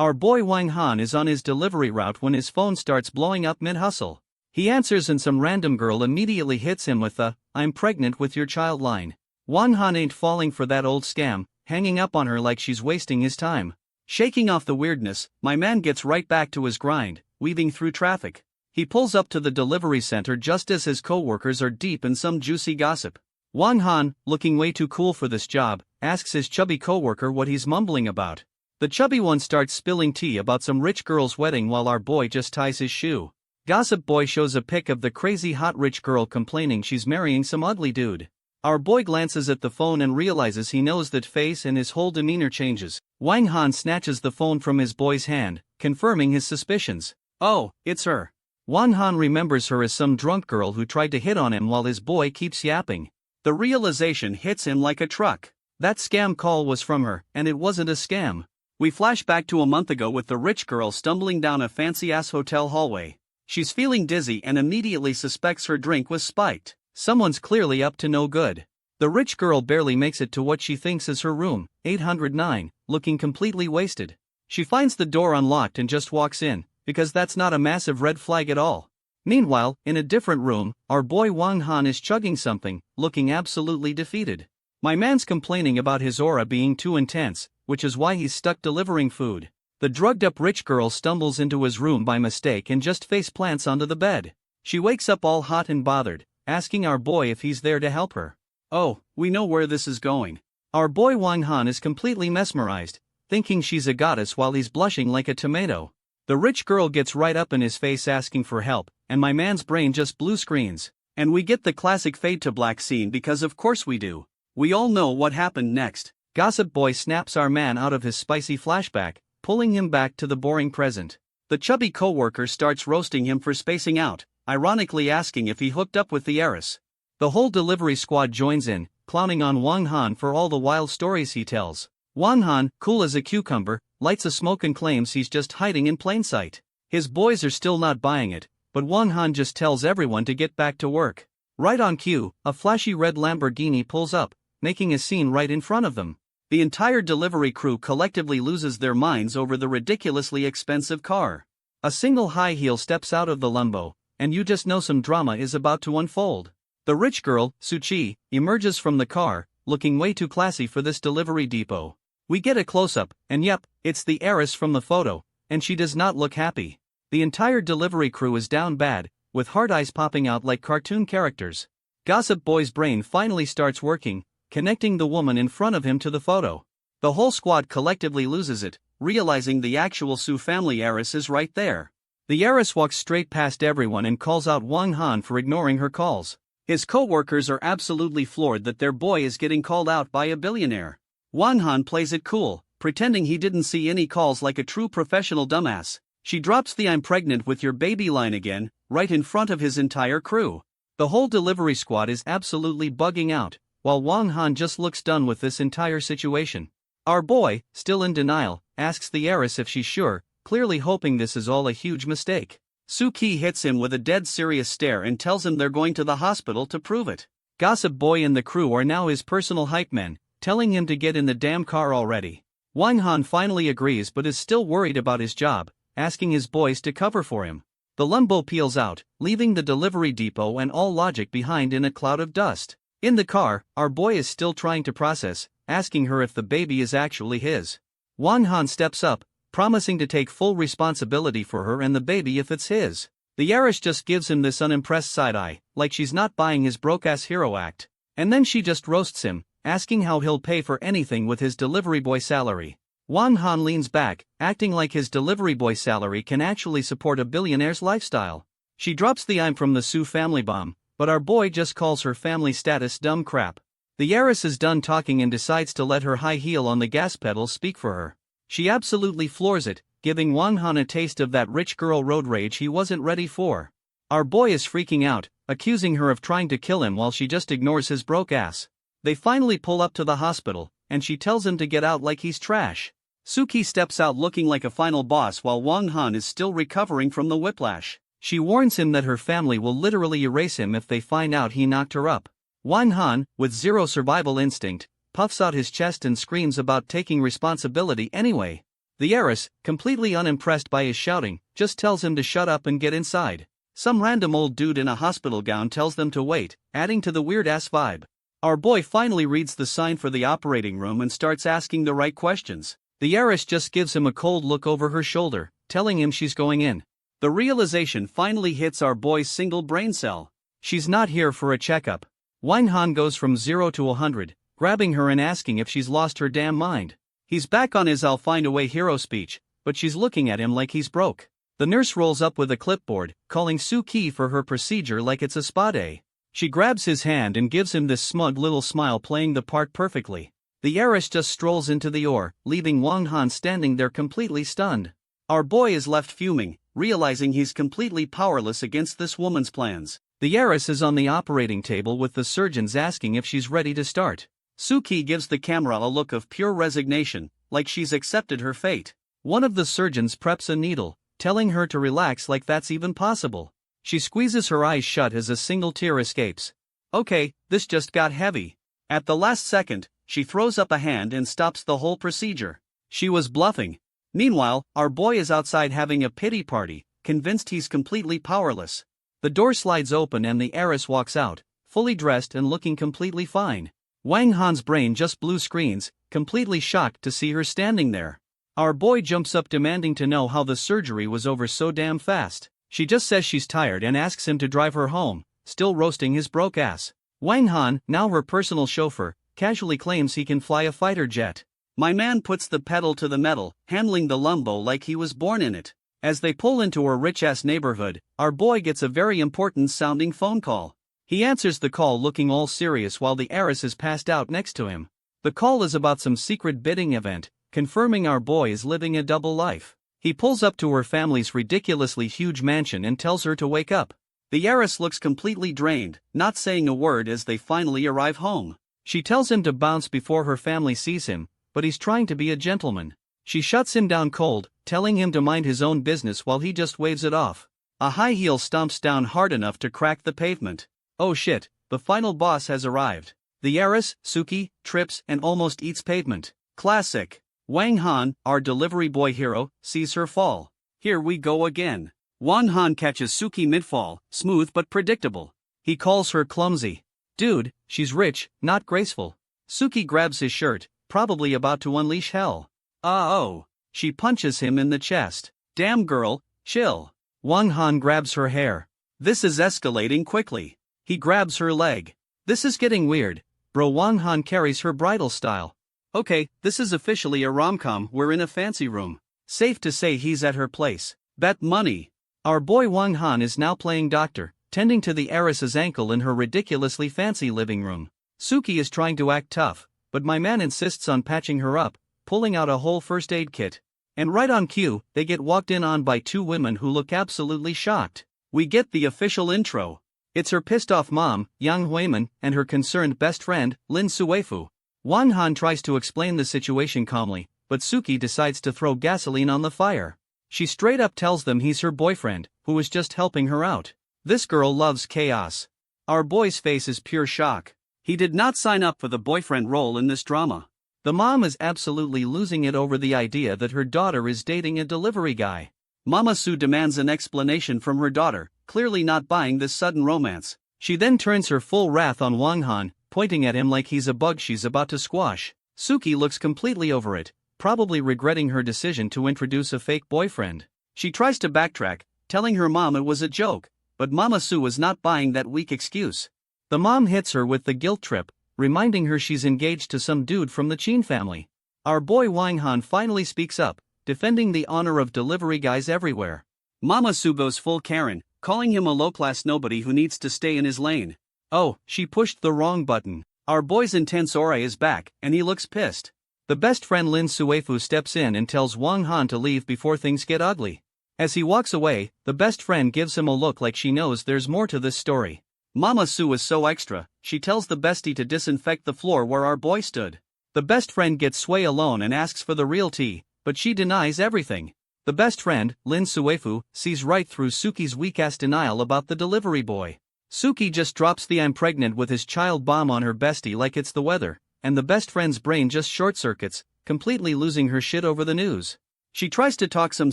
Our boy Wang Han is on his delivery route when his phone starts blowing up mid-hustle. He answers and some random girl immediately hits him with the, "I'm pregnant with your child" line. Wang Han ain't falling for that old scam, hanging up on her like she's wasting his time. Shaking off the weirdness, my man gets right back to his grind, weaving through traffic. He pulls up to the delivery center just as his co-workers are deep in some juicy gossip. Wang Han, looking way too cool for this job, asks his chubby co-worker what he's mumbling about. The chubby one starts spilling tea about some rich girl's wedding while our boy just ties his shoe. Gossip boy shows a pic of the crazy hot rich girl complaining she's marrying some ugly dude. Our boy glances at the phone and realizes he knows that face, and his whole demeanor changes. Wang Han snatches the phone from his boy's hand, confirming his suspicions. Oh, it's her. Wang Han remembers her as some drunk girl who tried to hit on him while his boy keeps yapping. The realization hits him like a truck. That scam call was from her, and it wasn't a scam. We flash back to a month ago with the rich girl stumbling down a fancy-ass hotel hallway. She's feeling dizzy and immediately suspects her drink was spiked. Someone's clearly up to no good. The rich girl barely makes it to what she thinks is her room, 809, looking completely wasted. She finds the door unlocked and just walks in, because that's not a massive red flag at all. Meanwhile, in a different room, our boy Wang Han is chugging something, looking absolutely defeated. My man's complaining about his aura being too intense, which is why he's stuck delivering food. The drugged-up rich girl stumbles into his room by mistake and just face plants onto the bed. She wakes up all hot and bothered, asking our boy if he's there to help her. Oh, we know where this is going. Our boy Wang Han is completely mesmerized, thinking she's a goddess while he's blushing like a tomato. The rich girl gets right up in his face asking for help, and my man's brain just blue screens. And we get the classic fade to black scene because of course we do. We all know what happened next. Gossip boy snaps our man out of his spicy flashback, pulling him back to the boring present. The chubby co-worker starts roasting him for spacing out, ironically asking if he hooked up with the heiress. The whole delivery squad joins in, clowning on Wang Han for all the wild stories he tells. Wang Han, cool as a cucumber, lights a smoke and claims he's just hiding in plain sight. His boys are still not buying it, but Wang Han just tells everyone to get back to work. Right on cue, a flashy red Lamborghini pulls up, making a scene right in front of them. The entire delivery crew collectively loses their minds over the ridiculously expensive car. A single high heel steps out of the Lambo, and you just know some drama is about to unfold. The rich girl, Suchi, emerges from the car, looking way too classy for this delivery depot. We get a close-up, and yep, it's the heiress from the photo, and she does not look happy. The entire delivery crew is down bad, with hard eyes popping out like cartoon characters. Gossip boy's brain finally starts working, connecting the woman in front of him to the photo. The whole squad collectively loses it, realizing the actual Su family heiress is right there. The heiress walks straight past everyone and calls out Wang Han for ignoring her calls. His co-workers are absolutely floored that their boy is getting called out by a billionaire. Wang Han plays it cool, pretending he didn't see any calls like a true professional dumbass. She drops the "I'm pregnant with your baby" line again, right in front of his entire crew. The whole delivery squad is absolutely bugging out, while Wang Han just looks done with this entire situation. Our boy, still in denial, asks the heiress if she's sure, clearly hoping this is all a huge mistake. Suki hits him with a dead serious stare and tells him they're going to the hospital to prove it. Gossip boy and the crew are now his personal hype men, telling him to get in the damn car already. Wang Han finally agrees but is still worried about his job, asking his boys to cover for him. The Lambo peels out, leaving the delivery depot and all logic behind in a cloud of dust. In the car, our boy is still trying to process, asking her if the baby is actually his. Wang Han steps up, promising to take full responsibility for her and the baby if it's his. The heiress just gives him this unimpressed side-eye, like she's not buying his broke-ass hero act. And then she just roasts him, asking how he'll pay for anything with his delivery boy salary. Wang Han leans back, acting like his delivery boy salary can actually support a billionaire's lifestyle. She drops the "I'm from the Su family" bomb, but our boy just calls her family status dumb crap. The heiress is done talking and decides to let her high heel on the gas pedal speak for her. She absolutely floors it, giving Wang Han a taste of that rich girl road rage he wasn't ready for. Our boy is freaking out, accusing her of trying to kill him while she just ignores his broke ass. They finally pull up to the hospital, and she tells him to get out like he's trash. Suki steps out looking like a final boss while Wang Han is still recovering from the whiplash. She warns him that her family will literally erase him if they find out he knocked her up. Wang Han, with zero survival instinct, puffs out his chest and screams about taking responsibility anyway. The heiress, completely unimpressed by his shouting, just tells him to shut up and get inside. Some random old dude in a hospital gown tells them to wait, adding to the weird-ass vibe. Our boy finally reads the sign for the operating room and starts asking the right questions. The heiress just gives him a cold look over her shoulder, telling him she's going in. The realization finally hits our boy's single brain cell. She's not here for a checkup. Wang goes from 0 to 100, grabbing her and asking if she's lost her damn mind. He's back on his I'll find a way hero speech, but she's looking at him like he's broke. The nurse rolls up with a clipboard, calling Suki for her procedure like it's a spa day. She grabs his hand and gives him this smug little smile, playing the part perfectly. The heiress just strolls into the OR, leaving Wang standing there completely stunned. Our boy is left fuming, realizing he's completely powerless against this woman's plans. The heiress is on the operating table with the surgeons asking if she's ready to start. Suki gives the camera a look of pure resignation, like she's accepted her fate. One of the surgeons preps a needle, telling her to relax like that's even possible. She squeezes her eyes shut as a single tear escapes. Okay, this just got heavy. At the last second, she throws up a hand and stops the whole procedure. She was bluffing. Meanwhile, our boy is outside having a pity party, convinced he's completely powerless. The door slides open and the heiress walks out, fully dressed and looking completely fine. Wang Han's brain just blue screens, completely shocked to see her standing there. Our boy jumps up demanding to know how the surgery was over so damn fast. She just says she's tired and asks him to drive her home, still roasting his broke ass. Wang Han, now her personal chauffeur, casually claims he can fly a fighter jet. My man puts the pedal to the metal, handling the Lumbo like he was born in it. As they pull into a rich-ass neighborhood, our boy gets a very important-sounding phone call. He answers the call looking all serious while the heiress is passed out next to him. The call is about some secret bidding event, confirming our boy is living a double life. He pulls up to her family's ridiculously huge mansion and tells her to wake up. The heiress looks completely drained, not saying a word as they finally arrive home. She tells him to bounce before her family sees him, but he's trying to be a gentleman. She shuts him down cold, telling him to mind his own business while he just waves it off. A high heel stomps down hard enough to crack the pavement. Oh shit, the final boss has arrived. The heiress, Suki, trips and almost eats pavement. Classic. Wang Han, our delivery boy hero, sees her fall. Here we go again. Wang Han catches Suki mid-fall, smooth but predictable. He calls her clumsy. Dude, she's rich, not graceful. Suki grabs his shirt, probably about to unleash hell. Oh. She punches him in the chest. Damn girl, chill. Wang Han grabs her hair. This is escalating quickly. He grabs her leg. This is getting weird. Bro, Wang Han carries her bridal style. Okay, this is officially a rom-com, we're in a fancy room. Safe to say he's at her place. Bet money. Our boy Wang Han is now playing doctor, tending to the heiress's ankle in her ridiculously fancy living room. Suki is trying to act tough, but my man insists on patching her up, pulling out a whole first aid kit. And right on cue, they get walked in on by two women who look absolutely shocked. We get the official intro. It's her pissed-off mom, Yang Huiman, and her concerned best friend, Lin Suefu. Wang Han tries to explain the situation calmly, but Suki decides to throw gasoline on the fire. She straight up tells them he's her boyfriend, who is just helping her out. This girl loves chaos. Our boy's face is pure shock. He did not sign up for the boyfriend role in this drama. The mom is absolutely losing it over the idea that her daughter is dating a delivery guy. Mama Su demands an explanation from her daughter, clearly not buying this sudden romance. She then turns her full wrath on Wang Han, pointing at him like he's a bug she's about to squash. Suki looks completely over it, probably regretting her decision to introduce a fake boyfriend. She tries to backtrack, telling her mom it was a joke, but Mama Su is not buying that weak excuse. The mom hits her with the guilt trip, reminding her she's engaged to some dude from the Chin family. Our boy Wang Han finally speaks up, defending the honor of delivery guys everywhere. Mama Su goes full Karen, calling him a low-class nobody who needs to stay in his lane. Oh, she pushed the wrong button. Our boy's intense aura is back, and he looks pissed. The best friend Lin Suefu steps in and tells Wang Han to leave before things get ugly. As he walks away, the best friend gives him a look like she knows there's more to this story. Mama Su is so extra, she tells the bestie to disinfect the floor where our boy stood. The best friend gets Sway alone and asks for the real tea, but she denies everything. The best friend, Lin Suefu, sees right through Suki's weak-ass denial about the delivery boy. Suki just drops the "I'm pregnant with his child" bomb on her bestie like it's the weather, and the best friend's brain just short-circuits, completely losing her shit over the news. She tries to talk some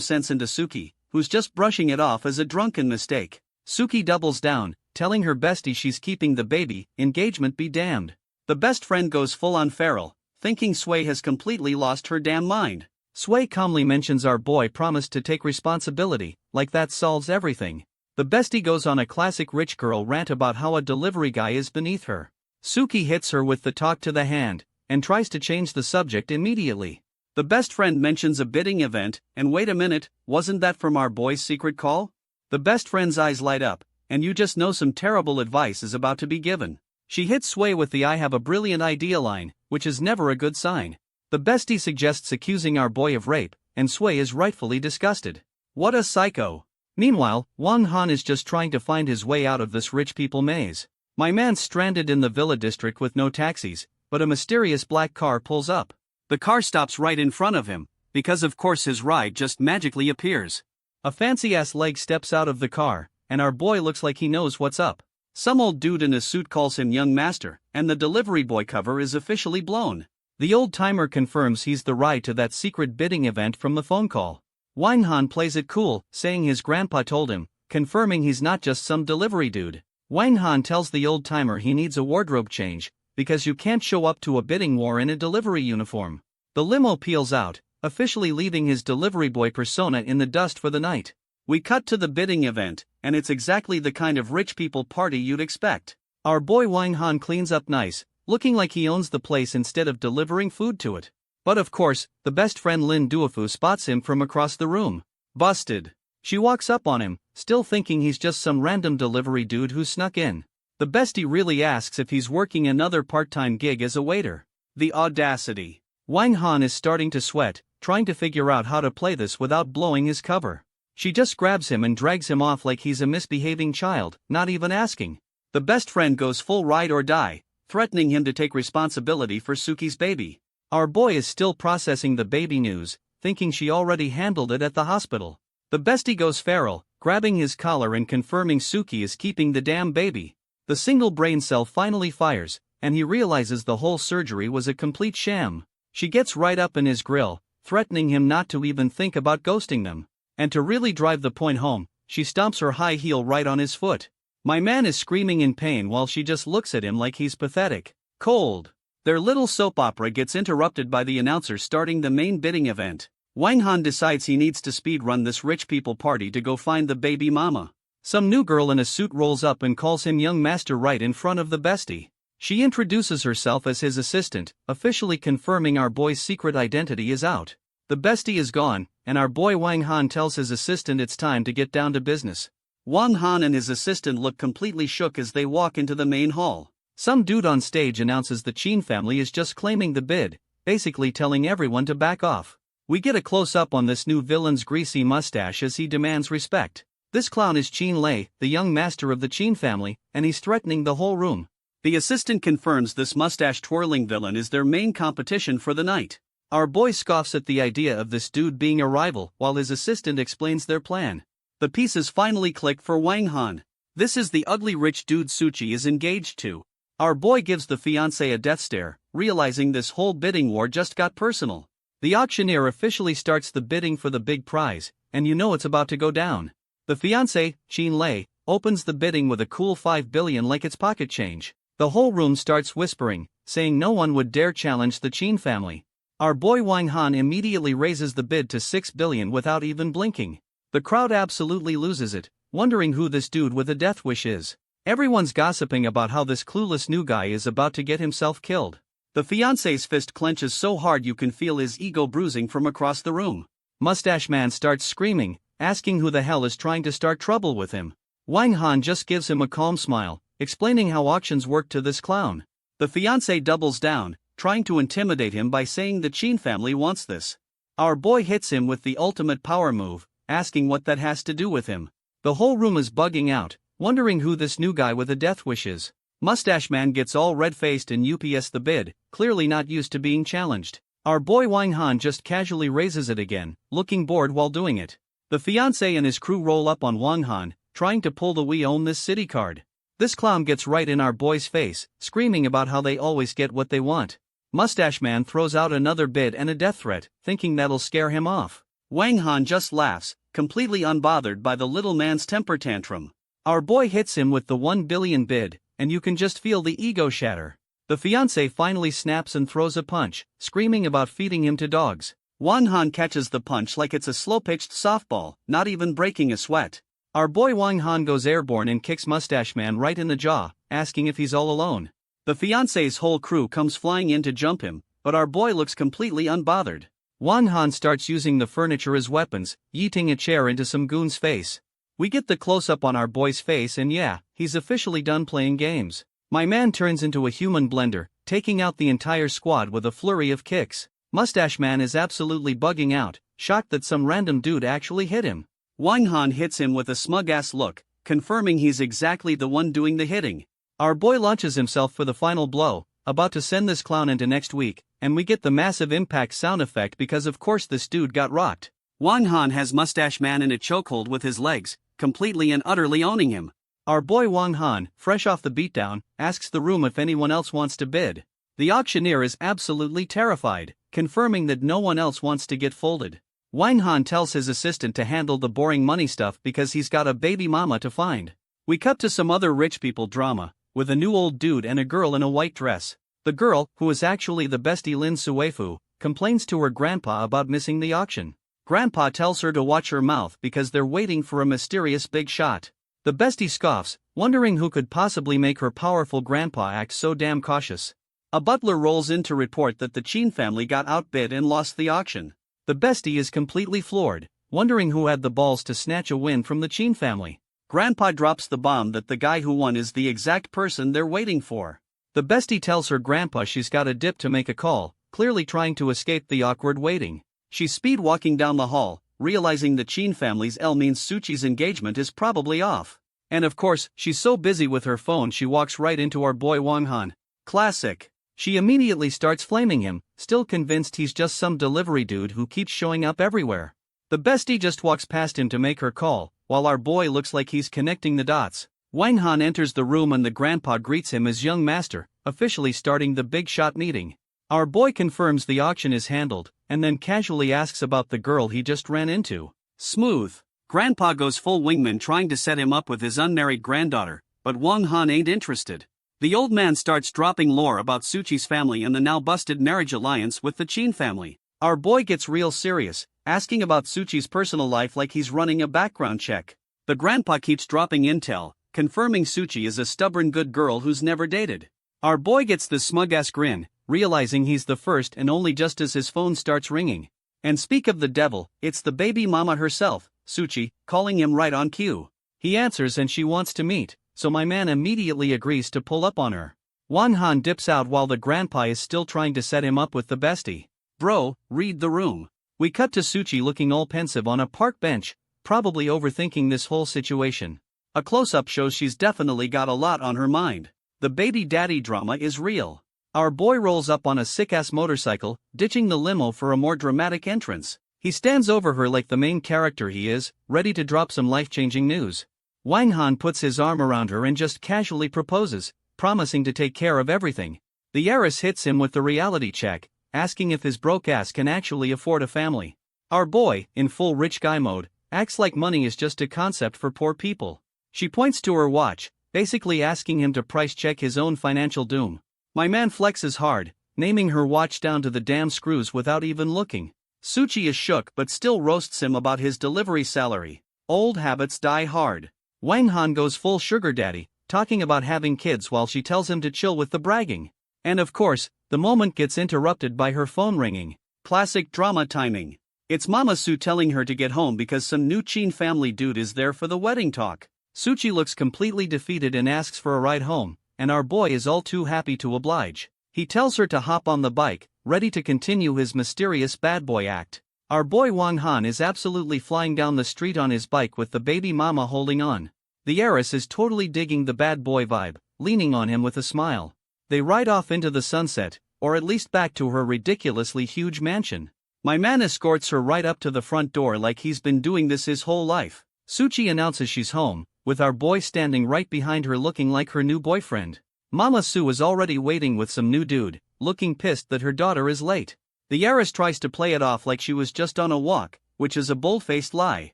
sense into Suki, who's just brushing it off as a drunken mistake. Suki doubles down, telling her bestie she's keeping the baby, engagement be damned. The best friend goes full on feral, thinking Sway has completely lost her damn mind. Sway calmly mentions our boy promised to take responsibility, like that solves everything. The bestie goes on a classic rich girl rant about how a delivery guy is beneath her. Suki hits her with the talk to the hand, and tries to change the subject immediately. The best friend mentions a bidding event, and wait a minute, wasn't that from our boy's secret call? The best friend's eyes light up, and you just know some terrible advice is about to be given. She hits Sway with the "I have a brilliant idea" line, which is never a good sign. The bestie suggests accusing our boy of rape, and Sway is rightfully disgusted. What a psycho. Meanwhile, Wang Han is just trying to find his way out of this rich people maze. My man's stranded in the villa district with no taxis, but a mysterious black car pulls up. The car stops right in front of him, because of course his ride just magically appears. A fancy-ass leg steps out of the car, and our boy looks like he knows what's up. Some old dude in a suit calls him young master, and the delivery boy cover is officially blown. The old-timer confirms he's the ride to that secret bidding event from the phone call. Wang Han plays it cool, saying his grandpa told him, confirming he's not just some delivery dude. Wang Han tells the old-timer he needs a wardrobe change, because you can't show up to a bidding war in a delivery uniform. The limo peels out, officially leaving his delivery boy persona in the dust for the night. We cut to the bidding event, and it's exactly the kind of rich people party you'd expect. Our boy Wang Han cleans up nice, looking like he owns the place instead of delivering food to it. But of course, the best friend Lin Duofu spots him from across the room. Busted. She walks up on him, still thinking he's just some random delivery dude who snuck in. The bestie really asks if he's working another part-time gig as a waiter. The audacity. Wang Han is starting to sweat, trying to figure out how to play this without blowing his cover. She just grabs him and drags him off like he's a misbehaving child, not even asking. The best friend goes full ride or die, threatening him to take responsibility for Suki's baby. Our boy is still processing the baby news, thinking she already handled it at the hospital. The bestie goes feral, grabbing his collar and confirming Suki is keeping the damn baby. The single brain cell finally fires, and he realizes the whole surgery was a complete sham. She gets right up in his grill, threatening him not to even think about ghosting them. And to really drive the point home, she stomps her high heel right on his foot. My man is screaming in pain while she just looks at him like he's pathetic. Cold. Their little soap opera gets interrupted by the announcer starting the main bidding event. Wang Han decides he needs to speedrun this rich people party to go find the baby mama. Some new girl in a suit rolls up and calls him young master right in front of the bestie. She introduces herself as his assistant, officially confirming our boy's secret identity is out. The bestie is gone, and our boy Wang Han tells his assistant it's time to get down to business. Wang Han and his assistant look completely shook as they walk into the main hall. Some dude on stage announces the Chin family is just claiming the bid, basically telling everyone to back off. We get a close-up on this new villain's greasy mustache as he demands respect. This clown is Chin Lei, the young master of the Chin family, and he's threatening the whole room. The assistant confirms this mustache-twirling villain is their main competition for the night. Our boy scoffs at the idea of this dude being a rival while his assistant explains their plan. The pieces finally click for Wang Han. This is the ugly rich dude Suchi is engaged to. Our boy gives the fiancé a death stare, realizing this whole bidding war just got personal. The auctioneer officially starts the bidding for the big prize, and you know it's about to go down. The fiancé, Chin Lei, opens the bidding with a cool 5 billion like it's pocket change. The whole room starts whispering, saying no one would dare challenge the Chin family. Our boy Wang Han immediately raises the bid to 6 billion without even blinking. The crowd absolutely loses it, wondering who this dude with a death wish is. Everyone's gossiping about how this clueless new guy is about to get himself killed. The fiancé's fist clenches so hard you can feel his ego bruising from across the room. Mustache Man starts screaming, asking who the hell is trying to start trouble with him. Wang Han just gives him a calm smile, explaining how auctions work to this clown. The fiancé doubles down, trying to intimidate him by saying the Chin family wants this. Our boy hits him with the ultimate power move, asking what that has to do with him. The whole room is bugging out, wondering who this new guy with a death wish is. Mustache Man gets all red-faced and UPS the bid, clearly not used to being challenged. Our boy Wang Han just casually raises it again, looking bored while doing it. The fiancé and his crew roll up on Wang Han, trying to pull the "we own this city" card. This clown gets right in our boy's face, screaming about how they always get what they want. Mustache Man throws out another bid and a death threat, thinking that'll scare him off. Wang Han just laughs, completely unbothered by the little man's temper tantrum. Our boy hits him with the 1 billion bid, and you can just feel the ego shatter. The fiancé finally snaps and throws a punch, screaming about feeding him to dogs. Wang Han catches the punch like it's a slow-pitched softball, not even breaking a sweat. Our boy Wang Han goes airborne and kicks Mustache Man right in the jaw, asking if he's all alone. The fiancé's whole crew comes flying in to jump him, but our boy looks completely unbothered. Wang Han starts using the furniture as weapons, yeeting a chair into some goon's face. We get the close-up on our boy's face and yeah, he's officially done playing games. My man turns into a human blender, taking out the entire squad with a flurry of kicks. Mustache Man is absolutely bugging out, shocked that some random dude actually hit him. Wang Han hits him with a smug-ass look, confirming he's exactly the one doing the hitting. Our boy launches himself for the final blow, about to send this clown into next week, and we get the massive impact sound effect because of course this dude got rocked. Wang Han has Mustache Man in a chokehold with his legs, completely and utterly owning him. Our boy Wang Han, fresh off the beatdown, asks the room if anyone else wants to bid. The auctioneer is absolutely terrified, confirming that no one else wants to get folded. Wang Han tells his assistant to handle the boring money stuff because he's got a baby mama to find. We cut to some other rich people drama, with a new old dude and a girl in a white dress. The girl, who is actually the bestie Lin Suefu, complains to her grandpa about missing the auction. Grandpa tells her to watch her mouth because they're waiting for a mysterious big shot. The bestie scoffs, wondering who could possibly make her powerful grandpa act so damn cautious. A butler rolls in to report that the Chin family got outbid and lost the auction. The bestie is completely floored, wondering who had the balls to snatch a win from the Chin family. Grandpa drops the bomb that the guy who won is the exact person they're waiting for. The bestie tells her grandpa she's got a dip to make a call, clearly trying to escape the awkward waiting. She's speed walking down the hall, realizing the Chin family's L means Suchi's engagement is probably off. And of course, she's so busy with her phone she walks right into our boy Wang Han. Classic. She immediately starts flaming him, still convinced he's just some delivery dude who keeps showing up everywhere. The bestie just walks past him to make her call, while our boy looks like he's connecting the dots. Wang Han enters the room and the grandpa greets him as young master, officially starting the big shot meeting. Our boy confirms the auction is handled, and then casually asks about the girl he just ran into. Smooth. Grandpa goes full wingman trying to set him up with his unmarried granddaughter, but Wang Han ain't interested. The old man starts dropping lore about Suchi's family and the now busted marriage alliance with the Chin family. Our boy gets real serious, asking about Suchi's personal life like he's running a background check. The grandpa keeps dropping intel, confirming Suchi is a stubborn good girl who's never dated. Our boy gets this smug-ass grin, realizing he's the first and only just as his phone starts ringing. And speak of the devil, it's the baby mama herself, Suchi, calling him right on cue. He answers and she wants to meet, so my man immediately agrees to pull up on her. Wang Han dips out while the grandpa is still trying to set him up with the bestie. Bro, read the room. We cut to Suchi looking all pensive on a park bench, probably overthinking this whole situation. A close-up shows she's definitely got a lot on her mind. The baby daddy drama is real. Our boy rolls up on a sick-ass motorcycle, ditching the limo for a more dramatic entrance. He stands over her like the main character he is, ready to drop some life-changing news. Wang Han puts his arm around her and just casually proposes, promising to take care of everything. The heiress hits him with the reality check, asking if his broke ass can actually afford a family. Our boy, in full rich guy mode, acts like money is just a concept for poor people. She points to her watch, basically asking him to price check his own financial doom. My man flexes hard, naming her watch down to the damn screws without even looking. Suchi is shook but still roasts him about his delivery salary. Old habits die hard. Wang Han goes full sugar daddy, talking about having kids while she tells him to chill with the bragging. And of course, the moment gets interrupted by her phone ringing. Classic drama timing. It's Mama Su telling her to get home because some new Chin family dude is there for the wedding talk. Suchi looks completely defeated and asks for a ride home, and our boy is all too happy to oblige. He tells her to hop on the bike, ready to continue his mysterious bad boy act. Our boy Wang Han is absolutely flying down the street on his bike with the baby mama holding on. The heiress is totally digging the bad boy vibe, leaning on him with a smile. They ride off into the sunset, or at least back to her ridiculously huge mansion. My man escorts her right up to the front door like he's been doing this his whole life. Suchi announces she's home, with our boy standing right behind her looking like her new boyfriend. Mama Su is already waiting with some new dude, looking pissed that her daughter is late. The heiress tries to play it off like she was just on a walk, which is a bull-faced lie.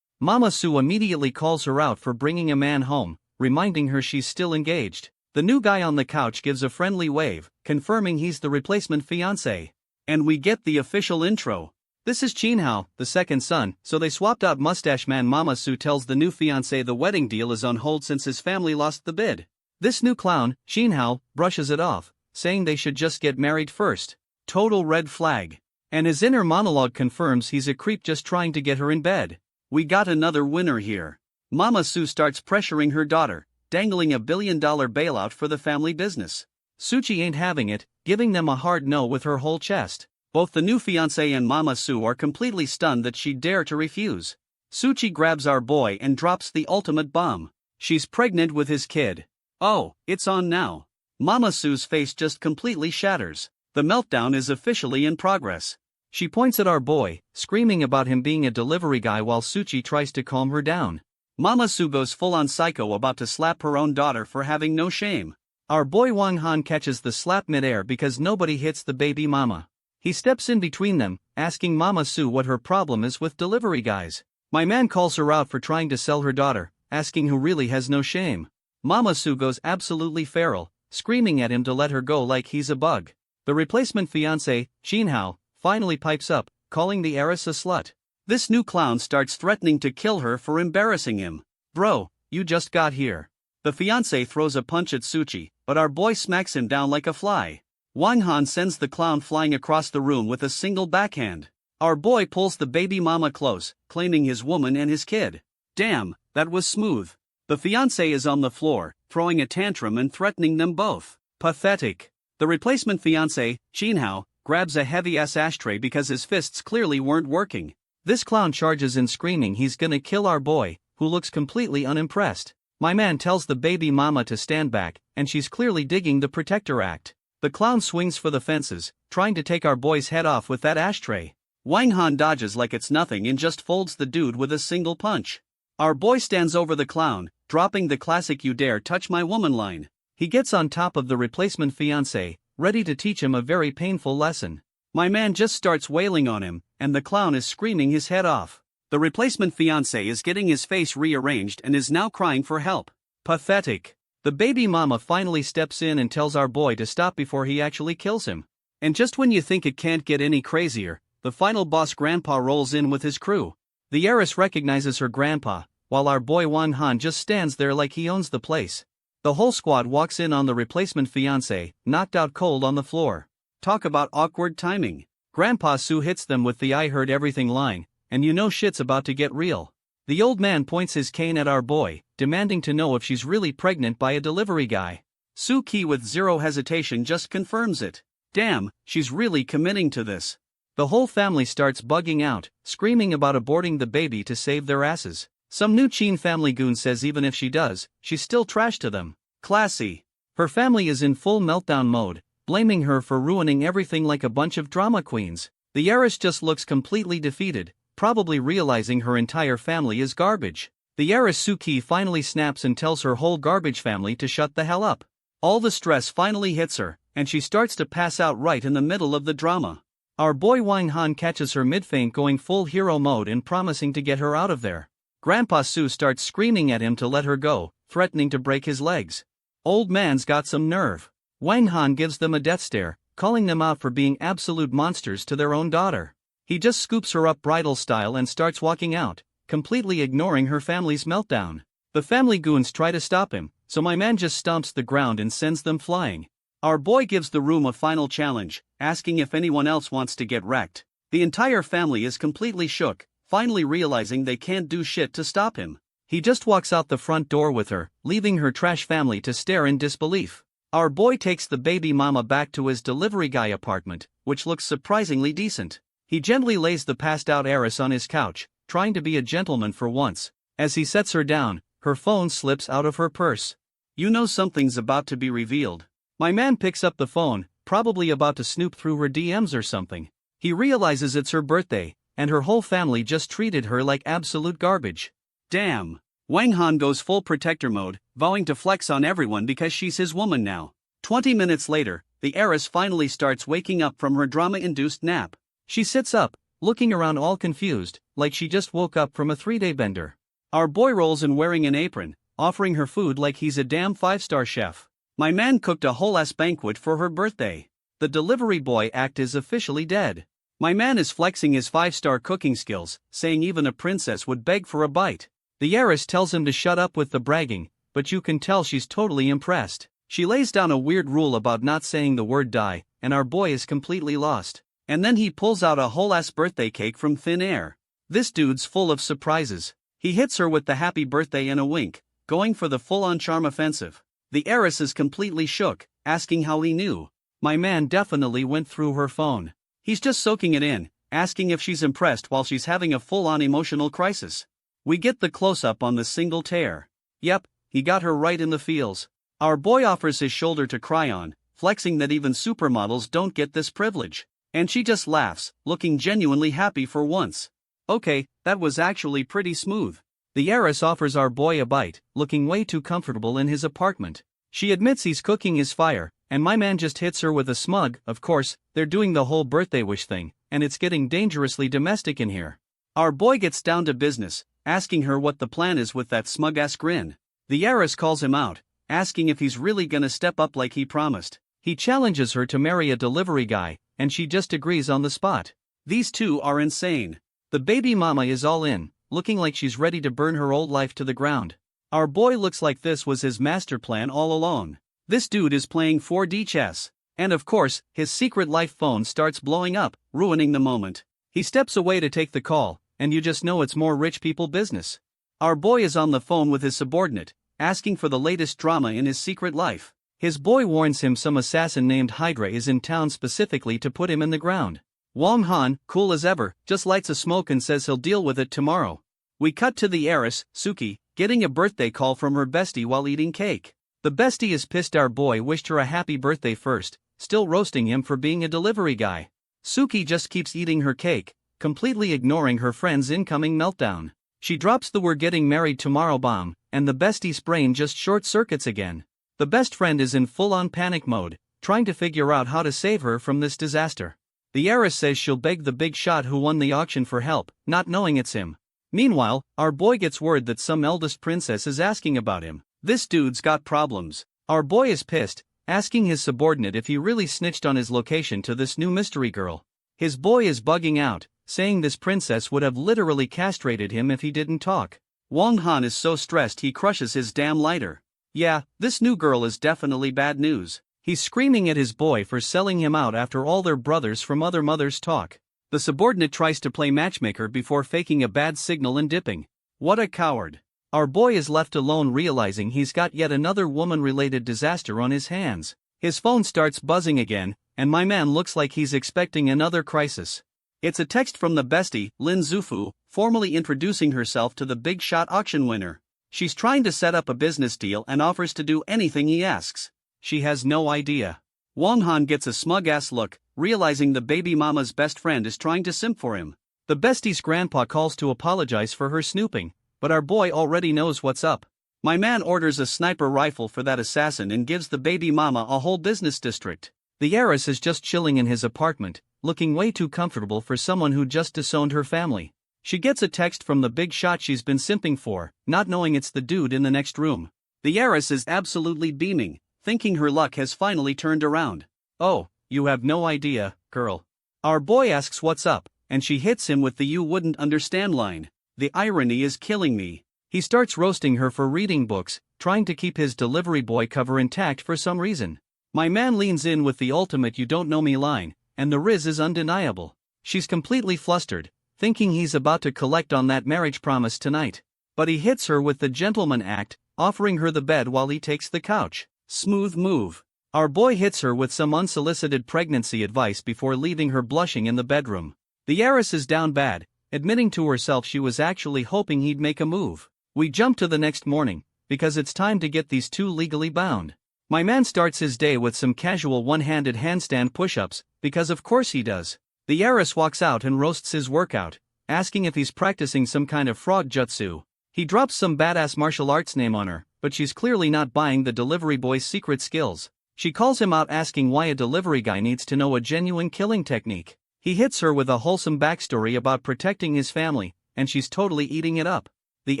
Mama Su immediately calls her out for bringing a man home, reminding her she's still engaged. The new guy on the couch gives a friendly wave, confirming he's the replacement fiancé. And we get the official intro. This is Chinhao, the second son, so they swapped out Mustache Man. Mama Su tells the new fiancé the wedding deal is on hold since his family lost the bid. This new clown, Chinhao, brushes it off, saying they should just get married first. Total red flag. And his inner monologue confirms he's a creep just trying to get her in bed. We got another winner here. Mama Su starts pressuring her daughter, dangling $1 billion bailout for the family business. Suchi ain't having it, giving them a hard no with her whole chest. Both the new fiancé and Mama Su are completely stunned that she'd dare to refuse. Suchi grabs our boy and drops the ultimate bomb. She's pregnant with his kid. Oh, it's on now. Mama Su's face just completely shatters. The meltdown is officially in progress. She points at our boy, screaming about him being a delivery guy while Suchi tries to calm her down. Mama Su goes full-on psycho, about to slap her own daughter for having no shame. Our boy Wang Han catches the slap mid-air because nobody hits the baby mama. He steps in between them, asking Mama Su what her problem is with delivery guys. My man calls her out for trying to sell her daughter, asking who really has no shame. Mama Su goes absolutely feral, screaming at him to let her go like he's a bug. The replacement fiancé, Chinhao, finally pipes up, calling the heiress a slut. This new clown starts threatening to kill her for embarrassing him. Bro, you just got here. The fiancé throws a punch at Suchi, but our boy smacks him down like a fly. Wang Han sends the clown flying across the room with a single backhand. Our boy pulls the baby mama close, claiming his woman and his kid. Damn, that was smooth. The fiancé is on the floor, throwing a tantrum and threatening them both. Pathetic. The replacement fiancé, Chinhao, grabs a heavy-ass ashtray because his fists clearly weren't working. This clown charges in screaming he's gonna kill our boy, who looks completely unimpressed. My man tells the baby mama to stand back, and she's clearly digging the protector act. The clown swings for the fences, trying to take our boy's head off with that ashtray. Wang Han dodges like it's nothing and just folds the dude with a single punch. Our boy stands over the clown, dropping the classic "you dare touch my woman" line. He gets on top of the replacement fiancé, ready to teach him a very painful lesson. My man just starts wailing on him, and the clown is screaming his head off. The replacement fiancé is getting his face rearranged and is now crying for help. Pathetic. The baby mama finally steps in and tells our boy to stop before he actually kills him. And just when you think it can't get any crazier, the final boss grandpa rolls in with his crew. The heiress recognizes her grandpa, while our boy Wang Han just stands there like he owns the place. The whole squad walks in on the replacement fiancé, knocked out cold on the floor. Talk about awkward timing. Grandpa Su hits them with the "I heard everything" line, and you know shit's about to get real. The old man points his cane at our boy, demanding to know if she's really pregnant by a delivery guy. Su Ki with zero hesitation just confirms it. Damn, she's really committing to this. The whole family starts bugging out, screaming about aborting the baby to save their asses. Some new Chin family goon says even if she does, she's still trash to them. Classy. Her family is in full meltdown mode, blaming her for ruining everything like a bunch of drama queens. The heiress just looks completely defeated, probably realizing her entire family is garbage. The heiress Suki finally snaps and tells her whole garbage family to shut the hell up. All the stress finally hits her, and she starts to pass out right in the middle of the drama. Our boy Wang Han catches her mid-feint going full hero mode and promising to get her out of there. Grandpa Su starts screaming at him to let her go, threatening to break his legs. Old man's got some nerve. Wang Han gives them a death stare, calling them out for being absolute monsters to their own daughter. He just scoops her up bridal style and starts walking out, completely ignoring her family's meltdown. The family goons try to stop him, so my man just stomps the ground and sends them flying. Our boy gives the room a final challenge, asking if anyone else wants to get wrecked. The entire family is completely shook, finally realizing they can't do shit to stop him. He just walks out the front door with her, leaving her trash family to stare in disbelief. Our boy takes the baby mama back to his delivery guy apartment, which looks surprisingly decent. He gently lays the passed-out heiress on his couch, trying to be a gentleman for once. As he sets her down, her phone slips out of her purse. You know something's about to be revealed. My man picks up the phone, probably about to snoop through her DMs or something. He realizes it's her birthday, and her whole family just treated her like absolute garbage. Damn. Wang Han goes full protector mode, vowing to flex on everyone because she's his woman now. 20 minutes later, the heiress finally starts waking up from her drama-induced nap. She sits up, looking around all confused, like she just woke up from a 3-day bender. Our boy rolls in wearing an apron, offering her food like he's a damn 5-star chef. My man cooked a whole-ass banquet for her birthday. The delivery boy act is officially dead. My man is flexing his 5-star cooking skills, saying even a princess would beg for a bite. The heiress tells him to shut up with the bragging, but you can tell she's totally impressed. She lays down a weird rule about not saying the word die, and our boy is completely lost. And then he pulls out a whole-ass birthday cake from thin air. This dude's full of surprises. He hits her with the happy birthday and a wink, going for the full-on charm offensive. The heiress is completely shook, asking how he knew. My man definitely went through her phone. He's just soaking it in, asking if she's impressed while she's having a full-on emotional crisis. We get the close-up on the single tear. Yep, he got her right in the feels. Our boy offers his shoulder to cry on, flexing that even supermodels don't get this privilege. And she just laughs, looking genuinely happy for once. Okay, that was actually pretty smooth. The heiress offers our boy a bite, looking way too comfortable in his apartment. She admits he's cooking his fire, and my man just hits her with a smug. Of course, they're doing the whole birthday wish thing, and it's getting dangerously domestic in here. Our boy gets down to business, asking her what the plan is with that smug-ass grin. The heiress calls him out, asking if he's really gonna step up like he promised. He challenges her to marry a delivery guy, and she just agrees on the spot. These two are insane. The baby mama is all in, looking like she's ready to burn her old life to the ground. Our boy looks like this was his master plan all along. This dude is playing 4D chess. And of course, his secret life phone starts blowing up, ruining the moment. He steps away to take the call, and you just know it's more rich people business. Our boy is on the phone with his subordinate, asking for the latest drama in his secret life. His boy warns him some assassin named Hydra is in town specifically to put him in the ground. Wong Han, cool as ever, just lights a smoke and says he'll deal with it tomorrow. We cut to the heiress, Suki, getting a birthday call from her bestie while eating cake. The bestie is pissed our boy wished her a happy birthday first, still roasting him for being a delivery guy. Suki just keeps eating her cake, completely ignoring her friend's incoming meltdown. She drops the "we're getting married tomorrow" bomb, and the bestie's brain just short-circuits again. The best friend is in full-on panic mode, trying to figure out how to save her from this disaster. The heiress says she'll beg the big shot who won the auction for help, not knowing it's him. Meanwhile, our boy gets word that some eldest princess is asking about him. This dude's got problems. Our boy is pissed, asking his subordinate if he really snitched on his location to this new mystery girl. His boy is bugging out, saying this princess would have literally castrated him if he didn't talk. Wong Han is so stressed he crushes his damn lighter. Yeah, this new girl is definitely bad news. He's screaming at his boy for selling him out after all their brothers from other mothers talk. The subordinate tries to play matchmaker before faking a bad signal and dipping. What a coward. Our boy is left alone realizing he's got yet another woman-related disaster on his hands. His phone starts buzzing again, and my man looks like he's expecting another crisis. It's a text from the bestie, Lin Zufu, formally introducing herself to the big shot auction winner. She's trying to set up a business deal and offers to do anything he asks. She has no idea. Wong Han gets a smug-ass look, realizing the baby mama's best friend is trying to simp for him. The bestie's grandpa calls to apologize for her snooping, but our boy already knows what's up. My man orders a sniper rifle for that assassin and gives the baby mama a whole business district. The heiress is just chilling in his apartment, looking way too comfortable for someone who just disowned her family. She gets a text from the big shot she's been simping for, not knowing it's the dude in the next room. The heiress is absolutely beaming, thinking her luck has finally turned around. Oh, you have no idea, girl. Our boy asks what's up, and she hits him with the "you wouldn't understand" line. The irony is killing me. He starts roasting her for reading books, trying to keep his delivery boy cover intact for some reason. My man leans in with the ultimate "you don't know me" line, and the riz is undeniable. She's completely flustered, thinking he's about to collect on that marriage promise tonight. But he hits her with the gentleman act, offering her the bed while he takes the couch. Smooth move. Our boy hits her with some unsolicited pregnancy advice before leaving her blushing in the bedroom. The heiress is down bad, admitting to herself she was actually hoping he'd make a move. We jump to the next morning, because it's time to get these two legally bound. My man starts his day with some casual one-handed handstand push-ups, because of course he does. The heiress walks out and roasts his workout, asking if he's practicing some kind of frog jutsu. He drops some badass martial arts name on her, but she's clearly not buying the delivery boy's secret skills. She calls him out asking why a delivery guy needs to know a genuine killing technique. He hits her with a wholesome backstory about protecting his family, and she's totally eating it up. The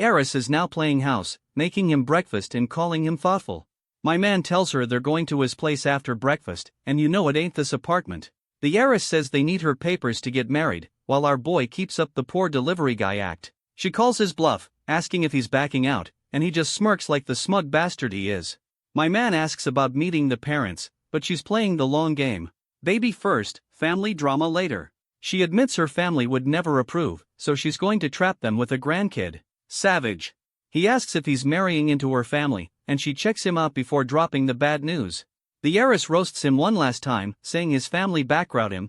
heiress is now playing house, making him breakfast and calling him thoughtful. My man tells her they're going to his place after breakfast, and you know it ain't this apartment. The heiress says they need her papers to get married, while our boy keeps up the poor delivery guy act. She calls his bluff, asking if he's backing out, and he just smirks like the smug bastard he is. My man asks about meeting the parents, but she's playing the long game. Baby first, family drama later. She admits her family would never approve, so she's going to trap them with a grandkid. Savage. He asks if he's marrying into her family, and she checks him out before dropping the bad news. The heiress roasts him one last time, saying his family background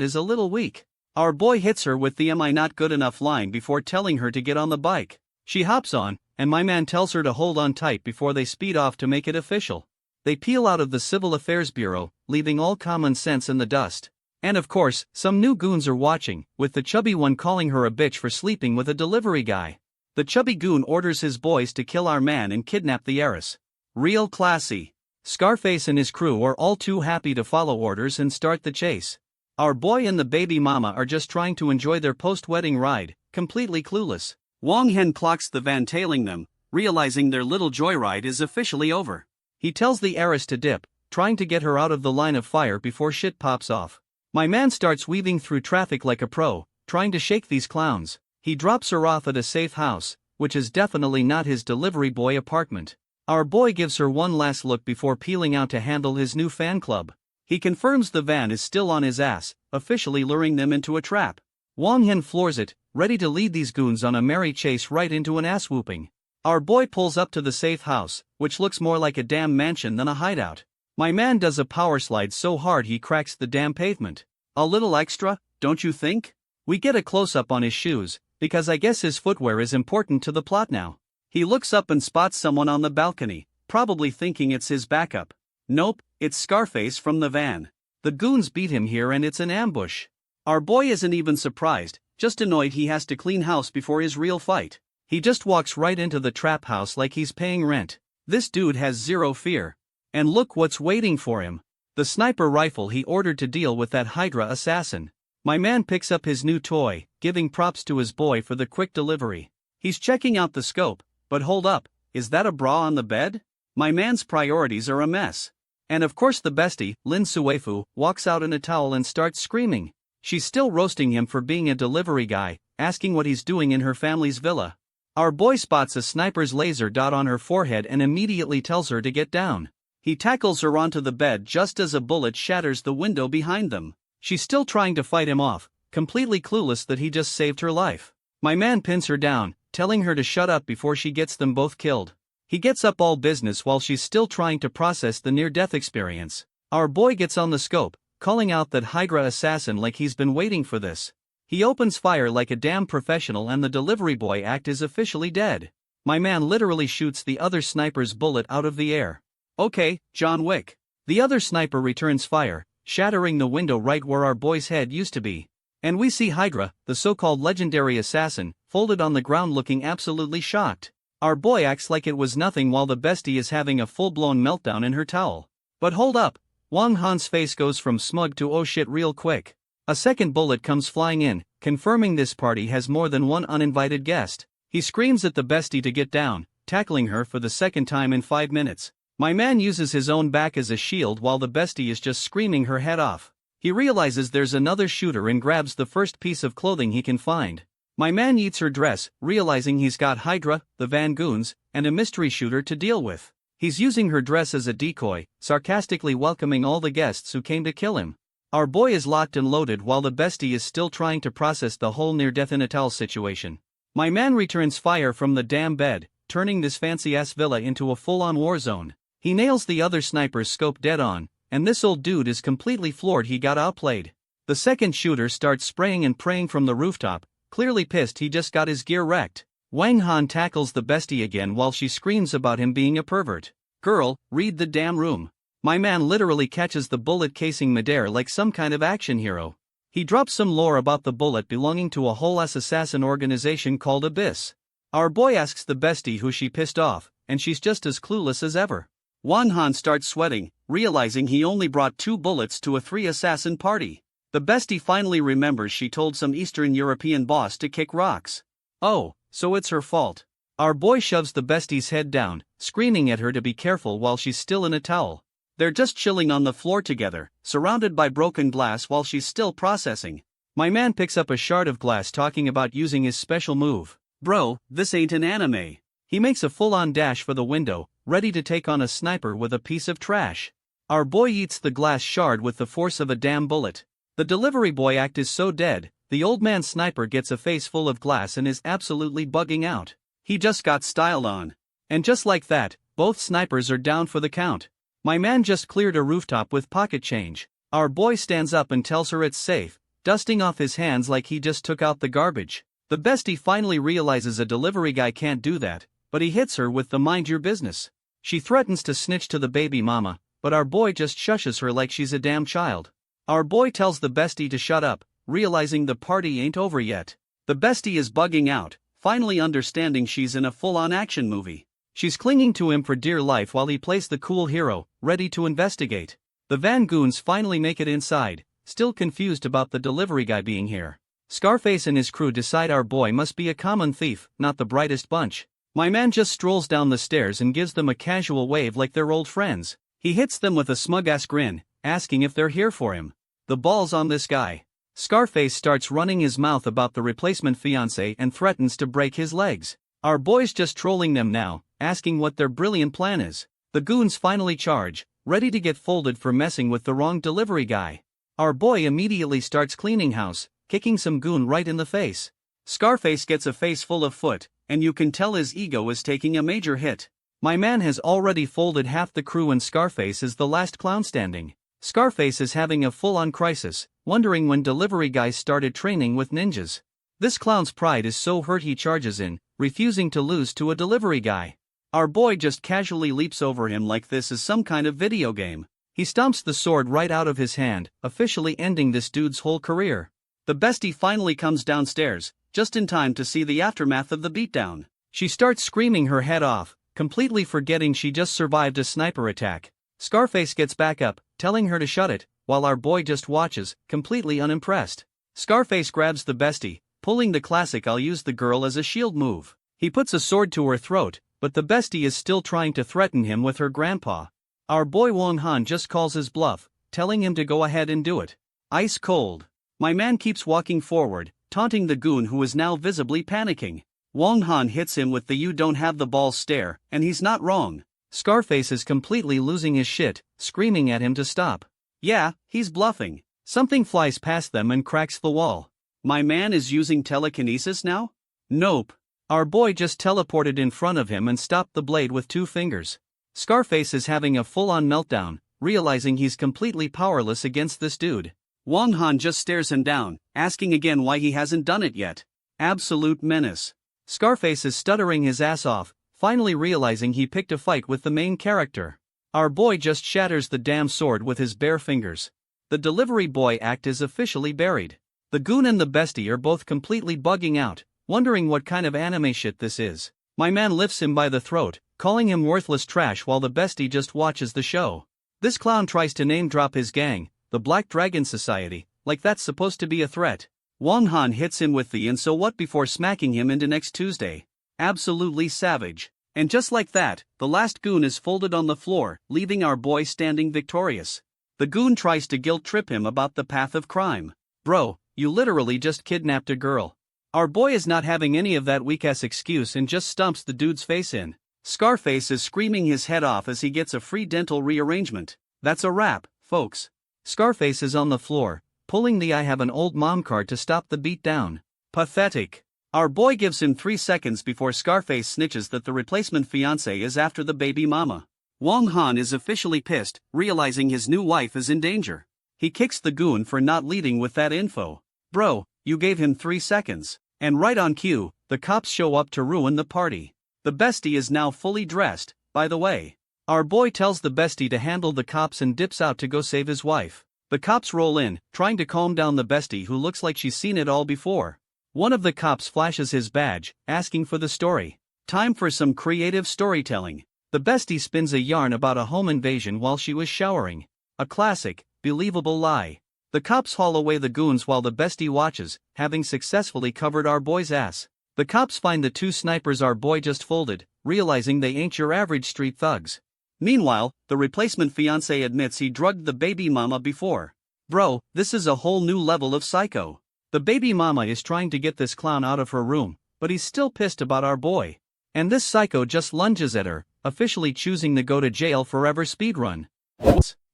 is a little weak. Our boy hits her with the "am I not good enough" line before telling her to get on the bike. She hops on, and my man tells her to hold on tight before they speed off to make it official. They peel out of the Civil Affairs Bureau, leaving all common sense in the dust. And of course, some new goons are watching, with the chubby one calling her a bitch for sleeping with a delivery guy. The chubby goon orders his boys to kill our man and kidnap the heiress. Real classy. Scarface and his crew are all too happy to follow orders and start the chase. Our boy and the baby mama are just trying to enjoy their post-wedding ride, completely clueless. Wong Hen clocks the van tailing them, realizing their little joyride is officially over. He tells the heiress to dip, trying to get her out of the line of fire before shit pops off. My man starts weaving through traffic like a pro, trying to shake these clowns. He drops her off at a safe house, which is definitely not his delivery boy apartment. Our boy gives her one last look before peeling out to handle his new fan club. He confirms the van is still on his ass, officially luring them into a trap. Wong Hen floors it, ready to lead these goons on a merry chase right into an ass whooping. Our boy pulls up to the safe house, which looks more like a damn mansion than a hideout. My man does a power slide so hard he cracks the damn pavement. A little extra, don't you think? We get a close-up on his shoes, because I guess his footwear is important to the plot now. He looks up and spots someone on the balcony, probably thinking it's his backup. Nope, it's Scarface from the van. The goons beat him here and it's an ambush. Our boy isn't even surprised, just annoyed he has to clean house before his real fight. He just walks right into the trap house like he's paying rent. This dude has zero fear. And look what's waiting for him. The sniper rifle he ordered to deal with that Hydra assassin. My man picks up his new toy, giving props to his boy for the quick delivery. He's checking out the scope, but hold up, is that a bra on the bed? My man's priorities are a mess. And of course the bestie, Lin Suefu, walks out in a towel and starts screaming. She's still roasting him for being a delivery guy, asking what he's doing in her family's villa. Our boy spots a sniper's laser dot on her forehead and immediately tells her to get down. He tackles her onto the bed just as a bullet shatters the window behind them. She's still trying to fight him off, completely clueless that he just saved her life. My man pins her down, telling her to shut up before she gets them both killed. He gets up all business while she's still trying to process the near-death experience. Our boy gets on the scope, calling out that Hydra assassin like he's been waiting for this. He opens fire like a damn professional and the delivery boy act is officially dead. My man literally shoots the other sniper's bullet out of the air. Okay, John Wick. The other sniper returns fire, shattering the window right where our boy's head used to be. And we see Hydra, the so-called legendary assassin, folded on the ground looking absolutely shocked. Our boy acts like it was nothing while the bestie is having a full-blown meltdown in her towel. But hold up, Wang Han's face goes from smug to oh shit real quick. A second bullet comes flying in, confirming this party has more than one uninvited guest. He screams at the bestie to get down, tackling her for the second time in 5 minutes. My man uses his own back as a shield while the bestie is just screaming her head off. He realizes there's another shooter and grabs the first piece of clothing he can find. My man eats her dress, realizing he's got Hydra, the Van Goons, and a mystery shooter to deal with. He's using her dress as a decoy, sarcastically welcoming all the guests who came to kill him. Our boy is locked and loaded while the bestie is still trying to process the whole near-death in a towel situation. My man returns fire from the damn bed, turning this fancy-ass villa into a full-on war zone. He nails the other sniper's scope dead on, and this old dude is completely floored he got outplayed. The second shooter starts spraying and praying from the rooftop, clearly pissed he just got his gear wrecked. Wang Han tackles the bestie again while she screams about him being a pervert. Girl, read the damn room. My man literally catches the bullet casing midair like some kind of action hero. He drops some lore about the bullet belonging to a whole-ass assassin organization called Abyss. Our boy asks the bestie who she pissed off, and she's just as clueless as ever. Wang Han starts sweating, realizing he only brought 2 bullets to a 3-assassin party. The bestie finally remembers she told some Eastern European boss to kick rocks. Oh, so it's her fault. Our boy shoves the bestie's head down, screaming at her to be careful while she's still in a towel. They're just chilling on the floor together, surrounded by broken glass while she's still processing. My man picks up a shard of glass talking about using his special move. Bro, this ain't an anime. He makes a full-on dash for the window, ready to take on a sniper with a piece of trash. Our boy eats the glass shard with the force of a damn bullet. The delivery boy act is so dead, the old man sniper gets a face full of glass and is absolutely bugging out. He just got styled on. And just like that, both snipers are down for the count. My man just cleared a rooftop with pocket change. Our boy stands up and tells her it's safe, dusting off his hands like he just took out the garbage. The bestie finally realizes a delivery guy can't do that, but he hits her with the mind your business. She threatens to snitch to the baby mama, but our boy just shushes her like she's a damn child. Our boy tells the bestie to shut up, realizing the party ain't over yet. The bestie is bugging out, finally understanding she's in a full-on action movie. She's clinging to him for dear life while he plays the cool hero, ready to investigate. The Van Goons finally make it inside, still confused about the delivery guy being here. Scarface and his crew decide our boy must be a common thief, not the brightest bunch. My man just strolls down the stairs and gives them a casual wave like they're old friends. He hits them with a smug-ass grin, asking if they're here for him. The ball's on this guy. Scarface starts running his mouth about the replacement fiancé and threatens to break his legs. Our boy's just trolling them now, asking what their brilliant plan is. The goons finally charge, ready to get folded for messing with the wrong delivery guy. Our boy immediately starts cleaning house, kicking some goon right in the face. Scarface gets a face full of foot, and you can tell his ego is taking a major hit. My man has already folded half the crew and Scarface is the last clown standing. Scarface is having a full-on crisis, wondering when delivery guys started training with ninjas. This clown's pride is so hurt he charges in, refusing to lose to a delivery guy. Our boy just casually leaps over him like this is some kind of video game. He stomps the sword right out of his hand, officially ending this dude's whole career. The bestie finally comes downstairs, just in time to see the aftermath of the beatdown. She starts screaming her head off, completely forgetting she just survived a sniper attack. Scarface gets back up, telling her to shut it, while our boy just watches, completely unimpressed. Scarface grabs the bestie, pulling the classic "I'll use the girl as a shield" move. He puts a sword to her throat, but the bestie is still trying to threaten him with her grandpa. Our boy Wong Han just calls his bluff, telling him to go ahead and do it. Ice cold. My man keeps walking forward, taunting the goon who is now visibly panicking. Wong Han hits him with the "you don't have the balls" stare, and he's not wrong. Scarface is completely losing his shit, screaming at him to stop. Yeah, he's bluffing. Something flies past them and cracks the wall. My man is using telekinesis now? Nope. Our boy just teleported in front of him and stopped the blade with 2 fingers. Scarface is having a full-on meltdown, realizing he's completely powerless against this dude. Wong Han just stares him down, asking again why he hasn't done it yet. Absolute menace. Scarface is stuttering his ass off, finally realizing he picked a fight with the main character. Our boy just shatters the damn sword with his bare fingers. The delivery boy act is officially buried. The goon and the bestie are both completely bugging out, wondering what kind of anime shit this is. My man lifts him by the throat, calling him worthless trash while the bestie just watches the show. This clown tries to name drop his gang, the Black Dragon Society, like that's supposed to be a threat. Wong Han hits him with the "and so what" before smacking him into next Tuesday. Absolutely savage. And just like that, the last goon is folded on the floor, leaving our boy standing victorious. The goon tries to guilt trip him about the path of crime. Bro, you literally just kidnapped a girl. Our boy is not having any of that weak-ass excuse and just stomps the dude's face in. Scarface is screaming his head off as he gets a free dental rearrangement. That's a wrap, folks. Scarface is on the floor, pulling the "I have an old mom" card to stop the beat down. Pathetic. Our boy gives him 3 seconds before Scarface snitches that the replacement fiancé is after the baby mama. Wong Han is officially pissed, realizing his new wife is in danger. He kicks the goon for not leading with that info. Bro, you gave him 3 seconds. And right on cue, the cops show up to ruin the party. The bestie is now fully dressed, by the way. Our boy tells the bestie to handle the cops and dips out to go save his wife. The cops roll in, trying to calm down the bestie who looks like she's seen it all before. One of the cops flashes his badge, asking for the story. Time for some creative storytelling. The bestie spins a yarn about a home invasion while she was showering. A classic, believable lie. The cops haul away the goons while the bestie watches, having successfully covered our boy's ass. The cops find the two snipers our boy just folded, realizing they ain't your average street thugs. Meanwhile, the replacement fiancé admits he drugged the baby mama before. Bro, this is a whole new level of psycho. The baby mama is trying to get this clown out of her room, but he's still pissed about our boy. And this psycho just lunges at her, officially choosing the go to jail forever speedrun.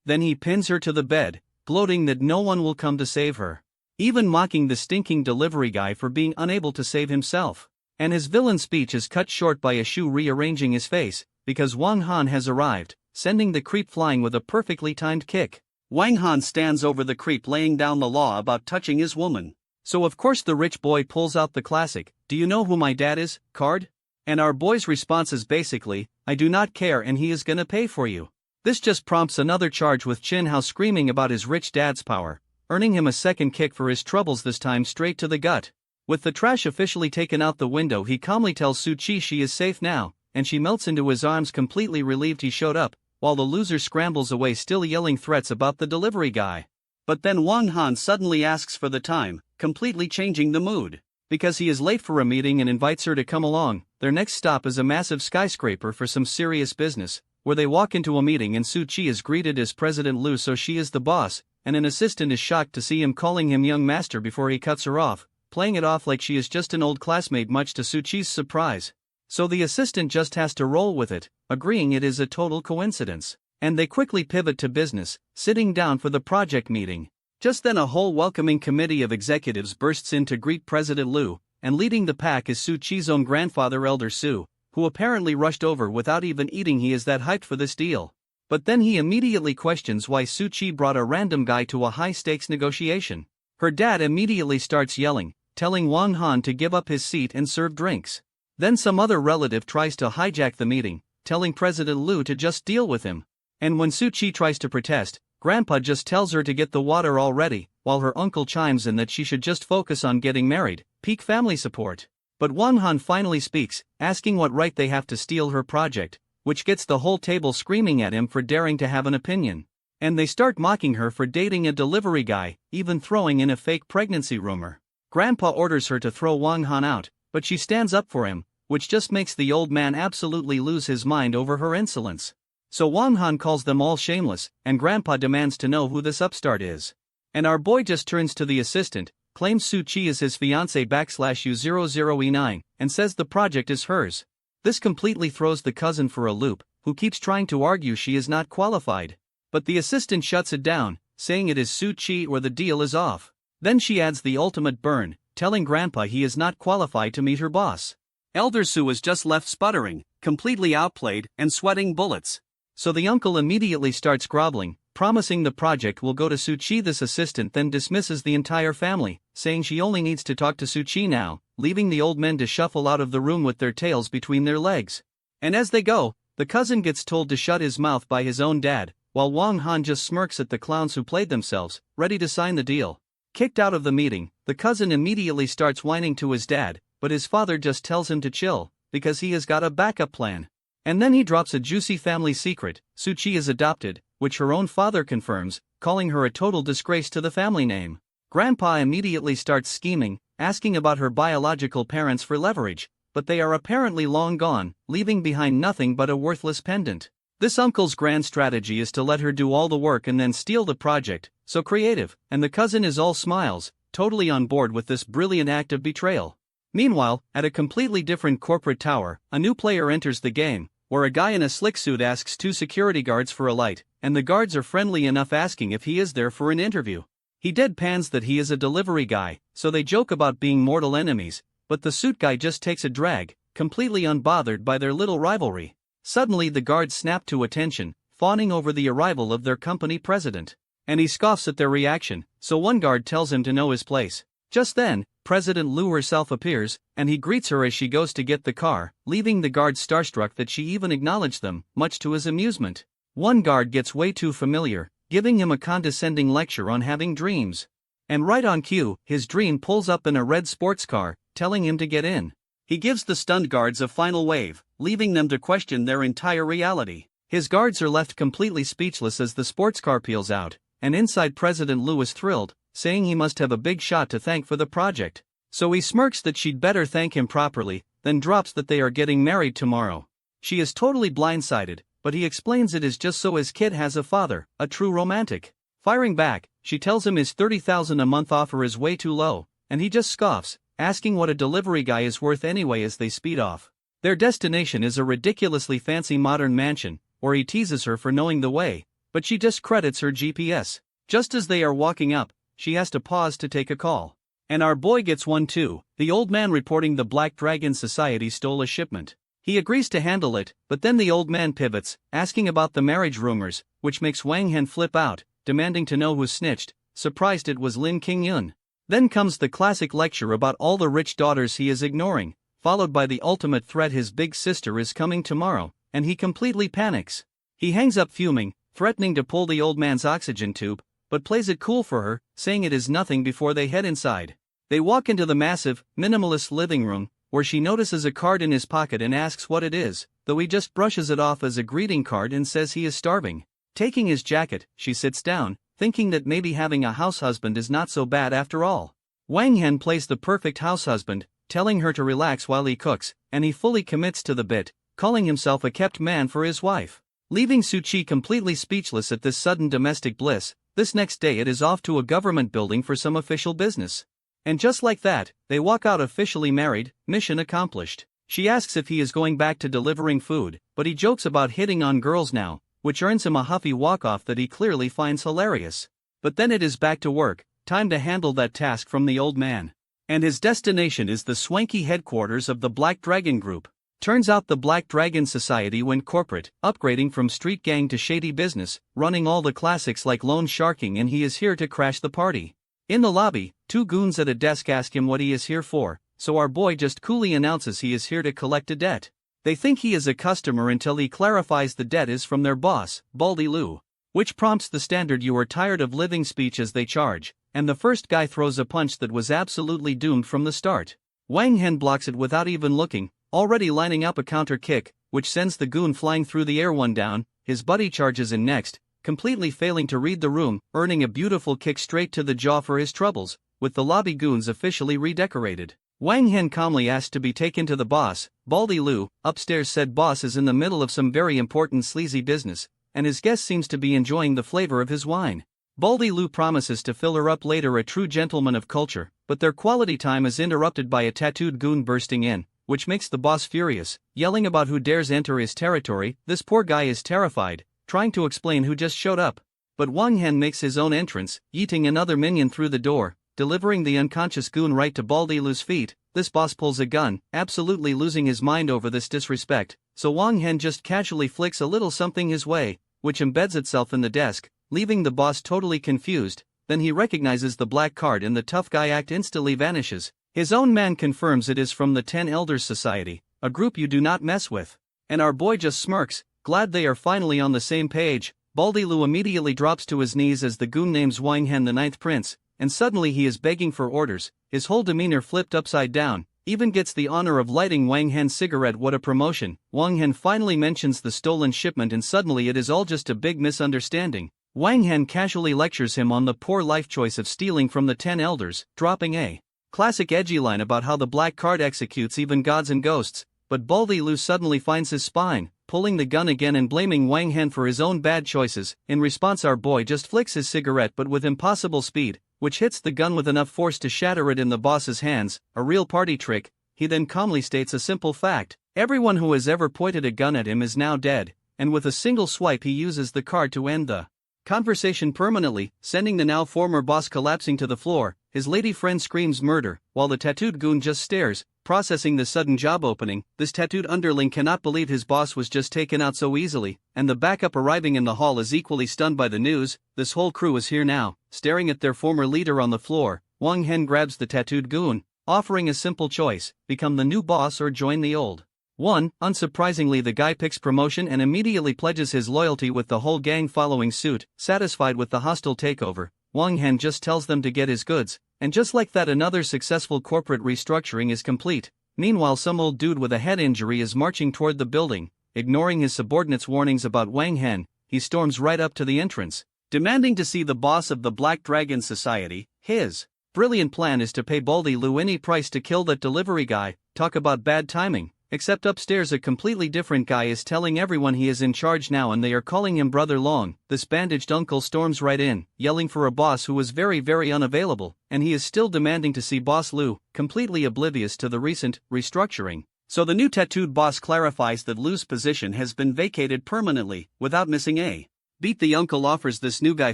Then he pins her to the bed, gloating that no one will come to save her. Even mocking the stinking delivery guy for being unable to save himself. And his villain speech is cut short by a shoe rearranging his face, because Wang Han has arrived, sending the creep flying with a perfectly timed kick. Wang Han stands over the creep laying down the law about touching his woman. So of course the rich boy pulls out the classic, "Do you know who my dad is?" card? And our boy's response is basically, "I do not care and he is gonna pay for you." This just prompts another charge with Chin Hao screaming about his rich dad's power, earning him a second kick for his troubles, this time straight to the gut. With the trash officially taken out the window, he calmly tells Su Chi she is safe now, and she melts into his arms completely relieved he showed up, while the loser scrambles away still yelling threats about the delivery guy. But then Wang Han suddenly asks for the time, completely changing the mood. Because he is late for a meeting and invites her to come along. Their next stop is a massive skyscraper for some serious business, where they walk into a meeting and Su Chi is greeted as President Lu, so she is the boss, and an assistant is shocked to see him calling him young master before he cuts her off, playing it off like she is just an old classmate, much to Su Chi's surprise. So the assistant just has to roll with it, agreeing it is a total coincidence. And they quickly pivot to business, sitting down for the project meeting. Just then a whole welcoming committee of executives bursts in to greet President Lu, and leading the pack is Su Chi's own grandfather, Elder Su, who apparently rushed over without even eating. He is that hyped for this deal. But then he immediately questions why Su Chi brought a random guy to a high-stakes negotiation. Her dad immediately starts yelling, telling Wang Han to give up his seat and serve drinks. Then some other relative tries to hijack the meeting, telling President Lu to just deal with him. And when Su Chi tries to protest, Grandpa just tells her to get the water already, while her uncle chimes in that she should just focus on getting married, peak family support. But Wang Han finally speaks, asking what right they have to steal her project, which gets the whole table screaming at him for daring to have an opinion. And they start mocking her for dating a delivery guy, even throwing in a fake pregnancy rumor. Grandpa orders her to throw Wang Han out, but she stands up for him, which just makes the old man absolutely lose his mind over her insolence. So Wang Han calls them all shameless, and Grandpa demands to know who this upstart is. And our boy just turns to the assistant, claims Su Chi is his fiancée /U00E9, and says the project is hers. This completely throws the cousin for a loop, who keeps trying to argue she is not qualified. But the assistant shuts it down, saying it is Su Chi or the deal is off. Then she adds the ultimate burn, telling Grandpa he is not qualified to meet her boss. Elder Su is just left sputtering, completely outplayed, and sweating bullets. So the uncle immediately starts groveling, promising the project will go to Su Chi. This assistant then dismisses the entire family, saying she only needs to talk to Su Chi now, leaving the old men to shuffle out of the room with their tails between their legs. And as they go, the cousin gets told to shut his mouth by his own dad, while Wang Han just smirks at the clowns who played themselves, ready to sign the deal. Kicked out of the meeting, the cousin immediately starts whining to his dad, but his father just tells him to chill, because he has got a backup plan. And then he drops a juicy family secret: Su Chi is adopted, which her own father confirms, calling her a total disgrace to the family name. Grandpa immediately starts scheming, asking about her biological parents for leverage, but they are apparently long gone, leaving behind nothing but a worthless pendant. This uncle's grand strategy is to let her do all the work and then steal the project, so creative, and the cousin is all smiles, totally on board with this brilliant act of betrayal. Meanwhile, at a completely different corporate tower, a new player enters the game, where a guy in a slick suit asks two security guards for a light, and the guards are friendly enough asking if he is there for an interview. He deadpans that he is a delivery guy, so they joke about being mortal enemies, but the suit guy just takes a drag, completely unbothered by their little rivalry. Suddenly the guards snap to attention, fawning over the arrival of their company president. And he scoffs at their reaction, so one guard tells him to know his place. Just then, President Lu herself appears, and he greets her as she goes to get the car, leaving the guards starstruck that she even acknowledged them, much to his amusement. One guard gets way too familiar, giving him a condescending lecture on having dreams. And right on cue, his dream pulls up in a red sports car, telling him to get in. He gives the stunned guards a final wave, leaving them to question their entire reality. His guards are left completely speechless as the sports car peels out, and inside President Lu is thrilled, saying he must have a big shot to thank for the project. So he smirks that she'd better thank him properly, then drops that they are getting married tomorrow. She is totally blindsided, but he explains it is just so his kid has a father, a true romantic. Firing back, she tells him his $30,000 a month offer is way too low, and he just scoffs, asking what a delivery guy is worth anyway as they speed off. Their destination is a ridiculously fancy modern mansion, where he teases her for knowing the way, but she just credits her GPS. Just as they are walking up, she has to pause to take a call. And our boy gets one too, the old man reporting the Black Dragon Society stole a shipment. He agrees to handle it, but then the old man pivots, asking about the marriage rumors, which makes Wang Hen flip out, demanding to know who snitched, surprised it was Lin Qingyun. Then comes the classic lecture about all the rich daughters he is ignoring, followed by the ultimate threat: his big sister is coming tomorrow, and he completely panics. He hangs up fuming, threatening to pull the old man's oxygen tube, but plays it cool for her, saying it is nothing before they head inside. They walk into the massive, minimalist living room, where she notices a card in his pocket and asks what it is, though he just brushes it off as a greeting card and says he is starving. Taking his jacket, she sits down, thinking that maybe having a house husband is not so bad after all. Wang Hen plays the perfect house husband, telling her to relax while he cooks, and he fully commits to the bit, calling himself a kept man for his wife. Leaving Su Chi completely speechless at this sudden domestic bliss, this next day it is off to a government building for some official business. And just like that, they walk out officially married, mission accomplished. She asks if he is going back to delivering food, but he jokes about hitting on girls now, which earns him a huffy walk-off that he clearly finds hilarious. But then it is back to work, time to handle that task from the old man. And his destination is the swanky headquarters of the Black Dragon Group. Turns out the Black Dragon Society went corporate, upgrading from street gang to shady business, running all the classics like loan sharking, and he is here to crash the party. In the lobby, two goons at a desk ask him what he is here for, so our boy just coolly announces he is here to collect a debt. They think he is a customer until he clarifies the debt is from their boss, Baldy Lou, which prompts the standard "you are tired of living" speech as they charge, and the first guy throws a punch that was absolutely doomed from the start. Wang Hen blocks it without even looking, already lining up a counter kick, which sends the goon flying through the air. One down, his buddy charges in next, completely failing to read the room, earning a beautiful kick straight to the jaw for his troubles, with the lobby goons officially redecorated. Wang Hen calmly asked to be taken to the boss, Baldy Lou. Upstairs, said boss is in the middle of some very important sleazy business, and his guest seems to be enjoying the flavor of his wine. Baldy Lou promises to fill her up later, a true gentleman of culture, but their quality time is interrupted by a tattooed goon bursting in, which makes the boss furious, yelling about who dares enter his territory. This poor guy is terrified, trying to explain who just showed up. But Wang Hen makes his own entrance, yeeting another minion through the door, delivering the unconscious goon right to Baldy Lou's feet. This boss pulls a gun, absolutely losing his mind over this disrespect, so Wang Hen just casually flicks a little something his way, which embeds itself in the desk, leaving the boss totally confused. Then he recognizes the black card and the tough guy act instantly vanishes. His own man confirms it is from the 10 Elders Society, a group you do not mess with. And our boy just smirks, glad they are finally on the same page. Baldy Lou immediately drops to his knees as the goon names Wang Hen the ninth prince, and suddenly he is begging for orders, his whole demeanor flipped upside down, even gets the honor of lighting Wang Hen's cigarette. What a promotion. Wang Hen finally mentions the stolen shipment and suddenly it is all just a big misunderstanding. Wang Hen casually lectures him on the poor life choice of stealing from the 10 elders, dropping a classic edgy line about how the black card executes even gods and ghosts, but Baldy Lou suddenly finds his spine, pulling the gun again and blaming Wang Hen for his own bad choices. In response, our boy just flicks his cigarette but with impossible speed, which hits the gun with enough force to shatter it in the boss's hands, a real party trick. He then calmly states a simple fact: everyone who has ever pointed a gun at him is now dead, and with a single swipe he uses the card to end the conversation permanently, sending the now former boss collapsing to the floor. His lady friend screams murder, while the tattooed goon just stares, processing the sudden job opening. This tattooed underling cannot believe his boss was just taken out so easily, and the backup arriving in the hall is equally stunned by the news. This whole crew is here now, staring at their former leader on the floor. Wang Hen grabs the tattooed goon, offering a simple choice: become the new boss or join the old one. Unsurprisingly, the guy picks promotion and immediately pledges his loyalty, with the whole gang following suit. Satisfied with the hostile takeover, Wang Hen just tells them to get his goods, and just like that another successful corporate restructuring is complete. Meanwhile, some old dude with a head injury is marching toward the building. Ignoring his subordinates' warnings about Wang Hen, he storms right up to the entrance. demanding to see the boss of the Black Dragon Society. His brilliant plan is to pay Baldy Lou any price to kill that delivery guy. Talk about bad timing. Except upstairs a completely different guy is telling everyone he is in charge now and they are calling him Brother Long. This bandaged uncle storms right in, yelling for a boss who is very unavailable, and he is still demanding to see Boss Lou, completely oblivious to the recent restructuring. So the new tattooed boss clarifies that Lou's position has been vacated permanently, without missing a beat. The uncle offers this new guy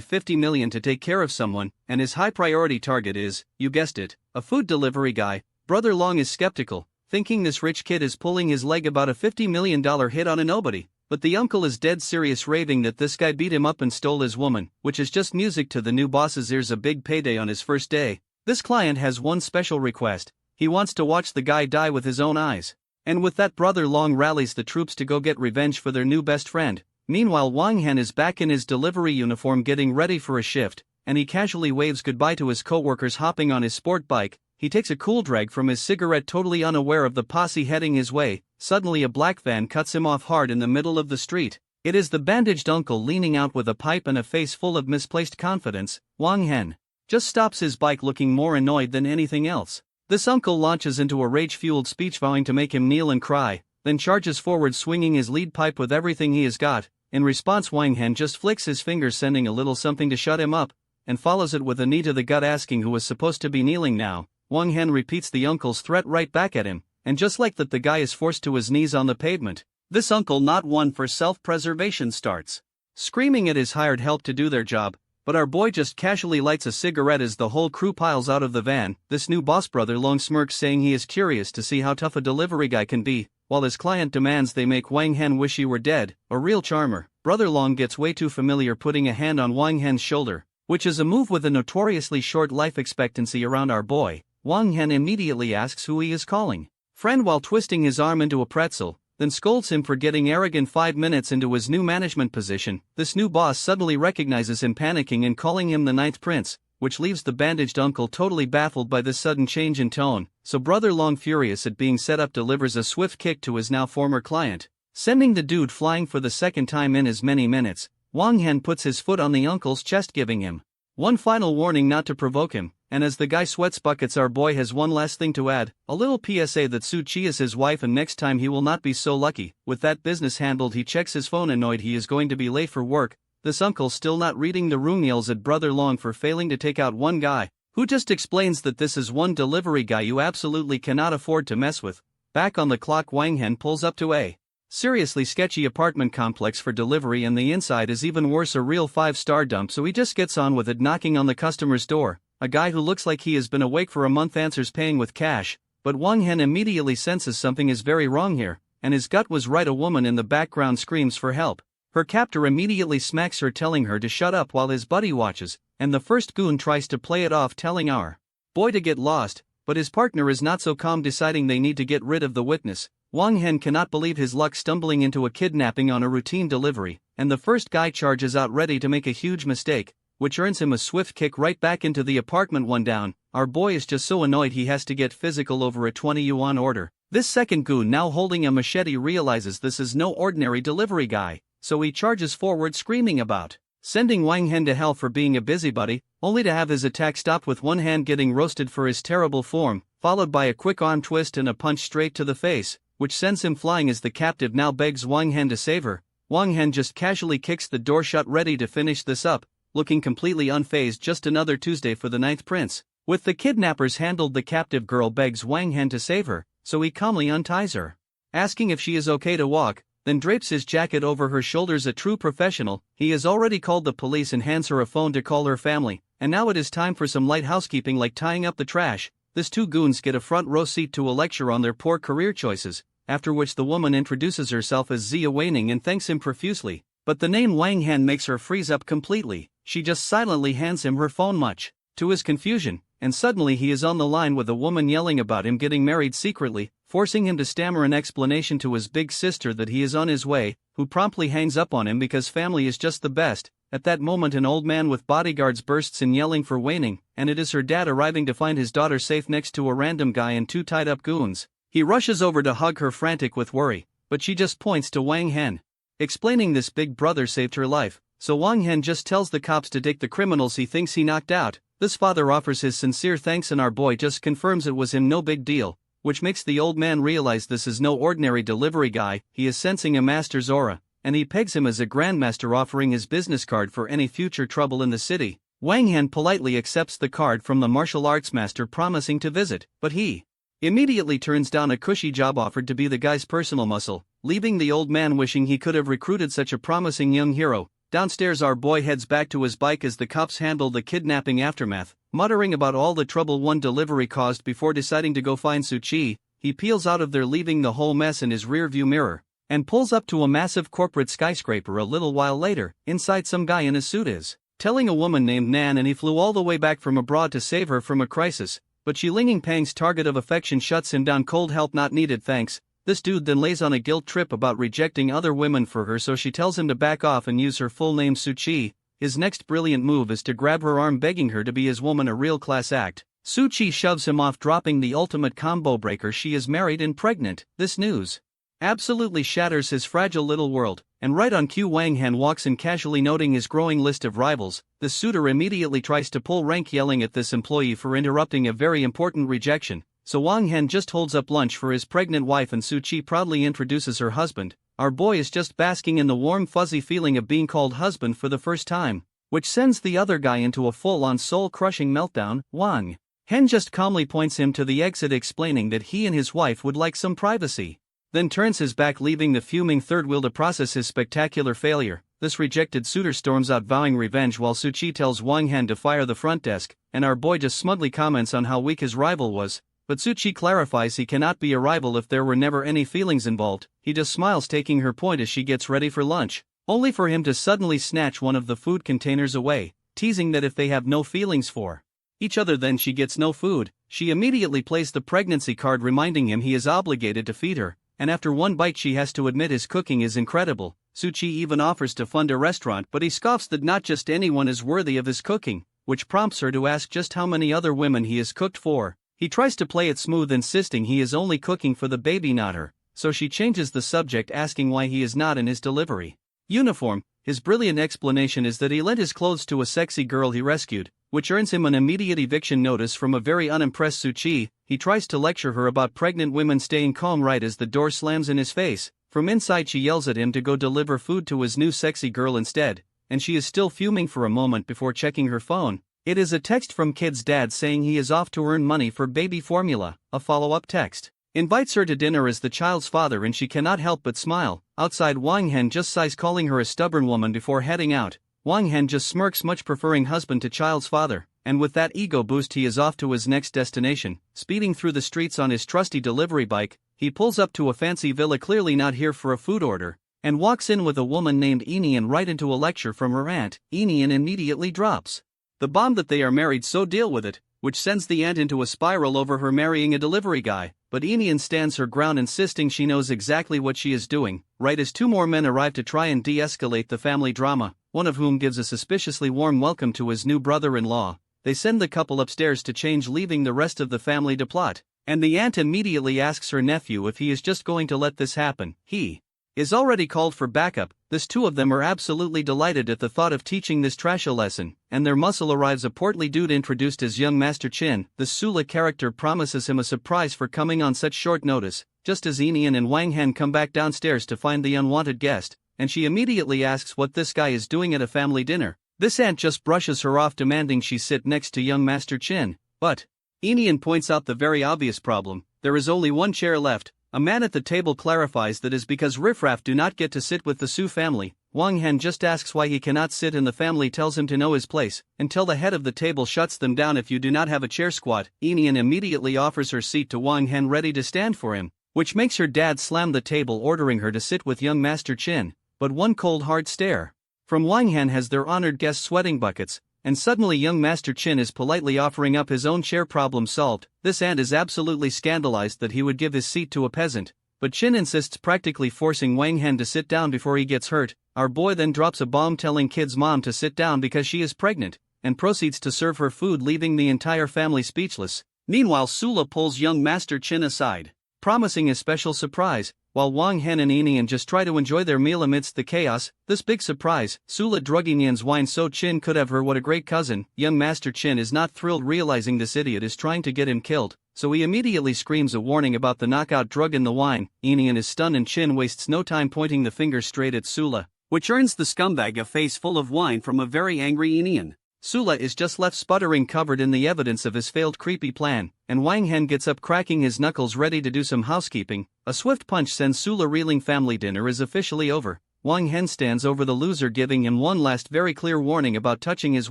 50 million to take care of someone, and his high priority target is, you guessed it, a food delivery guy. Brother Long is skeptical, thinking this rich kid is pulling his leg about a $50 million hit on a nobody, but the uncle is dead serious, raving that this guy beat him up and stole his woman, which is just music to the new boss's ears. A big payday on his first day. This client has one special request: he wants to watch the guy die with his own eyes. And with that, Brother Long rallies the troops to go get revenge for their new best friend. Meanwhile, Wang Hen is back in his delivery uniform getting ready for a shift, and he casually waves goodbye to his co-workers. Hopping on his sport bike, he takes a cool drag from his cigarette, totally unaware of the posse heading his way. Suddenly a black van cuts him off hard in the middle of the street. It is the bandaged uncle leaning out with a pipe and a face full of misplaced confidence. Wang Hen just stops his bike, looking more annoyed than anything else. This uncle launches into a rage-fueled speech vowing to make him kneel and cry, then charges forward swinging his lead pipe with everything he has got. In response, Wang Hen just flicks his fingers, sending a little something to shut him up, and follows it with a knee to the gut, asking who was supposed to be kneeling now. Wang Hen repeats the uncle's threat right back at him, and just like that the guy is forced to his knees on the pavement. This uncle, not one for self-preservation, starts screaming at his hired help to do their job, but our boy just casually lights a cigarette as the whole crew piles out of the van. This new boss, Brother Long, smirks, saying he is curious to see how tough a delivery guy can be, while his client demands they make Wang Hen wish he were dead. A real charmer. Brother Long gets way too familiar, putting a hand on Wang Hen's shoulder, which is a move with a notoriously short life expectancy around our boy. Wang Hen immediately asks who he is calling friend while twisting his arm into a pretzel, then scolds him for getting arrogant 5 minutes into his new management position. This new boss suddenly recognizes him, panicking and calling him the Ninth Prince, which leaves the bandaged uncle totally baffled by this sudden change in tone. So Brother Long, furious at being set up, delivers a swift kick to his now former client, sending the dude flying for the second time in as many minutes. Wang Hen puts his foot on the uncle's chest, giving him one final warning not to provoke him, and as the guy sweats buckets, our boy has one last thing to add, a little PSA that Su Chi is his wife and next time he will not be so lucky. With that business handled, he checks his phone, annoyed he is going to be late for work. This uncle, still not reading the room, yells at Brother Long for failing to take out one guy, who just explains that this is one delivery guy you absolutely cannot afford to mess with. Back on the clock, Wang Hen pulls up to a seriously sketchy apartment complex for delivery, and the inside is even worse, a real 5-star dump, so he just gets on with it, knocking on the customer's door. A guy who looks like he has been awake for a month answers, paying with cash, but Wang Hen immediately senses something is very wrong here, and his gut was right. A woman in the background screams for help. Her captor immediately smacks her, telling her to shut up while his buddy watches, and the first goon tries to play it off, telling our boy to get lost, but his partner is not so calm, deciding they need to get rid of the witness. Wang Hen cannot believe his luck, stumbling into a kidnapping on a routine delivery, and the first guy charges out ready to make a huge mistake, which earns him a swift kick right back into the apartment. One down. Our boy is just so annoyed he has to get physical over a 20 yuan order. This second goon, now holding a machete, realizes this is no ordinary delivery guy, so he charges forward, screaming about sending Wang Hen to hell for being a busybody, only to have his attack stopped with one hand getting roasted for his terrible form, followed by a quick arm twist and a punch straight to the face, which sends him flying as the captive now begs Wang Hen to save her. Wang Hen just casually kicks the door shut, ready to finish this up, looking completely unfazed. Just another Tuesday for the Ninth Prince. With the kidnappers handled, the captive girl begs Wang Hen to save her, so he calmly unties her, asking if she is okay to walk, then drapes his jacket over her shoulders. A true professional, he has already called the police and hands her a phone to call her family, and now it is time for some light housekeeping like tying up the trash. These two goons get a front row seat to a lecture on their poor career choices, after which the woman introduces herself as Zia Weining and thanks him profusely, but the name Wang Hen makes her freeze up completely. She just silently hands him her phone, much to his confusion, and suddenly he is on the line with a woman yelling about him getting married secretly, forcing him to stammer an explanation to his big sister that he is on his way, who promptly hangs up on him because family is just the best. At that moment, an old man with bodyguards bursts in yelling for Weining, and it is her dad arriving to find his daughter safe next to a random guy and two tied up goons. He rushes over to hug her, frantic with worry, but she just points to Wang Hen, explaining this big brother saved her life. so Wang Hen just tells the cops to take the criminals he thinks he knocked out. This father offers his sincere thanks and our boy just confirms it was him, no big deal, which makes the old man realize this is no ordinary delivery guy. He is sensing a master's aura, and he pegs him as a grandmaster, offering his business card for any future trouble in the city. Wang Hen politely accepts the card from the martial arts master, promising to visit, but he immediately turns down a cushy job offered to be the guy's personal muscle, leaving the old man wishing he could have recruited such a promising young hero. Downstairs, our boy heads back to his bike as the cops handle the kidnapping aftermath, muttering about all the trouble one delivery caused before deciding to go find Suchi. He peels out of there, leaving the whole mess in his rearview mirror, and pulls up to a massive corporate skyscraper. A little while later, inside, some guy in a suit is telling a woman named Nan, and he flew all the way back from abroad to save her from a crisis, but Shi Linging Pang's target of affection shuts him down cold. Help not needed, thanks. This dude then lays on a guilt trip about rejecting other women for her, so she tells him to back off and use her full name, Suchi. His next brilliant move is to grab her arm, begging her to be his woman, a real class act. Suchi shoves him off, dropping the ultimate combo breaker: she is married and pregnant. This news absolutely shatters his fragile little world, and right on cue Wang Hen walks in, casually noting his growing list of rivals. The suitor immediately tries to pull rank, yelling at this employee for interrupting a very important rejection, so Wang Hen just holds up lunch for his pregnant wife and Suchi proudly introduces her husband. Our boy is just basking in the warm fuzzy feeling of being called husband for the first time, which sends the other guy into a full-on soul-crushing meltdown. Wang Hen just calmly points him to the exit, explaining that he and his wife would like some privacy, then turns his back, leaving the fuming third wheel to process his spectacular failure. This rejected suitor storms out, vowing revenge, while Suchi tells Wang Hen to fire the front desk, and our boy just smugly comments on how weak his rival was, but Suchi clarifies he cannot be a rival if there were never any feelings involved. He just smiles, taking her point as she gets ready for lunch, only for him to suddenly snatch one of the food containers away, teasing that if they have no feelings for each other then she gets no food. She immediately plays the pregnancy card, reminding him he is obligated to feed her, and after one bite she has to admit his cooking is incredible. Suchi even offers to fund a restaurant, but he scoffs that not just anyone is worthy of his cooking, which prompts her to ask just how many other women he has cooked for. He tries to play it smooth, insisting he is only cooking for the baby, not her, so she changes the subject, asking why he is not in his delivery uniform. His brilliant explanation is that he lent his clothes to a sexy girl he rescued, which earns him an immediate eviction notice from a very unimpressed Suchi. He tries to lecture her about pregnant women staying calm right as the door slams in his face. From inside, she yells at him to go deliver food to his new sexy girl instead, and she is still fuming for a moment before checking her phone. It is a text from kid's dad saying he is off to earn money for baby formula. A follow-up text invites her to dinner as the child's father, and she cannot help but smile. Outside, Wang Hen just sighs, calling her a stubborn woman before heading out. Wang Hen just smirks, much preferring husband to child's father, and with that ego boost he is off to his next destination. Speeding through the streets on his trusty delivery bike, he pulls up to a fancy villa, clearly not here for a food order, and walks in with a woman named Enian right into a lecture from her aunt. Enian immediately drops the bomb that they are married, so deal with it, which sends the aunt into a spiral over her marrying a delivery guy, but Enian stands her ground, insisting she knows exactly what she is doing. Right as two more men arrive to try and de-escalate the family drama, one of whom gives a suspiciously warm welcome to his new brother-in-law, they send the couple upstairs to change, leaving the rest of the family to plot, and the aunt immediately asks her nephew if he is just going to let this happen. He is already called for backup. This two of them are absolutely delighted at the thought of teaching this trash a lesson, and their muscle arrives, a portly dude introduced as young Master Chin. The Sula character promises him a surprise for coming on such short notice, just as Enian and Wang Hen come back downstairs to find the unwanted guest, and she immediately asks what this guy is doing at a family dinner. This aunt just brushes her off, demanding she sit next to young Master Chin, but Enian points out the very obvious problem: there is only one chair left. A man at the table clarifies that is because riffraff do not get to sit with the Su family. Wang Hen just asks why he cannot sit, and the family tells him to know his place, until the head of the table shuts them down if you do not have a chair squat. Enian immediately offers her seat to Wang Hen, ready to stand for him, which makes her dad slam the table, ordering her to sit with young Master Chin. But one cold hard stare from Wang Hen has their honored guest sweating buckets, and suddenly young Master Chin is politely offering up his own chair. Problem solved. This aunt is absolutely scandalized that he would give his seat to a peasant, but Chin insists, practically forcing Wang Hen to sit down before he gets hurt. Our boy then drops a bomb, telling kid's mom to sit down because she is pregnant, and proceeds to serve her food, leaving the entire family speechless. Meanwhile, Sula pulls young Master Chin aside, promising a special surprise, while Wang Hen and Enian just try to enjoy their meal amidst the chaos. This big surprise, Sula drug Enian's wine so Chin could have her. What a great cousin. Young Master Chin is not thrilled realizing this idiot is trying to get him killed, so he immediately screams a warning about the knockout drug in the wine. Enian is stunned and Chin wastes no time pointing the finger straight at Sula, which earns the scumbag a face full of wine from a very angry Enian. Sula is just left sputtering, covered in the evidence of his failed creepy plan, and Wang Hen gets up cracking his knuckles ready to do some housekeeping. A swift punch sends Sula reeling. Family dinner is officially over. Wang Hen stands over the loser, giving him one last very clear warning about touching his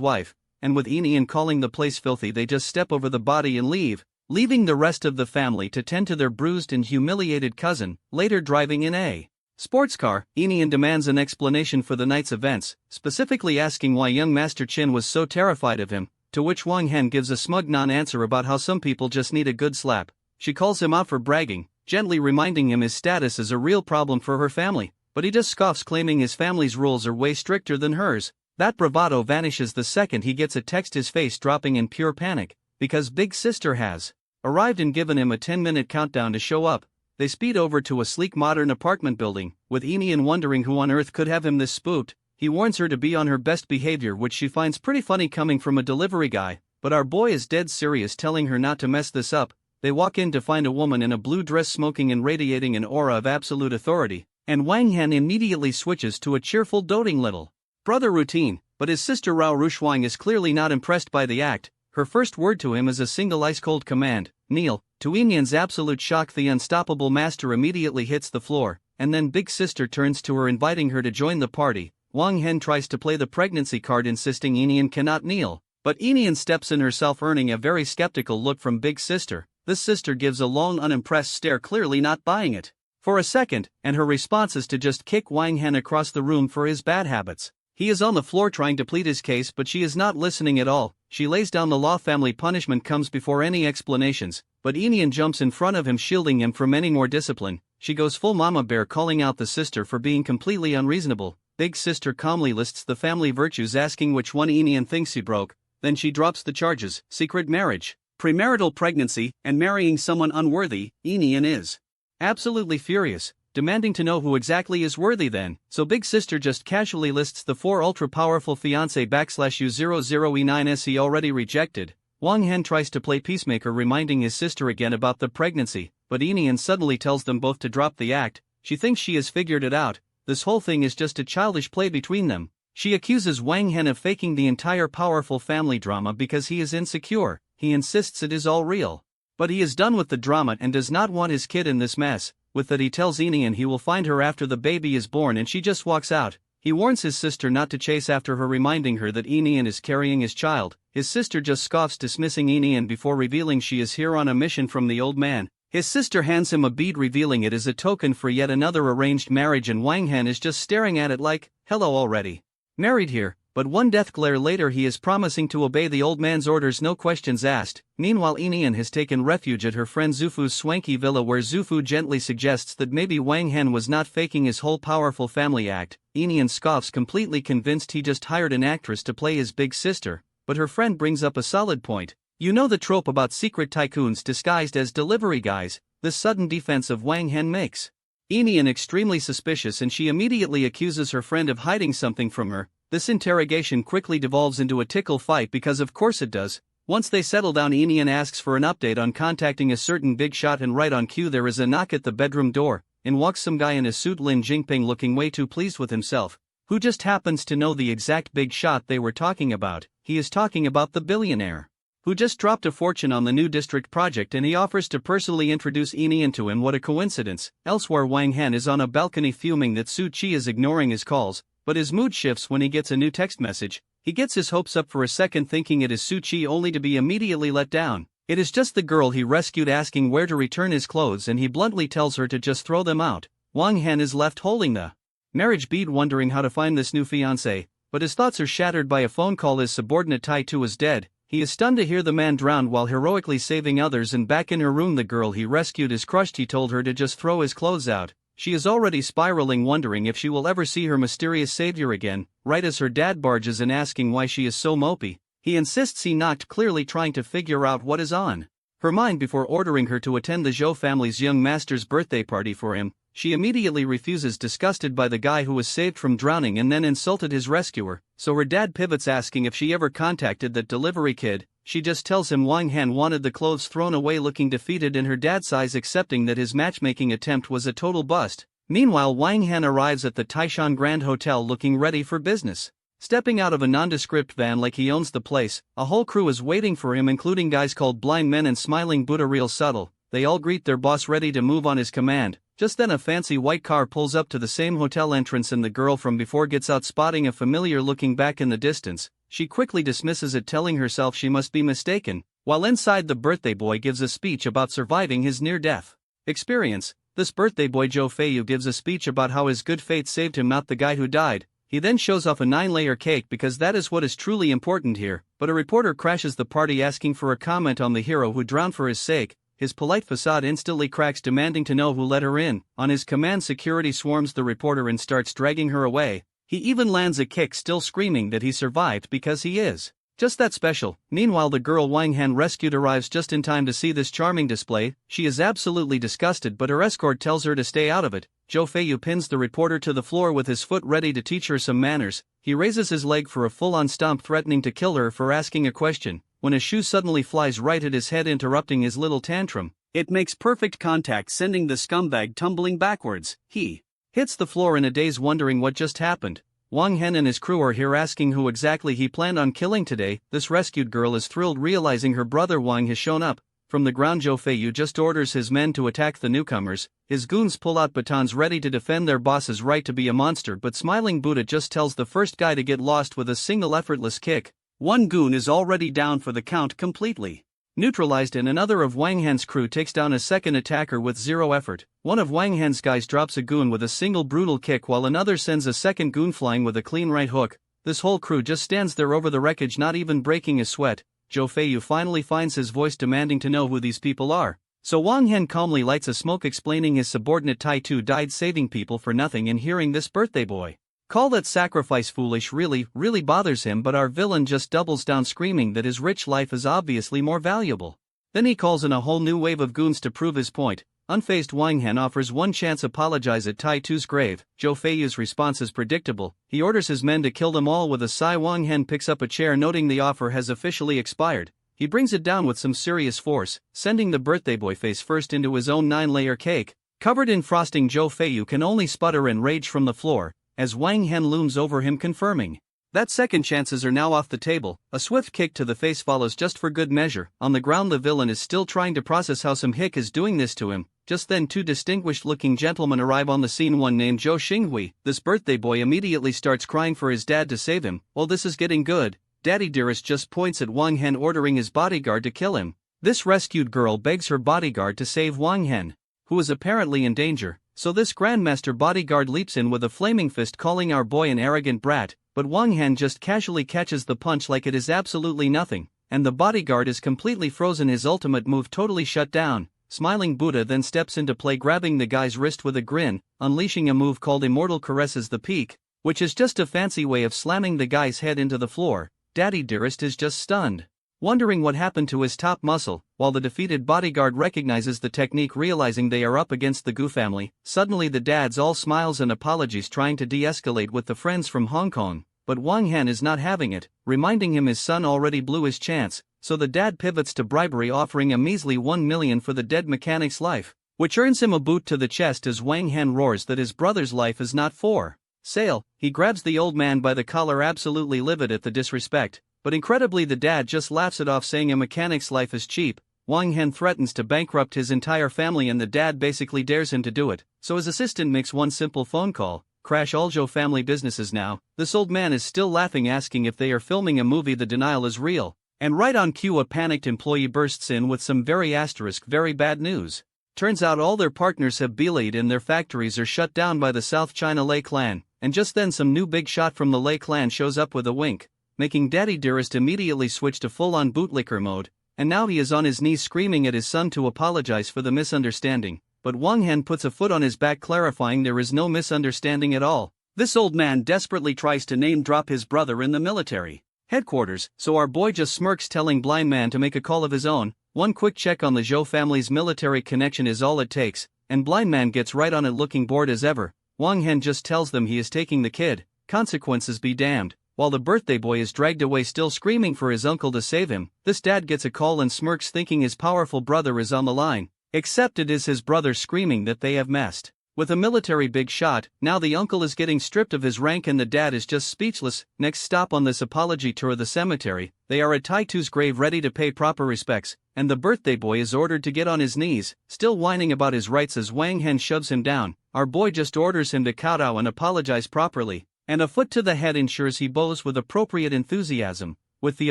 wife, and with Enian calling the place filthy they just step over the body and leave, leaving the rest of the family to tend to their bruised and humiliated cousin. Later, driving in a sports car, Enian demands an explanation for the night's events, specifically asking why young Master Chin was so terrified of him, to which Wang Hen gives a smug non-answer about how some people just need a good slap. She calls him out for bragging, gently reminding him his status is a real problem for her family, but he just scoffs, claiming his family's rules are way stricter than hers. That bravado vanishes the second he gets a text, his face dropping in pure panic, because Big Sister has arrived and given him a 10-minute countdown to show up. They speed over to a sleek modern apartment building, with Enian wondering who on earth could have him this spooked. He warns her to be on her best behavior, which she finds pretty funny coming from a delivery guy, but our boy is dead serious, telling her not to mess this up. They walk in to find a woman in a blue dress smoking and radiating an aura of absolute authority, and Wang Hen immediately switches to a cheerful doting little brother routine, but his sister Rao Rushuang is clearly not impressed by the act. Her first word to him is a single ice-cold command, kneel. To Enian's absolute shock, the unstoppable master immediately hits the floor, and then Big Sister turns to her, inviting her to join the party. Wang Hen tries to play the pregnancy card, insisting Enian cannot kneel, but Enian steps in herself, earning a very skeptical look from Big Sister. This sister gives a long unimpressed stare, clearly not buying it for a second, and her response is to just kick Wang Hen across the room for his bad habits. He is on the floor trying to plead his case, but she is not listening at all. She lays down the law. Family punishment comes before any explanations, but Enian jumps in front of him, shielding him from any more discipline. She goes full mama bear, calling out the sister for being completely unreasonable. Big Sister calmly lists the family virtues, asking which one Enian thinks he broke. Then she drops the charges: secret marriage, premarital pregnancy, and marrying someone unworthy. Enian is absolutely furious, demanding to know who exactly is worthy then, so Big Sister just casually lists the 4 ultra-powerful fiancé /U00E9s he already rejected. Wang Hen tries to play peacemaker, reminding his sister again about the pregnancy, but Enian suddenly tells them both to drop the act. She thinks she has figured it out. This whole thing is just a childish play between them. She accuses Wang Hen of faking the entire powerful family drama because he is insecure. He insists it is all real, but he is done with the drama and does not want his kid in this mess. With that, he tells Enian he will find her after the baby is born, and she just walks out. He warns his sister not to chase after her, reminding her that Enian is carrying his child. His sister just scoffs, dismissing Enian before revealing she is here on a mission from the old man. His sister hands him a bead, revealing it as a token for yet another arranged marriage, and Wang Hen is just staring at it like, hello, already married here. But one death glare later, he is promising to obey the old man's orders, no questions asked. Meanwhile, Enian has taken refuge at her friend Zufu's swanky villa, where Zufu gently suggests that maybe Wang Hen was not faking his whole powerful family act. Enian scoffs, completely convinced he just hired an actress to play his big sister, but her friend brings up a solid point. You know the trope about secret tycoons disguised as delivery guys. This sudden defense of Wang Hen makes Enian extremely suspicious, and she immediately accuses her friend of hiding something from her. This interrogation quickly devolves into a tickle fight, because of course it does. Once they settle down, Enian asks for an update on contacting a certain big shot, and right on cue there is a knock at the bedroom door. In walks some guy in a suit, Lin Jingping, looking way too pleased with himself, who just happens to know the exact big shot they were talking about. He is talking about the billionaire who just dropped a fortune on the new district project, and he offers to personally introduce Enian to him. What a coincidence. Elsewhere, Wang Hen is on a balcony fuming that Su Qi is ignoring his calls, but his mood shifts when he gets a new text message. He gets his hopes up for a second, thinking it is Su Qi, only to be immediately let down. It is just the girl he rescued, asking where to return his clothes, and he bluntly tells her to just throw them out. Wang Hen is left holding the marriage bead, wondering how to find this new fiancé, but his thoughts are shattered by a phone call. His subordinate Tai Tu is dead. He is stunned to hear the man drowned while heroically saving others, and back in her room the girl he rescued is crushed. He told her to just throw his clothes out. She is already spiraling, wondering if she will ever see her mysterious savior again, right as her dad barges in, asking why she is so mopey. He insists he knocked, clearly trying to figure out what is on her mind before ordering her to attend the Zhou family's young master's birthday party for him. She immediately refuses, disgusted by the guy who was saved from drowning and then insulted his rescuer, so her dad pivots, asking if she ever contacted that delivery kid. She just tells him Wang Han wanted the clothes thrown away, looking defeated in her dad's eyes, accepting that his matchmaking attempt was a total bust. Meanwhile, Wang Han arrives at the Taishan Grand Hotel looking ready for business. Stepping out of a nondescript van like he owns the place, a whole crew is waiting for him, including guys called Blind Men and Smiling Buddha. Real subtle, they all greet their boss, ready to move on his command. Just then a fancy white car pulls up to the same hotel entrance and the girl from before gets out, spotting a familiar looking back in the distance. She quickly dismisses it, telling herself she must be mistaken. While inside, the birthday boy gives a speech about surviving his near-death experience. This birthday boy Zhou Feiyu gives a speech about how his good fate saved him, not the guy who died. He then shows off a 9-layer cake because that is what is truly important here, but a reporter crashes the party asking for a comment on the hero who drowned for his sake. His polite facade instantly cracks, demanding to know who let her in. On his command, security swarms the reporter and starts dragging her away. He even lands a kick, still screaming that he survived because he is just that special. Meanwhile, the girl Wang Han rescued arrives just in time to see this charming display. She is absolutely disgusted, but her escort tells her to stay out of it. Zhou Feiyu pins the reporter to the floor with his foot, ready to teach her some manners. He raises his leg for a full-on stomp, threatening to kill her for asking a question, when a shoe suddenly flies right at his head, interrupting his little tantrum. It makes perfect contact, sending the scumbag tumbling backwards. He hits the floor in a daze, wondering what just happened. Wang Hen and his crew are here, asking who exactly he planned on killing today. This rescued girl is thrilled, realizing her brother Wang has shown up. From the ground, Zhou Feiyu just orders his men to attack the newcomers. His goons pull out batons, ready to defend their boss's right to be a monster, but Smiling Buddha just tells the first guy to get lost with a single effortless kick. One goon is already down for the count, completely neutralized, and another of Wang Han's crew takes down a second attacker with zero effort. One of Wang Han's guys drops a goon with a single brutal kick, while another sends a second goon flying with a clean right hook. This whole crew just stands there over the wreckage, not even breaking a sweat. Zhou Feiyu finally finds his voice, demanding to know who these people are. So Wang Han calmly lights a smoke, explaining his subordinate Tai Tu died saving people for nothing, and hearing this birthday boy call that sacrifice foolish really bothers him, but our villain just doubles down, screaming that his rich life is obviously more valuable. Then he calls in a whole new wave of goons to prove his point. Unfazed, Wang Han offers one chance apologize at Tai Tu's grave. Zhou Feiyu's response is predictable. He orders his men to kill them all with a sigh. Wang Han picks up a chair, noting the offer has officially expired. He brings it down with some serious force, sending the birthday boy face first into his own 9-layer cake. Covered in frosting, Zhou Feiyu can only sputter and rage from the floor, as Wang Han looms over him, confirming that second chances are now off the table. A swift kick to the face follows just for good measure. On the ground, the villain is still trying to process how some hick is doing this to him. Just then, two distinguished-looking gentlemen arrive on the scene, one named Zhou Xinghui. This birthday boy immediately starts crying for his dad to save him. Well, this is getting good. Daddy Dearest just points at Wang Han, ordering his bodyguard to kill him. This rescued girl begs her bodyguard to save Wang Han, who is apparently in danger. So this Grandmaster bodyguard leaps in with a flaming fist, calling our boy an arrogant brat, but Wang Han just casually catches the punch like it is absolutely nothing, and the bodyguard is completely frozen, his ultimate move totally shut down. Smiling Buddha then steps into play, grabbing the guy's wrist with a grin, unleashing a move called Immortal Caresses the Peak, which is just a fancy way of slamming the guy's head into the floor. Daddy Dearest is just stunned, wondering what happened to his top muscle, while the defeated bodyguard recognizes the technique, realizing they are up against the Gu family. Suddenly the dad's all smiles and apologies, trying to de-escalate with the friends from Hong Kong, but Wang Han is not having it, reminding him his son already blew his chance, so the dad pivots to bribery, offering a measly 1 million for the dead mechanic's life, which earns him a boot to the chest as Wang Han roars that his brother's life is not for sale. He grabs the old man by the collar, absolutely livid at the disrespect. But incredibly, the dad just laughs it off, saying a mechanic's life is cheap. Wang Han threatens to bankrupt his entire family, and the dad basically dares him to do it. So his assistant makes one simple phone call: crash all Zhou family businesses now. This old man is still laughing, asking if they are filming a movie. The denial is real. And right on cue, a panicked employee bursts in with some very bad news. Turns out all their partners have belayed and their factories are shut down by the South China Lei clan. And just then some new big shot from the Lei clan shows up with a wink, making Daddy Dearest immediately switch to full-on bootlicker mode, and now he is on his knees screaming at his son to apologize for the misunderstanding. But Wang Han puts a foot on his back, clarifying there is no misunderstanding at all. This old man desperately tries to name-drop his brother in the military headquarters, so our boy just smirks, telling Blind Man to make a call of his own. One quick check on the Zhou family's military connection is all it takes, and Blind Man gets right on it looking bored as ever. Wang Hen just tells them he is taking the kid, consequences be damned, while the birthday boy is dragged away still screaming for his uncle to save him. This dad gets a call and smirks thinking his powerful brother is on the line, except it is his brother screaming that they have messed with a military big shot. Now the uncle is getting stripped of his rank and the dad is just speechless. Next stop on this apology tour, the cemetery. They are at Taitu's grave ready to pay proper respects, and the birthday boy is ordered to get on his knees, still whining about his rights as Wang Hen shoves him down. Our boy just orders him to kowtow and apologize properly, and a foot to the head ensures he bows with appropriate enthusiasm. With the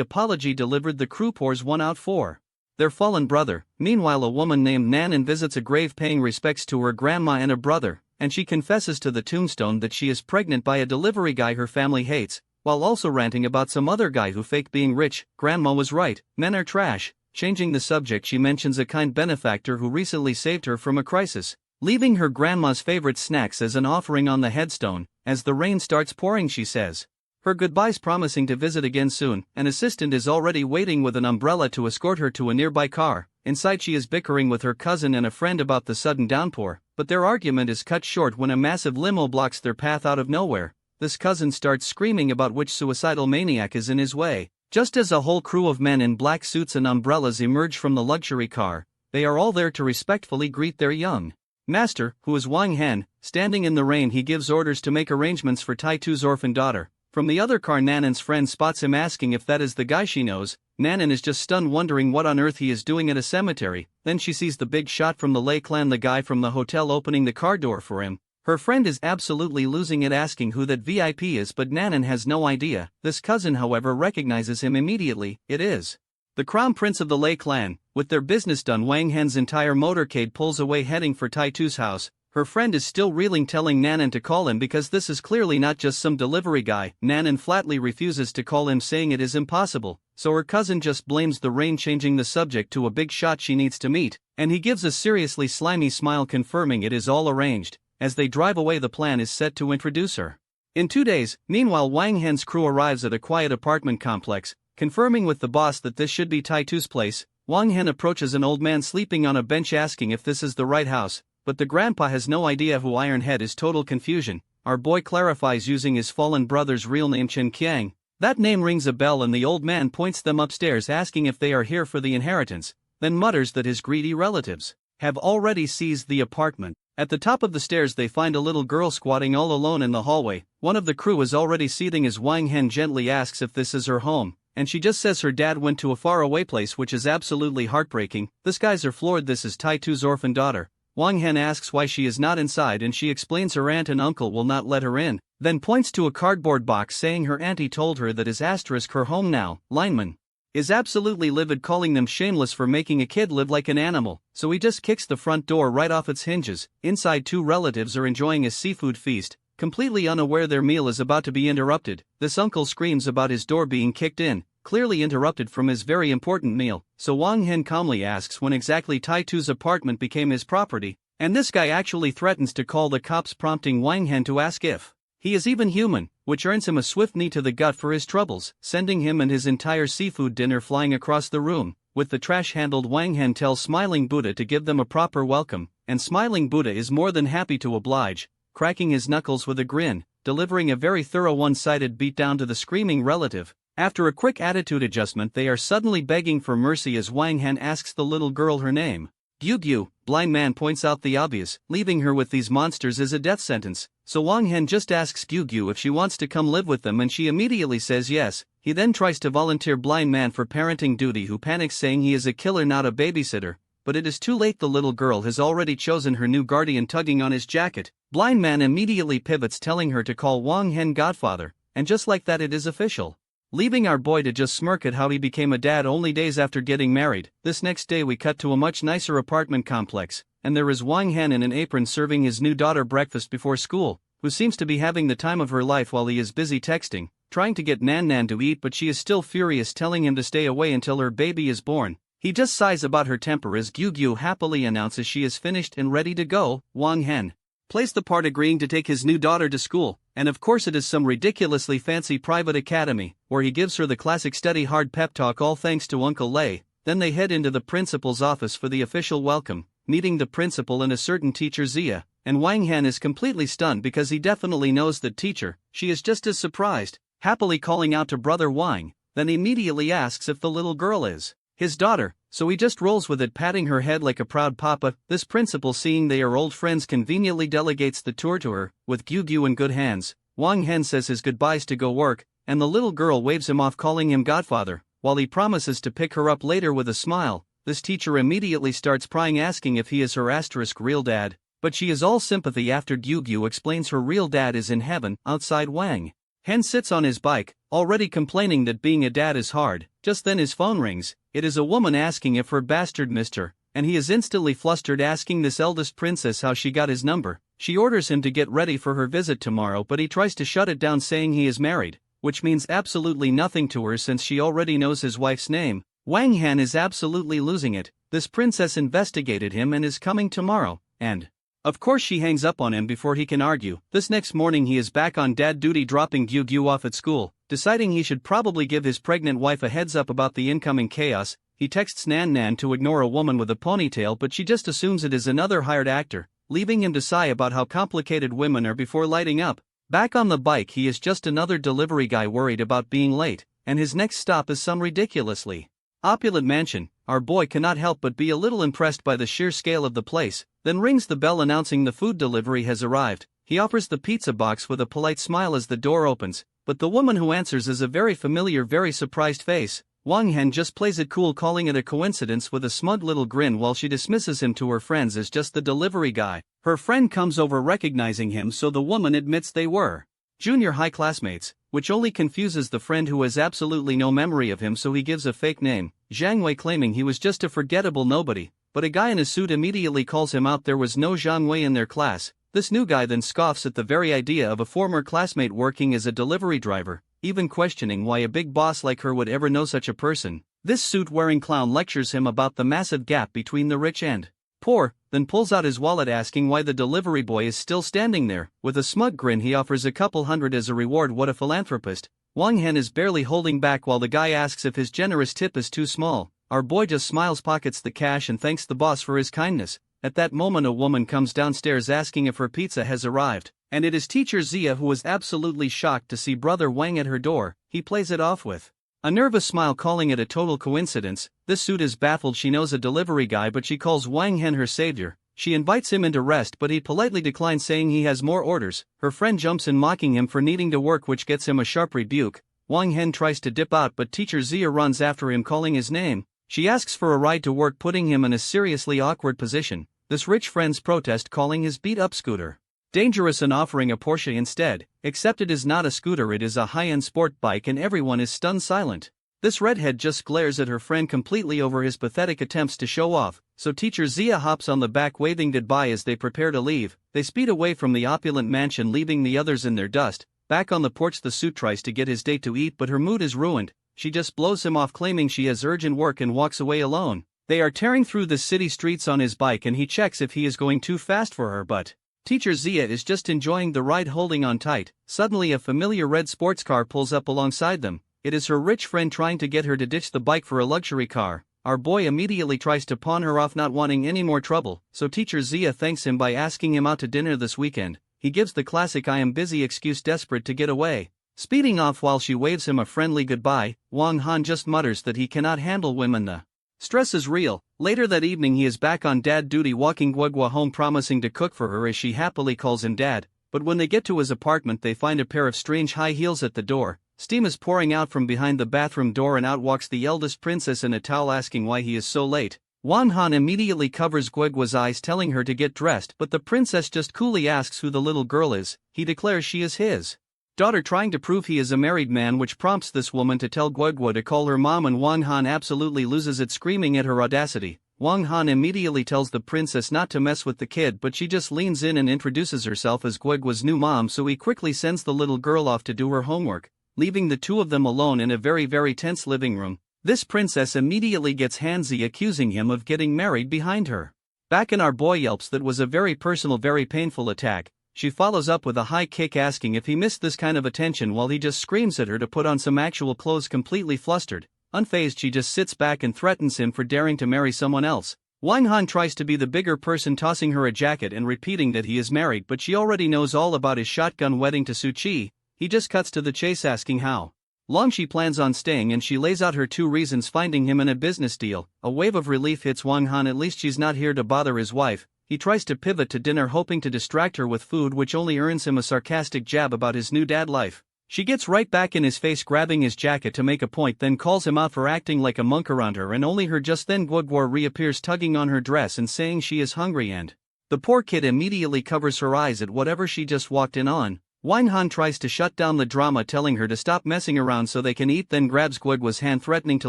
apology delivered, the crew pours one out for their fallen brother. Meanwhile, a woman named Nanan visits a grave paying respects to her grandma and a brother, and she confesses to the tombstone that she is pregnant by a delivery guy her family hates, while also ranting about some other guy who faked being rich. Grandma was right, men are trash. Changing the subject, she mentions a kind benefactor who recently saved her from a crisis, leaving her grandma's favorite snacks as an offering on the headstone. As the rain starts pouring, she says her goodbyes, promising to visit again soon. An assistant is already waiting with an umbrella to escort her to a nearby car. Inside, she is bickering with her cousin and a friend about the sudden downpour, but their argument is cut short when a massive limo blocks their path out of nowhere. This cousin starts screaming about which suicidal maniac is in his way. Just as a whole crew of men in black suits and umbrellas emerge from the luxury car, they are all there to respectfully greet their young master, who is Wang Hen. Standing in the rain, he gives orders to make arrangements for Taitu's orphan daughter. From the other car, Nanan's friend spots him asking if that is the guy she knows. Nanan is just stunned, wondering what on earth he is doing at a cemetery. Then she sees the big shot from the Lei clan, the guy from the hotel, opening the car door for him. Her friend is absolutely losing it, asking who that VIP is, but Nanan has no idea. This cousin, however, recognizes him immediately. It is the crown prince of the Lei clan. With their business done, Wang Hen's entire motorcade pulls away, heading for Taitu's house. Her friend is still reeling, telling Nanan to call him because this is clearly not just some delivery guy. Nanan flatly refuses to call him, saying it is impossible, so her cousin just blames the rain, changing the subject to a big shot she needs to meet, and he gives a seriously slimy smile, confirming it is all arranged. As they drive away, the plan is set to introduce her in 2 days. Meanwhile, Wang Hen's crew arrives at a quiet apartment complex, confirming with the boss that this should be Taitu's place. Wang Hen approaches an old man sleeping on a bench, asking if this is the right house, but the grandpa has no idea who Ironhead is. Total confusion. Our boy clarifies using his fallen brother's real name, Chen Qiang. That name rings a bell, and the old man points them upstairs, asking if they are here for the inheritance, then mutters that his greedy relatives have already seized the apartment. At the top of the stairs, they find a little girl squatting all alone in the hallway. One of the crew is already seething as Wang Hen gently asks if this is her home, and she just says her dad went to a faraway place, which is absolutely heartbreaking. These guys are floored. This is Taitu's orphan daughter. Wang Hen asks why she is not inside, and she explains her aunt and uncle will not let her in, then points to a cardboard box, saying her auntie told her that is asterisk her home now. Lineman is absolutely livid, calling them shameless for making a kid live like an animal, so he just kicks the front door right off its hinges. Inside, 2 relatives are enjoying a seafood feast, completely unaware their meal is about to be interrupted. This uncle screams about his door being kicked in, clearly interrupted from his very important meal, so Wang Hen calmly asks when exactly Taitu's apartment became his property, and this guy actually threatens to call the cops, prompting Wang Hen to ask if he is even human, which earns him a swift knee to the gut for his troubles, sending him and his entire seafood dinner flying across the room. With the trash handled, Wang Hen tells Smiling Buddha to give them a proper welcome, and Smiling Buddha is more than happy to oblige, cracking his knuckles with a grin, delivering a very thorough one-sided beatdown to the screaming relative. After a quick attitude adjustment, they are suddenly begging for mercy as Wang Hen asks the little girl her name. Gyu. Blind Man points out the obvious, leaving her with these monsters is a death sentence, so Wang Hen just asks Gyu if she wants to come live with them, and she immediately says yes. He then tries to volunteer Blind Man for parenting duty, who panics, saying he is a killer, not a babysitter, but it is too late. The little girl has already chosen her new guardian, tugging on his jacket. Blind Man immediately pivots, telling her to call Wang Hen godfather, and just like that it is official, leaving our boy to just smirk at how he became a dad only days after getting married. This next day, we cut to a much nicer apartment complex, and there is Wang Hen in an apron serving his new daughter breakfast before school, who seems to be having the time of her life while he is busy texting, trying to get Nan to eat, but she is still furious, telling him to stay away until her baby is born. He just sighs about her temper as Gyu happily announces she is finished and ready to go. Wang Hen plays the part, agreeing to take his new daughter to school, and of course it is some ridiculously fancy private academy, where he gives her the classic study hard pep talk, all thanks to Uncle Lei. Then they head into the principal's office for the official welcome, meeting the principal and a certain teacher Zia, and Wang Han is completely stunned because he definitely knows that teacher. She is just as surprised, happily calling out to brother Wang, then immediately asks if the little girl is his daughter, so he just rolls with it, patting her head like a proud papa. This principal, seeing they are old friends, conveniently delegates the tour to her. With Gyu in good hands, Wang Han says his goodbyes to go work, and the little girl waves him off, calling him godfather, while he promises to pick her up later with a smile. This teacher immediately starts prying, asking if he is her real dad, but she is all sympathy after Gyu explains her real dad is in heaven. Outside, Wang Han sits on his bike, already complaining that being a dad is hard. Just then his phone rings. It is a woman asking if her bastard missed her, and he is instantly flustered, asking this eldest princess how she got his number. She orders him to get ready for her visit tomorrow, but he tries to shut it down, saying he is married, which means absolutely nothing to her since she already knows his wife's name. Wang Han is absolutely losing it. This princess investigated him and is coming tomorrow, and of course she hangs up on him before he can argue. This next morning he is back on dad duty, dropping Gyu off at school. Deciding he should probably give his pregnant wife a heads up about the incoming chaos, he texts Nan to ignore a woman with a ponytail, but she just assumes it is another hired actor, leaving him to sigh about how complicated women are before lighting up. Back on the bike, he is just another delivery guy worried about being late, and his next stop is some ridiculously opulent mansion. Our boy cannot help but be a little impressed by the sheer scale of the place, then rings the bell announcing the food delivery has arrived. He offers the pizza box with a polite smile as the door opens, but the woman who answers is a very familiar, very surprised face. Wang Han just plays it cool, calling it a coincidence with a smug little grin, while she dismisses him to her friends as just the delivery guy. Her friend comes over recognizing him, so the woman admits they were junior high classmates, which only confuses the friend who has absolutely no memory of him, so he gives a fake name, Zhang Wei, claiming he was just a forgettable nobody, but a guy in a suit immediately calls him out. There was no Zhang Wei in their class. This new guy then scoffs at the very idea of a former classmate working as a delivery driver, even questioning why a big boss like her would ever know such a person. This suit-wearing clown lectures him about the massive gap between the rich and poor, then pulls out his wallet, asking why the delivery boy is still standing there. With a smug grin he offers a couple hundred as a reward. What a philanthropist. Wang Han is barely holding back while the guy asks if his generous tip is too small. Our boy just smiles, pockets the cash, and thanks the boss for his kindness. At that moment a woman comes downstairs asking if her pizza has arrived, and it is teacher Zia, who was absolutely shocked to see brother Wang at her door. He plays it off with a nervous smile, calling it a total coincidence. This suit is baffled. She knows a delivery guy, but she calls Wang Han her savior. She invites him into rest, but he politely declines, saying he has more orders. Her friend jumps in, mocking him for needing to work, which gets him a sharp rebuke. Wang Han tries to dip out, but teacher Zia runs after him, calling his name. She asks for a ride to work, putting him in a seriously awkward position. This rich friends protest, calling his beat-up scooter dangerous and offering a Porsche instead, except it is not a scooter, it is a high-end sport bike, and everyone is stunned silent. This redhead just glares at her friend completely over his pathetic attempts to show off, so teacher Zia hops on the back, waving goodbye as they prepare to leave. They speed away from the opulent mansion, leaving the others in their dust. Back on the porch the suit tries to get his date to eat, but her mood is ruined. She just blows him off, claiming she has urgent work, and walks away alone. They are tearing through the city streets on his bike, and he checks if he is going too fast for her, but teacher Zia is just enjoying the ride, holding on tight. Suddenly a familiar red sports car pulls up alongside them. It is her rich friend trying to get her to ditch the bike for a luxury car. Our boy immediately tries to pawn her off, not wanting any more trouble, so teacher Zia thanks him by asking him out to dinner this weekend. He gives the classic "I am busy" excuse, desperate to get away. Speeding off while she waves him a friendly goodbye, Wang Han just mutters that he cannot handle women. The stress is real. Later that evening he is back on dad duty, walking Guegua home, promising to cook for her as she happily calls him dad. But when they get to his apartment they find a pair of strange high heels at the door. Steam is pouring out from behind the bathroom door, and out walks the eldest princess in a towel, asking why he is so late. Wang Han immediately covers Guegua's eyes, telling her to get dressed, but the princess just coolly asks who the little girl is. He declares she is his daughter, trying to prove he is a married man, which prompts this woman to tell Guegua to call her mom, and Wang Han absolutely loses it, screaming at her audacity. Wang Han immediately tells the princess not to mess with the kid, but she just leans in and introduces herself as Guegua's new mom, so he quickly sends the little girl off to do her homework, leaving the two of them alone in a very tense living room. This princess immediately gets handsy, accusing him of getting married behind her. Back in our boy yelps that was a very personal, very painful attack. She follows up with a high kick, asking if he missed this kind of attention, while he just screams at her to put on some actual clothes, completely flustered. Unfazed, she just sits back and threatens him for daring to marry someone else. Wang Han tries to be the bigger person, tossing her a jacket and repeating that he is married, but she already knows all about his shotgun wedding to Suchi. He just cuts to the chase, asking how long she plans on staying, and she lays out her 2 reasons finding him in a business deal. A wave of relief hits Wang Han, at least she's not here to bother his wife. He tries to pivot to dinner, hoping to distract her with food, which only earns him a sarcastic jab about his new dad life. She gets right back in his face, grabbing his jacket to make a point, then calls him out for acting like a monk around her, and only her. Just then Guogwar reappears, tugging on her dress and saying she is hungry, and the poor kid immediately covers her eyes at whatever she just walked in on. Wang Han tries to shut down the drama, telling her to stop messing around so they can eat, then grabs Guogwa's hand, threatening to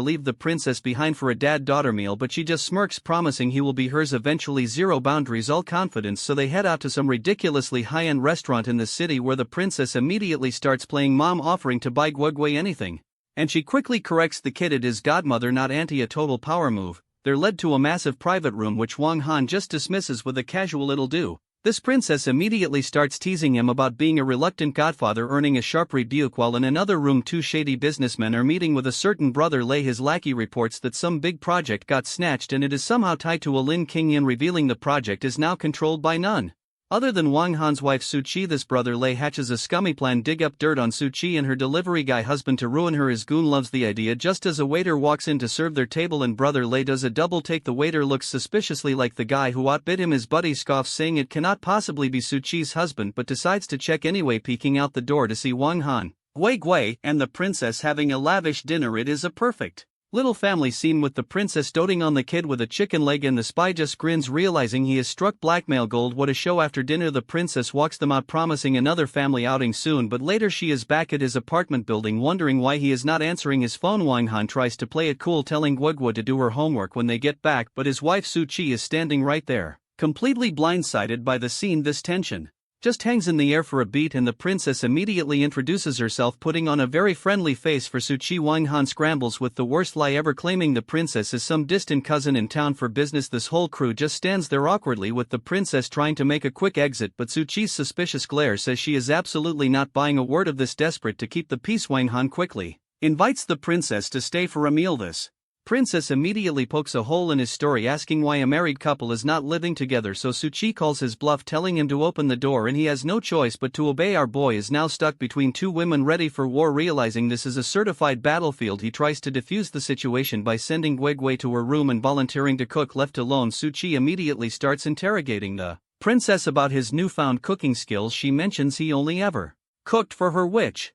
leave the princess behind for a dad-daughter meal, but she just smirks, promising he will be hers eventually. Zero boundaries, all confidence, so they head out to some ridiculously high-end restaurant in the city, where the princess immediately starts playing mom, offering to buy Guogwa anything. And she quickly corrects the kid, it is godmother, not auntie, a total power move. They're led to a massive private room, which Wang Han just dismisses with a casual "it'll do." This princess immediately starts teasing him about being a reluctant godfather, earning a sharp rebuke, while in another room 2 shady businessmen are meeting with a certain brother Lei. His lackey reports that some big project got snatched and it is somehow tied to a Lin Qingyan, revealing the project is now controlled by none other than Wang Han's wife Suchi. This brother Lei hatches a scummy plan, dig up dirt on Suchi and her delivery guy husband to ruin her. His goon loves the idea. Just as a waiter walks in to serve their table and brother Lei does a double take, the waiter looks suspiciously like the guy who outbid him. His buddy scoffs, saying it cannot possibly be Suchi's husband, but decides to check anyway, peeking out the door to see Wang Han, Gui and the princess having a lavish dinner. It is a perfect little family scene, with the princess doting on the kid with a chicken leg, and the spy just grins, realizing he has struck blackmail gold. What a show. After dinner the princess walks them out, promising another family outing soon, but later she is back at his apartment building, wondering why he is not answering his phone. Wang Han tries to play it cool, telling Guogwa to do her homework when they get back, but his wife Suchi is standing right there, completely blindsided by the scene. This tension just hangs in the air for a beat, and the princess immediately introduces herself, putting on a very friendly face for Suchi. Wang Han scrambles with the worst lie ever, claiming the princess is some distant cousin in town for business. This whole crew just stands there awkwardly, with the princess trying to make a quick exit, but Suchi's suspicious glare says she is absolutely not buying a word of this. Desperate to keep the peace, Wang Han quickly invites the princess to stay for a meal. This princess immediately pokes a hole in his story, asking why a married couple is not living together, so Suchi calls his bluff, telling him to open the door, and he has no choice but to obey. Our boy is now stuck between 2 women, ready for war. Realizing this is a certified battlefield, he tries to defuse the situation by sending Guogwa to her room and volunteering to cook. Left alone, Suchi immediately starts interrogating the princess about his newfound cooking skills. She mentions he only ever cooked for her, which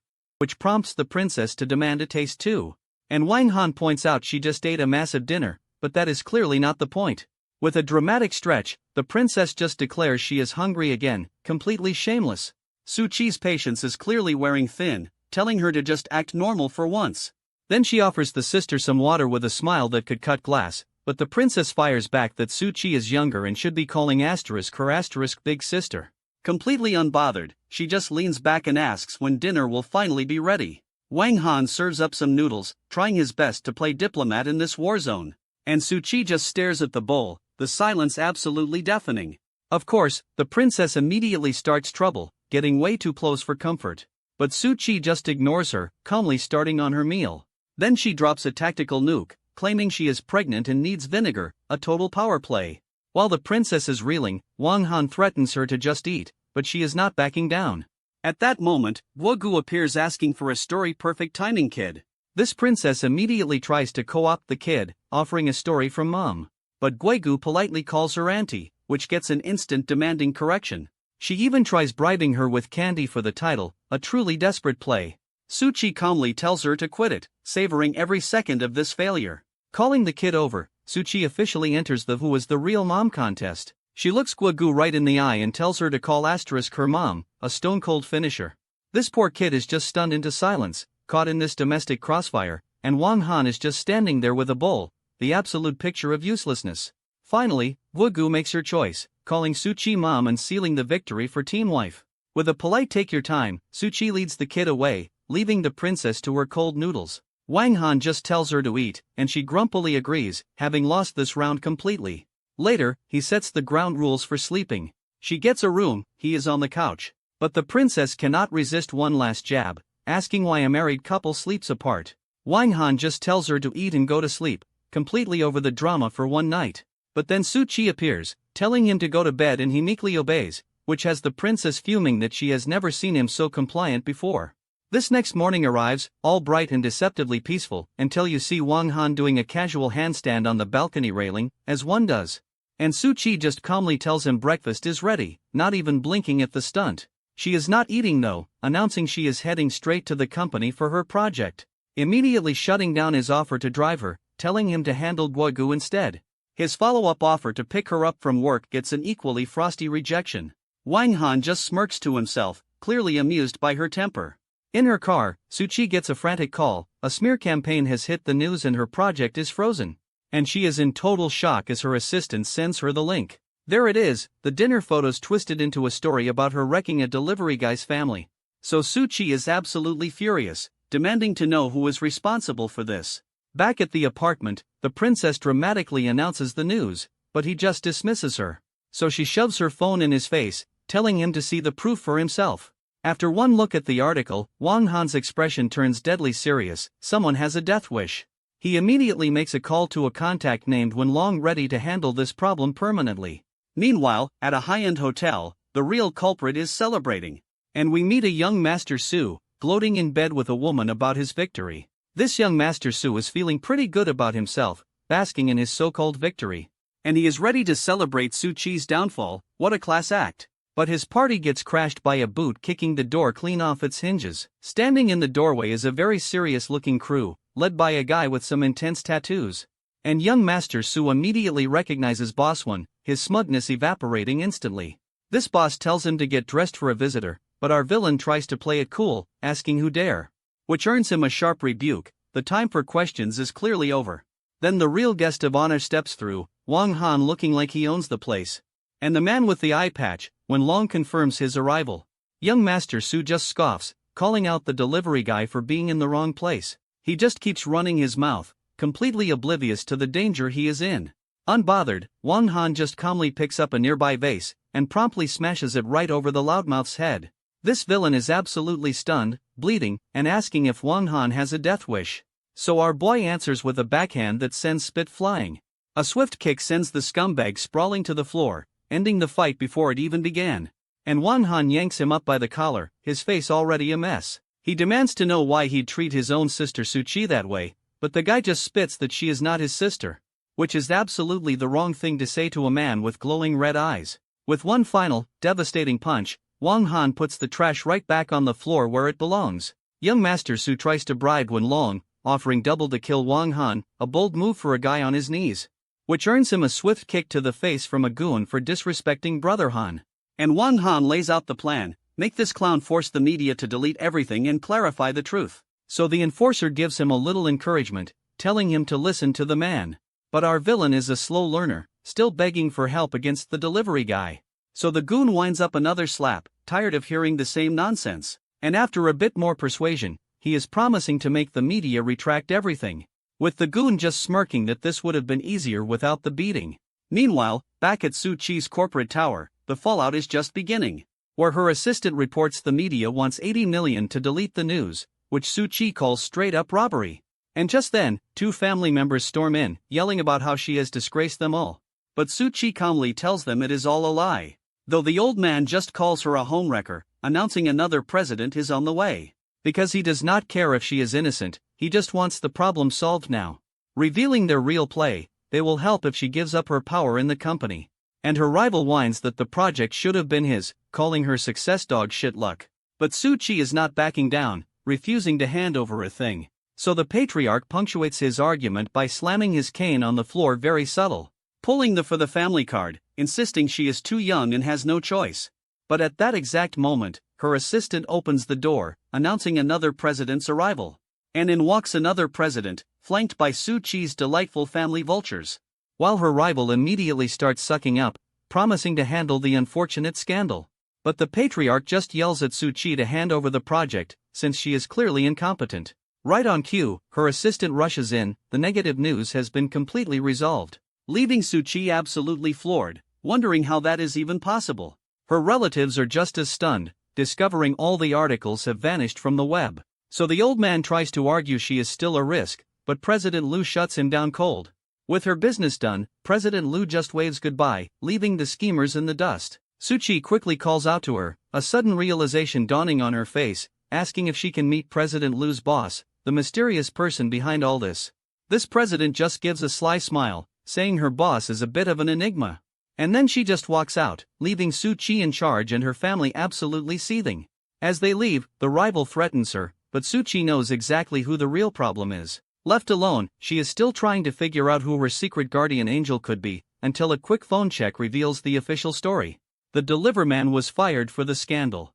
prompts the princess to demand a taste too. And Wang Han points out she just ate a massive dinner, but that is clearly not the point. With a dramatic stretch, the princess just declares she is hungry again, completely shameless. Suchi's patience is clearly wearing thin, telling her to just act normal for once. Then she offers the sister some water with a smile that could cut glass, but the princess fires back that Suchi is younger and should be calling her big sister. Completely unbothered, she just leans back and asks when dinner will finally be ready. Wang Han serves up some noodles, trying his best to play diplomat in this war zone. And Suchi just stares at the bowl, the silence absolutely deafening. Of course, the princess immediately starts trouble, getting way too close for comfort. But Suchi just ignores her, calmly starting on her meal. Then she drops a tactical nuke, claiming she is pregnant and needs vinegar, a total power play. While the princess is reeling, Wang Han threatens her to just eat, but she is not backing down. At that moment, Guogu appears, asking for a story. Perfect timing, kid. This princess immediately tries to co-opt the kid, offering a story from mom. But Guogu politely calls her auntie, which gets an instant demanding correction. She even tries bribing her with candy for the title, a truly desperate play. Suchi calmly tells her to quit it, savoring every second of this failure. Calling the kid over, Suchi officially enters the "Who is the real mom" contest. She looks Guogu right in the eye and tells her to call her mom, a stone-cold finisher. This poor kid is just stunned into silence, caught in this domestic crossfire, and Wang Han is just standing there with a bowl, the absolute picture of uselessness. Finally, Guogu makes her choice, calling Suchi mom and sealing the victory for Team Wife. With a polite "take your time," Suchi leads the kid away, leaving the princess to her cold noodles. Wang Han just tells her to eat, and she grumpily agrees, having lost this round completely. Later, he sets the ground rules for sleeping. She gets a room, he is on the couch. But the princess cannot resist one last jab, asking why a married couple sleeps apart. Wang Han just tells her to eat and go to sleep, completely over the drama for one night. But then Su Chi appears, telling him to go to bed, and he meekly obeys, which has the princess fuming that she has never seen him so compliant before. This next morning arrives, all bright and deceptively peaceful, until you see Wang Han doing a casual handstand on the balcony railing, as one does. And Su Chi just calmly tells him breakfast is ready, not even blinking at the stunt. She is not eating though, announcing she is heading straight to the company for her project. Immediately shutting down his offer to drive her, telling him to handle Guogu instead. His follow-up offer to pick her up from work gets an equally frosty rejection. Wang Han just smirks to himself, clearly amused by her temper. In her car, Su Chi gets a frantic call. A smear campaign has hit the news and her project is frozen. And she is in total shock as her assistant sends her the link. There it is, the dinner photos twisted into a story about her wrecking a delivery guy's family. So Su Chi is absolutely furious, demanding to know who is responsible for this. Back at the apartment, the princess dramatically announces the news, but he just dismisses her. So she shoves her phone in his face, telling him to see the proof for himself. After one look at the article, Wang Han's expression turns deadly serious. Someone has a death wish. He immediately makes a call to a contact named Wen Long ready to handle this problem permanently. Meanwhile, at a high-end hotel, the real culprit is celebrating. And we meet a young Master Su, gloating in bed with a woman about his victory. This young Master Su is feeling pretty good about himself, basking in his so-called victory. And he is ready to celebrate Su Chi's downfall. What a class act. But his party gets crashed by a boot kicking the door clean off its hinges. Standing in the doorway is a very serious-looking crew, led by a guy with some intense tattoos. And young Master Su immediately recognizes Boss One, his smugness evaporating instantly. This boss tells him to get dressed for a visitor, but our villain tries to play it cool, asking who dare. Which earns him a sharp rebuke. The time for questions is clearly over. Then the real guest of honor steps through, Wang Han looking like he owns the place. And the man with the eye patch, Wen Long confirms his arrival. Young Master Su just scoffs, calling out the delivery guy for being in the wrong place. He just keeps running his mouth, completely oblivious to the danger he is in. Unbothered, Wang Han just calmly picks up a nearby vase, and promptly smashes it right over the loudmouth's head. This villain is absolutely stunned, bleeding, and asking if Wang Han has a death wish. So our boy answers with a backhand that sends spit flying. A swift kick sends the scumbag sprawling to the floor, ending the fight before it even began. And Wang Han yanks him up by the collar, his face already a mess. He demands to know why he'd treat his own sister Su Chi that way, but the guy just spits that she is not his sister. Which is absolutely the wrong thing to say to a man with glowing red eyes. With one final, devastating punch, Wang Han puts the trash right back on the floor where it belongs. Young Master Su tries to bribe Wen Long, offering double to kill Wang Han, a bold move for a guy on his knees. Which earns him a swift kick to the face from a goon for disrespecting Brother Han. And Wang Han lays out the plan: make this clown force the media to delete everything and clarify the truth. So the enforcer gives him a little encouragement, telling him to listen to the man. But our villain is a slow learner, still begging for help against the delivery guy. So the goon winds up another slap, tired of hearing the same nonsense. And after a bit more persuasion, he is promising to make the media retract everything. With the goon just smirking that this would have been easier without the beating. Meanwhile, back at Su Chi's corporate tower, the fallout is just beginning. Where her assistant reports the media wants 80 million to delete the news, which Su Chi calls straight up robbery. And just then, two family members storm in, yelling about how she has disgraced them all. But Su Chi calmly tells them it is all a lie. Though the old man just calls her a homewrecker, announcing another president is on the way. Because he does not care if she is innocent, he just wants the problem solved now. Revealing their real play, they will help if she gives up her power in the company. And her rival whines that the project should have been his, calling her success dog shit luck. But Su Chi is not backing down, refusing to hand over a thing. So the patriarch punctuates his argument by slamming his cane on the floor very subtle. Pulling the for the family card, insisting she is too young and has no choice. But at that exact moment, her assistant opens the door, announcing another president's arrival. And in walks another president, flanked by Su Chi's delightful family vultures. While her rival immediately starts sucking up, promising to handle the unfortunate scandal. But the patriarch just yells at Su Chi to hand over the project, since she is clearly incompetent. Right on cue, her assistant rushes in. The negative news has been completely resolved. Leaving Su Chi absolutely floored, wondering how that is even possible. Her relatives are just as stunned, discovering all the articles have vanished from the web. So the old man tries to argue she is still a risk, but President Liu shuts him down cold. With her business done, President Liu just waves goodbye, leaving the schemers in the dust. Suchi quickly calls out to her, a sudden realization dawning on her face, asking if she can meet President Liu's boss, the mysterious person behind all this. This president just gives a sly smile, saying her boss is a bit of an enigma. And then she just walks out, leaving Suchi in charge and her family absolutely seething. As they leave, the rival threatens her, but Suchi knows exactly who the real problem is. Left alone, she is still trying to figure out who her secret guardian angel could be, until a quick phone check reveals the official story. The deliverman was fired for the scandal.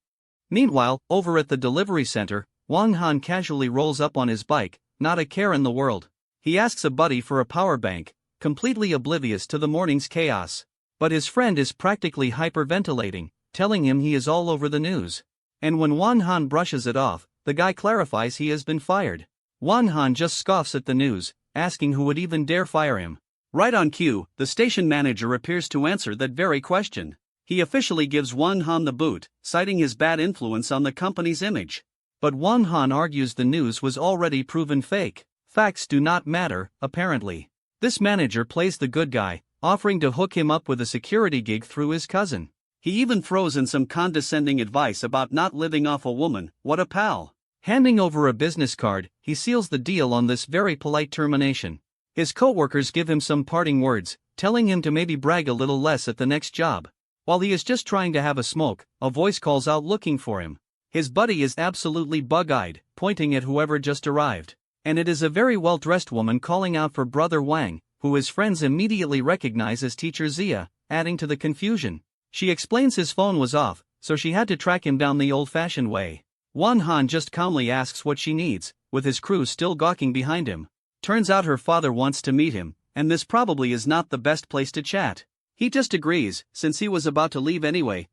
Meanwhile, over at the delivery center, Wang Han casually rolls up on his bike, not a care in the world. He asks a buddy for a power bank, completely oblivious to the morning's chaos. But his friend is practically hyperventilating, telling him he is all over the news. And when Wang Han brushes it off, the guy clarifies he has been fired. Wang Han just scoffs at the news, asking who would even dare fire him. Right on cue, the station manager appears to answer that very question. He officially gives Wang Han the boot, citing his bad influence on the company's image. But Wang Han argues the news was already proven fake. Facts do not matter, apparently. This manager plays the good guy, offering to hook him up with a security gig through his cousin. He even throws in some condescending advice about not living off a woman. What a pal. Handing over a business card, he seals the deal on this very polite termination. His co-workers give him some parting words, telling him to maybe brag a little less at the next job. While he is just trying to have a smoke, a voice calls out looking for him. His buddy is absolutely bug-eyed, pointing at whoever just arrived. And it is a very well-dressed woman calling out for Brother Wang, who his friends immediately recognize as Teacher Zia, adding to the confusion. She explains his phone was off, so she had to track him down the old-fashioned way. Wang Han just calmly asks what she needs, with his crew still gawking behind him. Turns out her father wants to meet him, and this probably is not the best place to chat. He just agrees, since he was about to leave anyway,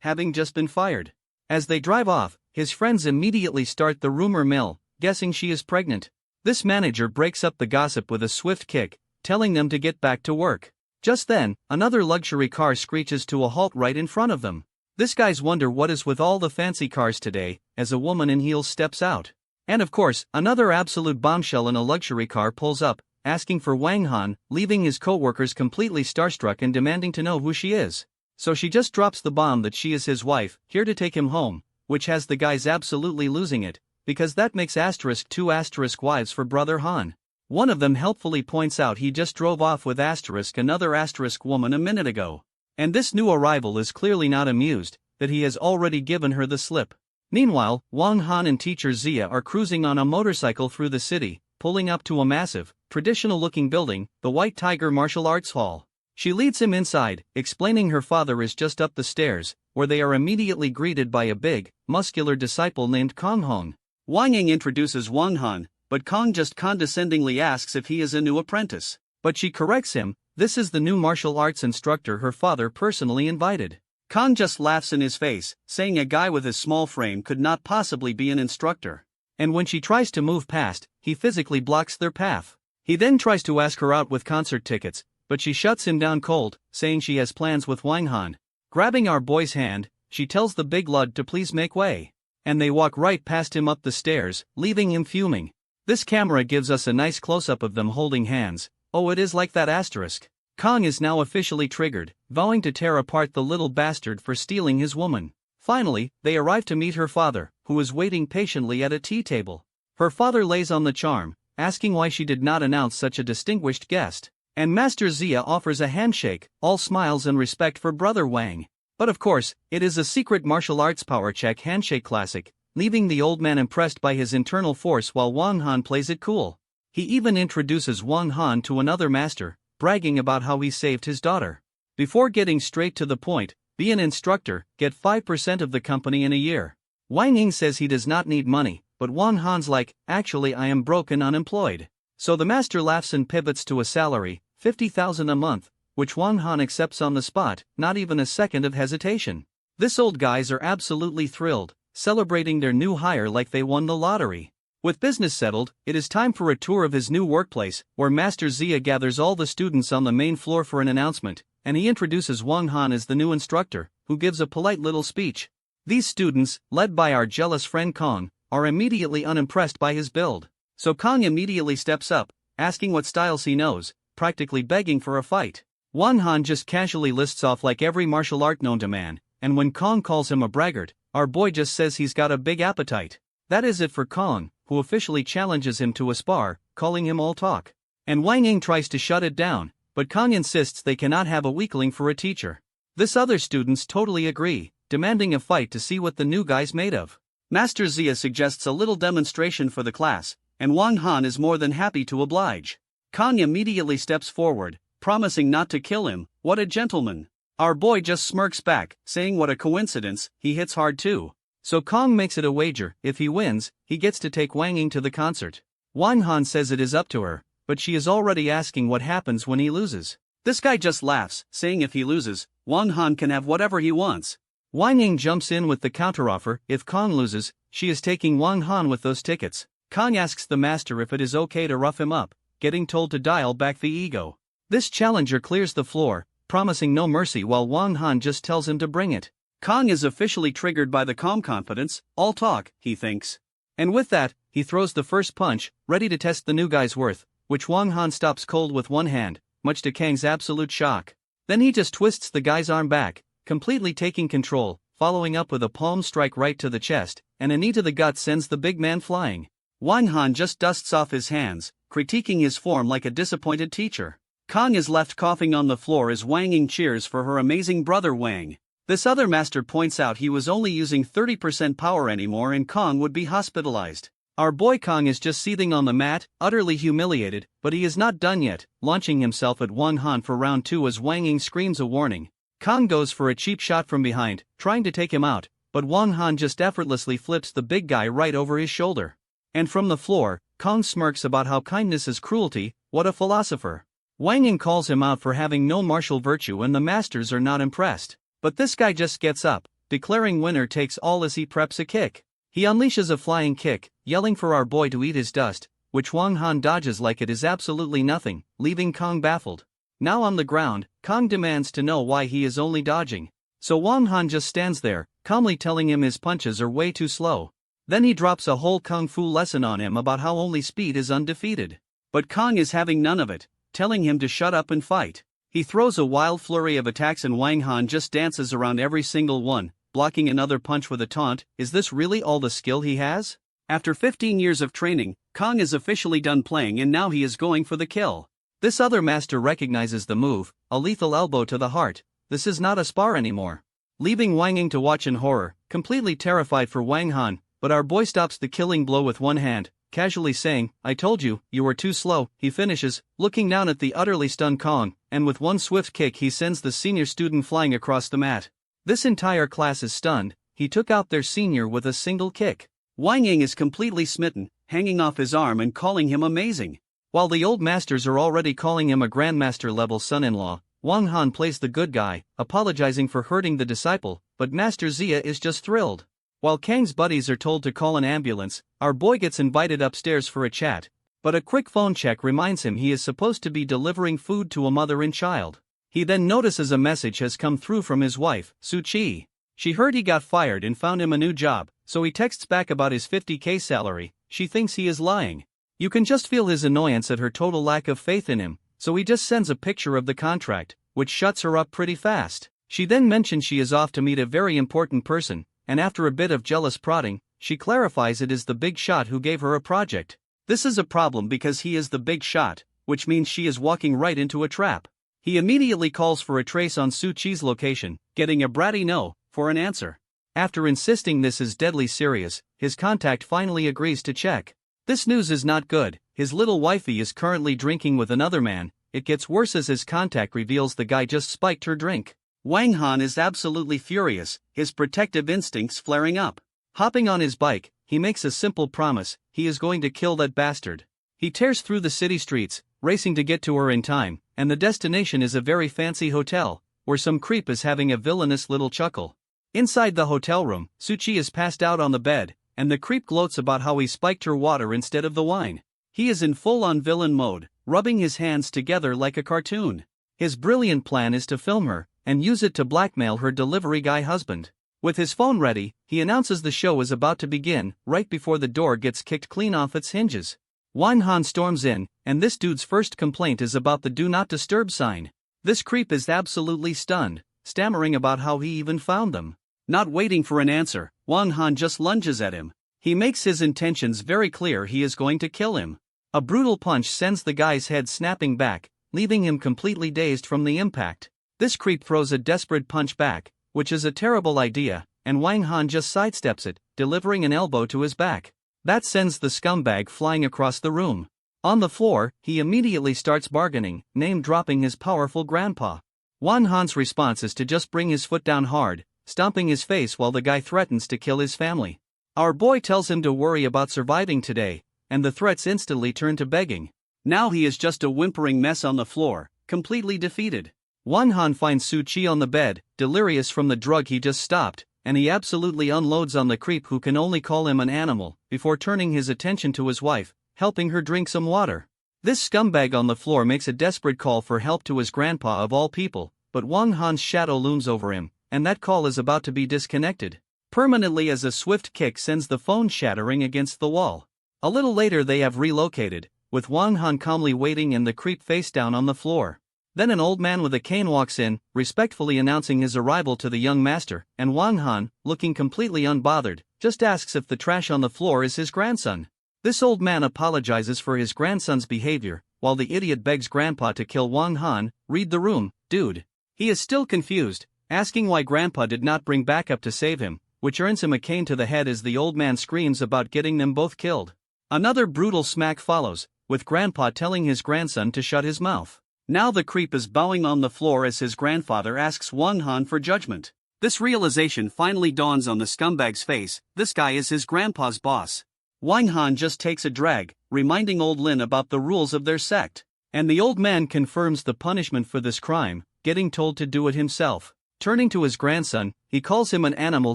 having just been fired. As they drive off, his friends immediately start the rumor mill, guessing she is pregnant. This manager breaks up the gossip with a swift kick, telling them to get back to work. Just then, another luxury car screeches to a halt right in front of them. This guy's wonder what is with all the fancy cars today, as a woman in heels steps out. And of course, another absolute bombshell in a luxury car pulls up, asking for Wang Han, leaving his co-workers completely starstruck and demanding to know who she is. So she just drops the bomb that she is his wife, here to take him home, which has the guys absolutely losing it, because that makes *2 wives for Brother Han. One of them helpfully points out he just drove off with another woman a minute ago. And this new arrival is clearly not amused that he has already given her the slip. Meanwhile, Wang Han and Teacher Zia are cruising on a motorcycle through the city, pulling up to a massive, traditional-looking building, the White Tiger Martial Arts Hall. She leads him inside, explaining her father is just up the stairs, where they are immediately greeted by a big, muscular disciple named Kong Hong. Wang Ying introduces Wang Han, but Kong just condescendingly asks if he is a new apprentice. But she corrects him, this is the new martial arts instructor her father personally invited. Kong just laughs in his face, saying a guy with his small frame could not possibly be an instructor. And when she tries to move past, he physically blocks their path. He then tries to ask her out with concert tickets, but she shuts him down cold, saying she has plans with Wang Han. Grabbing our boy's hand, she tells the big lud to please make way. And they walk right past him up the stairs, leaving him fuming. This camera gives us a nice close-up of them holding hands. Oh, it is like that asterisk. Kong is now officially triggered, vowing to tear apart the little bastard for stealing his woman. Finally, they arrive to meet her father, who is waiting patiently at a tea table. Her father lays on the charm, asking why she did not announce such a distinguished guest. And Master Zia offers a handshake, all smiles and respect for Brother Wang. But of course, it is a secret martial arts power check handshake classic, leaving the old man impressed by his internal force while Wang Han plays it cool. He even introduces Wang Han to another master, bragging about how he saved his daughter. Before getting straight to the point, be an instructor, get 5% of the company in a year. Wang Ying says he does not need money, but Wang Han's like, actually I am broke and unemployed. So the master laughs and pivots to a salary, 50,000 a month, which Wang Han accepts on the spot, not even a second of hesitation. This old guys are absolutely thrilled, celebrating their new hire like they won the lottery. With business settled, it is time for a tour of his new workplace, where Master Zia gathers all the students on the main floor for an announcement, and he introduces Wang Han as the new instructor, who gives a polite little speech. These students, led by our jealous friend Kong, are immediately unimpressed by his build. So Kong immediately steps up, asking what styles he knows, practically begging for a fight. Won Han just casually lists off like every martial art known to man, and when Kong calls him a braggart, our boy just says he's got a big appetite. That is it for Kong, who officially challenges him to a spar, calling him all talk. And Wang Ying tries to shut it down, but Kong insists they cannot have a weakling for a teacher. This other students totally agree, demanding a fight to see what the new guy's made of. Master Zia suggests a little demonstration for the class, and Wang Han is more than happy to oblige. Kong immediately steps forward, promising not to kill him. What a gentleman. Our boy just smirks back, saying what a coincidence, he hits hard too. So Kong makes it a wager, if he wins, he gets to take Wang Ying to the concert. Wang Han says it is up to her, but she is already asking what happens when he loses. This guy just laughs, saying if he loses, Wang Han can have whatever he wants. Wang Ying jumps in with the counteroffer, if Kong loses, she is taking Wang Han with those tickets. Kong asks the master if it is okay to rough him up, getting told to dial back the ego. This challenger clears the floor, promising no mercy while Wang Han just tells him to bring it. Kong is officially triggered by the calm confidence, all talk, he thinks. And with that, he throws the first punch, ready to test the new guy's worth, which Wang Han stops cold with one hand, much to Kang's absolute shock. Then he just twists the guy's arm back, completely taking control, following up with a palm strike right to the chest, and a knee to the gut sends the big man flying. Wang Han just dusts off his hands, critiquing his form like a disappointed teacher. Kong is left coughing on the floor as Wang Ying cheers for her amazing brother Wang. This other master points out he was only using 30% power anymore and Kong would be hospitalized. Our boy Kong is just seething on the mat, utterly humiliated, but he is not done yet, launching himself at Wang Han for round 2 as Wang Ying screams a warning. Kong goes for a cheap shot from behind, trying to take him out, but Wang Han just effortlessly flips the big guy right over his shoulder. And from the floor, Kong smirks about how kindness is cruelty, what a philosopher. Wang Ying calls him out for having no martial virtue and the masters are not impressed. But this guy just gets up, declaring winner takes all as he preps a kick. He unleashes a flying kick, yelling for our boy to eat his dust, which Wang Han dodges like it is absolutely nothing, leaving Kong baffled. Now on the ground, Kong demands to know why he is only dodging. So Wang Han just stands there, calmly telling him his punches are way too slow. Then he drops a whole kung fu lesson on him about how only speed is undefeated. But Kong is having none of it, telling him to shut up and fight. He throws a wild flurry of attacks and Wang Han just dances around every single one, blocking another punch with a taunt. Is this really all the skill he has? After 15 years of training, Kong is officially done playing and now he is going for the kill. This other master recognizes the move, a lethal elbow to the heart. This is not a spar anymore. Leaving Wang Ying to watch in horror, completely terrified for Wang Han, but our boy stops the killing blow with one hand, casually saying, "I told you, you were too slow." He finishes, looking down at the utterly stunned Kong, and with one swift kick he sends the senior student flying across the mat. This entire class is stunned, he took out their senior with a single kick. Wang Ying is completely smitten, hanging off his arm and calling him amazing. While the old masters are already calling him a grandmaster-level son-in-law, Wang Han plays the good guy, apologizing for hurting the disciple, but Master Zia is just thrilled. While Kang's buddies are told to call an ambulance, our boy gets invited upstairs for a chat, but a quick phone check reminds him he is supposed to be delivering food to a mother and child. He then notices a message has come through from his wife, Su Chi. She heard he got fired and found him a new job, so he texts back about his 50K salary. She thinks he is lying. You can just feel his annoyance at her total lack of faith in him, so he just sends a picture of the contract, which shuts her up pretty fast. She then mentions she is off to meet a very important person, and after a bit of jealous prodding, she clarifies it is the big shot who gave her a project. This is a problem because he is the big shot, which means she is walking right into a trap. He immediately calls for a trace on Su Chi's location, getting a bratty no for an answer. After insisting this is deadly serious, his contact finally agrees to check. This news is not good. His little wifey is currently drinking with another man. It gets worse as his contact reveals the guy just spiked her drink. Wang Han is absolutely furious, his protective instincts flaring up. Hopping on his bike, he makes a simple promise: he is going to kill that bastard. He tears through the city streets, racing to get to her in time, and the destination is a very fancy hotel, where some creep is having a villainous little chuckle. Inside the hotel room, Su Chi is passed out on the bed, and the creep gloats about how he spiked her water instead of the wine. He is in full-on villain mode, rubbing his hands together like a cartoon. His brilliant plan is to film her, and use it to blackmail her delivery guy husband. With his phone ready, he announces the show is about to begin, right before the door gets kicked clean off its hinges. Han storms in, and this dude's first complaint is about the do not disturb sign. This creep is absolutely stunned, stammering about how he even found them. Not waiting for an answer, Han just lunges at him. He makes his intentions very clear, he is going to kill him. A brutal punch sends the guy's head snapping back, leaving him completely dazed from the impact. This creep throws a desperate punch back, which is a terrible idea, and Han just sidesteps it, delivering an elbow to his back. That sends the scumbag flying across the room. On the floor, he immediately starts bargaining, name-dropping his powerful grandpa. Han's response is to just bring his foot down hard, stomping his face while the guy threatens to kill his family. Our boy tells him to worry about surviving today, and the threats instantly turn to begging. Now he is just a whimpering mess on the floor, completely defeated. Han finds Su-Chi on the bed, delirious from the drug he just stopped, and he absolutely unloads on the creep who can only call him an animal, before turning his attention to his wife, helping her drink some water. This scumbag on the floor makes a desperate call for help to his grandpa of all people, but Han's shadow looms over him, and that call is about to be disconnected permanently as a swift kick sends the phone shattering against the wall. A little later they have relocated, with Han calmly waiting and the creep face down on the floor. Then an old man with a cane walks in, respectfully announcing his arrival to the young master, and Han, looking completely unbothered, just asks if the trash on the floor is his grandson. This old man apologizes for his grandson's behavior, while the idiot begs grandpa to kill Han. Read the room, dude. He is still confused, asking why grandpa did not bring backup to save him, which earns him a cane to the head as the old man screams about getting them both killed. Another brutal smack follows, with grandpa telling his grandson to shut his mouth. Now the creep is bowing on the floor as his grandfather asks Han for judgment. This realization finally dawns on the scumbag's face, this guy is his grandpa's boss. Han just takes a drag, reminding old Lin about the rules of their sect. And the old man confirms the punishment for this crime, getting told to do it himself. Turning to his grandson, he calls him an animal